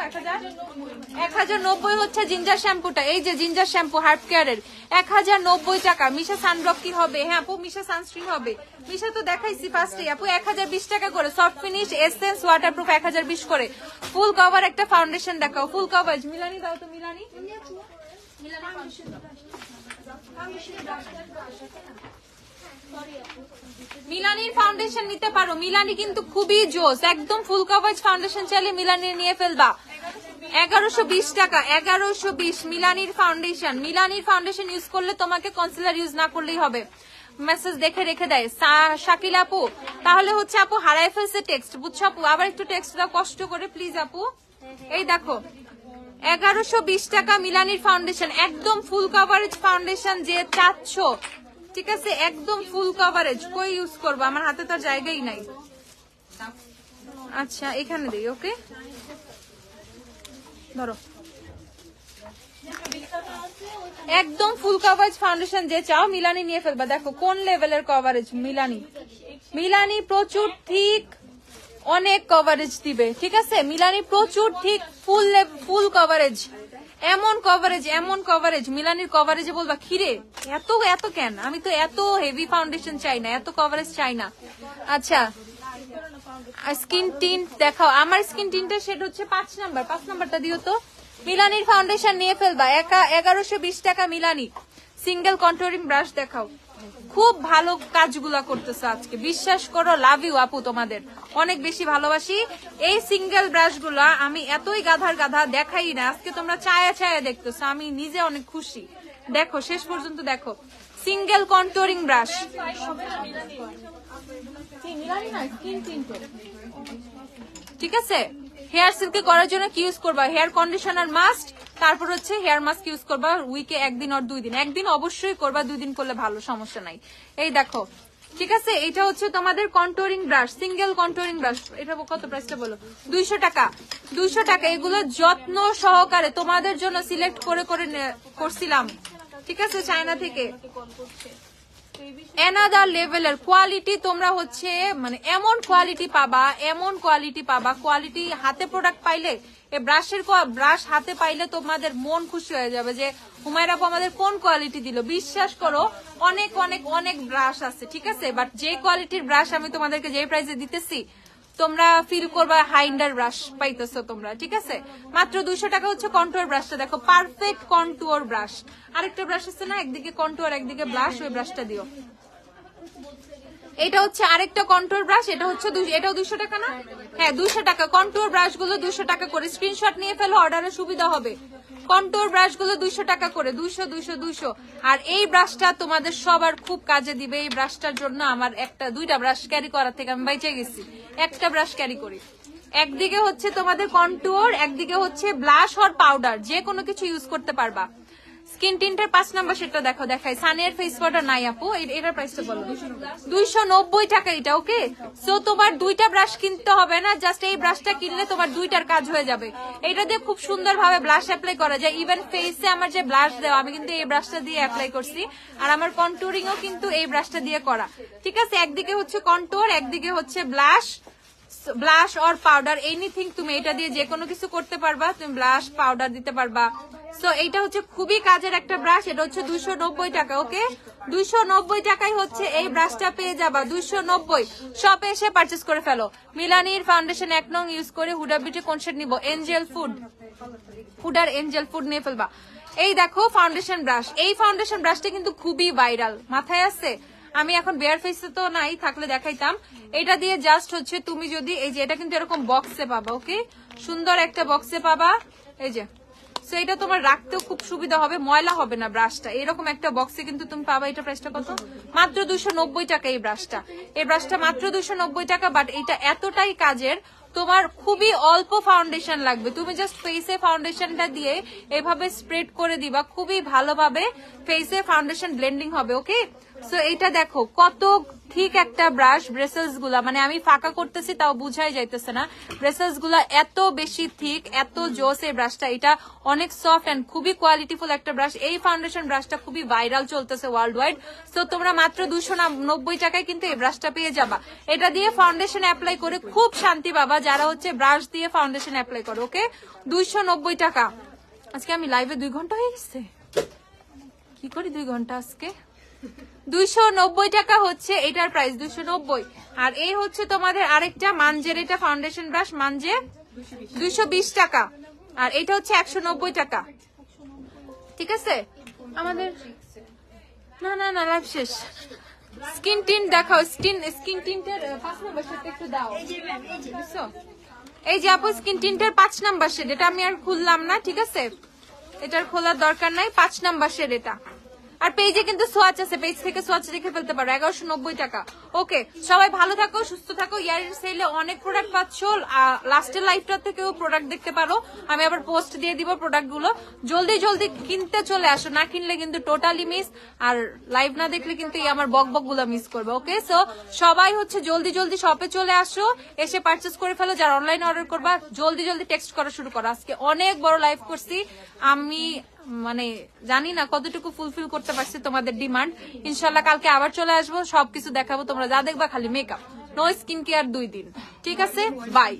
1090 হচ্ছে জিঞ্জার শ্যাম্পুটা। এই যে জিঞ্জার শ্যাম্পু হার্ব কেয়ারের 1090 টাকা। মিশা সানব্লক কি হবে? হ্যাঁ আপু, মিশা সানস্ক্রিন হবে। মিশা তো দেখাইছি ফার্স্টে আপু, 1020 টাকা করে। সফট ফিনিশ এসেন্স ওয়াটারপ্রুফ 1020 করে। ফুল কভার একটা ফাউন্ডেশন দেখাও, ফুল কভার। মিলানি দাও তো, মিলানি, মিলানির ফাউন্ডেশন নিতে পারো। মিলানি কিন্তু খুবই জোস, একদম ফুল কভারেজ ফাউন্ডেশন চাইলে মিলানি নিয়ে ফেলবা। 1120 টাকা, 1120 মিলানির ফাউন্ডেশন। মিলানির ফাউন্ডেশন ইউজ করলে তোমাকে কনসিলার ইউজ না করলেই হবে। মেসেজ দেখে রেখে দেয় শাকিল আপু। তাহলে হচ্ছে আপু হারাই ফেলছে টেক্সট, বুঝছো আপু? আবার একটু টেক্সট দাও কষ্ট করে প্লিজ আপু। এই দেখো 1120 টাকা মিলানির ফাউন্ডেশন, একদম ফুল কভারেজ ফাউন্ডেশন যে চাচ্ছ, ঠিক আছে, একদম ফুল কভারেজ। কই ইউজ করবো? আমার হাতে তো জায়গাই নাই। আচ্ছা এখানে দিই, ওকে ধরো। একদম ফুল কভারেজ ফাউন্ডেশন যে চাও মিলানি নিয়ে ফেলবা। দেখো কোন লেভেলের কভারেজ মিলানি। মিলানি প্রচুর ঠিক, অনেক কভারেজ দিবে, ঠিক আছে। মিলানি প্রচুর ঠিক, ফুল কভারেজ, এমন কভারেজ, এমন কভারেজ। মিলানির কভারেজে বলবা খিরে এত এত কেন? আমি তো এত হেভি ফাউন্ডেশন চাই না, এত কভারেজ চাই না। আচ্ছা স্কিন টিন্ট দেখাও। আমার স্কিন টিন্টের শেড হচ্ছে 5 নাম্বার, 5 নাম্বারটা দিও তো। মিলানির ফাউন্ডেশন নিয়ে ফেলবা। 1120 টাকা মিলানি। সিঙ্গেল কন্ট্রোলিং ব্রাশ দেখাও। খুব ভালো কাজগুলা করতেছে আজকে, বিশ্বাস করো। লাভ ইউ আপু, তোমাদের অনেক বেশি ভালোবাসি। এই সিঙ্গেল ব্রাশ গুলা আমি এতই গাধার গাধা দেখাই না, আজকে তোমরা চায়া চায়া দেখতেছো, আমি নিজে অনেক খুশি। দেখো শেষ পর্যন্ত দেখো। সিঙ্গেল কন্ট্রোলিং ব্রাশ, ঠিক আছে। হেয়ার সিল্কে করার জন্য কি ইউজ করবা? হেয়ার কন্ডিশনার মাস্ট, তারপর হচ্ছে হেয়ার মাস্ক ইউজ করবা। উইকে 1 দিন আর 2 দিন, 1 দিন অবশ্যই করবা, 2 দিন করলে ভালো, সমস্যা নাই। এই দেখো, ঠিক আছে। এটা হচ্ছে তোমাদের controlling brush, single controlling brush. এটা কত প্রাইসটা বলো? 200 টাকা, 200 টাকা। এগুলো যত্ন সহকারে তোমাদের জন্য সিলেক্ট করে করে করছিলাম, ঠিক আছে, চায়না থেকে। অ্যানাদার লেভেলের কোয়ালিটি, তোমরা হচ্ছে মানে এমন কোয়ালিটি পাবা, এমন কোয়ালিটি পাবা। কোয়ালিটি হাতে প্রোডাক্ট পাইলে, এই ব্রাশ হাতে পাইলে তোমাদের মন খুশি হয়ে যাবে যে হুমায়রা আপু আমাদের কোন কোয়ালিটি দিল। বিশ্বাস করো অনেক অনেক অনেক ব্রাশ আছে, ঠিক আছে, বাট যে কোয়ালিটির ব্রাশ আমি তোমাদেরকে যে প্রাইসে দিতেছি তোমরা ফিল করবা হাইন্ডার ব্রাশ পাইতেছো তোমরা, ঠিক আছে। মাত্র 200 টাকা হচ্ছে কন্টুয়ার ব্রাশটা। দেখো পারফেক্ট কন্টুয়ার ব্রাশ। আরেকটা ব্রাশ আছে না, একদিকে কন্টুয়ার একদিকে ব্লাশ, ওই ব্রাশটা দিও। এটা হচ্ছে আরেকটা কন্ট্রোল ব্রাশ, এটা হচ্ছে এটাও 200 টাকা না? হ্যাঁ 200 টাকা। কন্ট্রোল ব্রাশ গুলো 200 টাকা করে, স্ক্রিনশট নিয়ে ফেলো, অর্ডারে সুবিধা হবে। কন্ট্রোল ব্রাশ গুলো 200 টাকা করে, 200 200 200। আর এই ব্রাশটা তোমাদের সবার খুব কাজে দিবে। এই ব্রাশটার জন্য আমার দুইটা ব্রাশ ক্যারি করার থেকে আমি বাইচে গেছি, একটা ব্রাশ ক্যারি করি। একদিকে হচ্ছে তোমাদের কন্ট্রোল, একদিকে হচ্ছে ব্লাশ আর পাউডার, যে কোনো কিছু ইউজ করতে পারবা। স্কিন টিন্টের 5 নাম্বার সেটা দেখো, দেখাই। সানের ফেস পাউডার নাই আপু, এটার প্রাইসটা বলো। 290 টাকা এটা, ওকে। সো তোমার দুইটা ব্রাশ কিনতে হবে না, জাস্ট এই ব্রাশটা কিনলে তোমার দুইটার কাজ হয়ে যাবে। এটা দিয়ে খুব সুন্দর ভাবে ব্লাশ অ্যাপ্লাই করা যায়। ইভেন ফেসে আমার যে ব্লাশ দেওয়া, আমি কিন্তু এই ব্রাশটা দিয়ে অ্যাপ্লাই করছি। আর আমার কন্টুরিংও কিন্তু এই ব্রাশটা দিয়ে করা, ঠিক আছে। একদিকে হচ্ছে কন্টুর, একদিকে হচ্ছে ব্লাশ আর পাউডার, এনিথিং তুমি এটা দিয়ে যে কোনো কিছু করতে পারবা। তুমি ব্লাশ পাউডার দিতে পারবা। সো এইটা হচ্ছে খুবই কাজের একটা ব্রাশ। এটা হচ্ছে 290 টাকা, ওকে। 290 টাকায় হচ্ছে এই ব্রাশটা পেয়ে যাবা, 290। শপে এসে পারচেস করে ফেলো। মিলানির ফাউন্ডেশন 1 নং ইউজ করে হুডা বিউটি কোন শেড নিবো? এঞ্জেল ফুড, হুডার এঞ্জেল ফুড নিয়ে ফেলবা। এই দেখো ফাউন্ডেশন ব্রাশ, এই ফাউন্ডেশন ব্রাশটা কিন্তু খুবই ভাইরাল, মাথায় আছে। আমি এখন বেয়ার ফেসে তো নাই, থাকলে দেখাইতাম। এটা দিয়ে জাস্ট হচ্ছে তুমি যদি এই যে, এটা কিন্তু এরকম বক্সে পাবা, ওকে, সুন্দর একটা বক্সে পাবা। এই যে সো এটা তোমার রাখতেও খুব সুবিধা হবে, ময়লা হবে না ব্রাশটা। এরকম একটা বক্সে কিন্তু তুমি পাবা। এটা প্রাইসটা কত? মাত্র 290 টাকা এই ব্রাশটা। এই ব্রাশটা মাত্র 290 টাকা। বাট এটা এতটাই কাজের, তোমার খুবই অল্প ফাউন্ডেশন লাগবে, তুমি জাস্ট ফেসে ফাউন্ডেশনটা দিয়ে এভাবে স্প্রেড করে দিবা, খুবই ভালোভাবে ফেসে ফাউন্ডেশন ব্লেন্ডিং হবে। ওকে, সো এইটা দেখো কত ঠিক একটা ব্রাশ। ব্রেসেলস গুলা মানে আমি ফাঁকা করতেছি তাও বুঝাই যাইতেছে না, ব্রেসেলস গুলা এত বেশি ঠিক, এত জোস এই ব্রাশটা। এটা অনেক সফট এন্ড খুবই কোয়ালিটিফুল একটা ব্রাশ। এই ফাউন্ডেশন ব্রাশটা খুবই ভাইরাল চলতেছে ওয়ার্ল্ড ওয়াইড। সো তোমরা মাত্র 290 টাকায় কিন্তু এই ব্রাশটা পেয়ে যাবা। এটা দিয়ে ফাউন্ডেশন অ্যাপ্লাই করে খুব শান্তি পাবা যারা হচ্ছে ব্রাশ দিয়ে ফাউন্ডেশন অ্যাপ্লাই করো। ওকে, 290 টাকা। আজকে আমি লাইভে 2 ঘন্টা হয়ে গেছে, কি করি 2 ঘন্টা আজকে। 290 টাকা হচ্ছে এটার প্রাইস, 290। আর এই হচ্ছে তোমাদের আরেকটা মানজের এটা ফাউন্ডেশন ব্রাশ, মানজে 220 টাকা। আর এটা হচ্ছে 190 টাকা। ঠিক আছে, আমাদের না না না লাইভ শেষ। স্কিন টিন্ট দেখাও, স্কিন টিন্টের 5 নাম্বার সেটটা একটু দাও। এই যে আপু স্কিন টিন্টের 5 নাম্বার শেড, এটা আমি আর খুললাম না, ঠিক আছে, এটার খোলার দরকার নাই। 5 নাম্বার শেড এটা। আর পেজে কিন্তু সোয়াচ আছে, পেজ থেকে সোয়াচ দেখে ফেলতে পারো, 1190 টাকা। ওকে, সবাই ভালো থাকো, সুস্থ থাকো। ইয়ারের সেলে অনেক প্রোডাক্ট পাচ্ছ, লাস্টের লাইফটা থেকেও প্রোডাক্ট দেখতে পারো, আমি আবার পোস্ট দিয়ে দিব প্রোডাক্ট গুলো। জলদি জলদি কিনতে চলে আসো, না কিনলে কিন্তু টোটালি মিস, আর লাইভ না দেখলে কিন্তু এই আমার বক বক গুলা মিস করবে। ওকে, সো সবাই হচ্ছে জলদি জলদি শপে চলে আসো, এসে পারচেস করে ফেলো। যারা অনলাইন অর্ডার করবা জলদি জলদি টেক্সট করা শুরু করো। আজকে অনেক বড় লাইভ করছি আমি, মানে জানি না কতটুকু ফুলফিল করতে পারছি তোমাদের ডিমান্ড। ইনশাল্লাহ কালকে আবার চলে আসবো, সবকিছু দেখাবো, তোমরা যা দেখবা খালি মেকআপ, নো স্কিন কেয়ার 2 দিন। ঠিক আছে, বাই।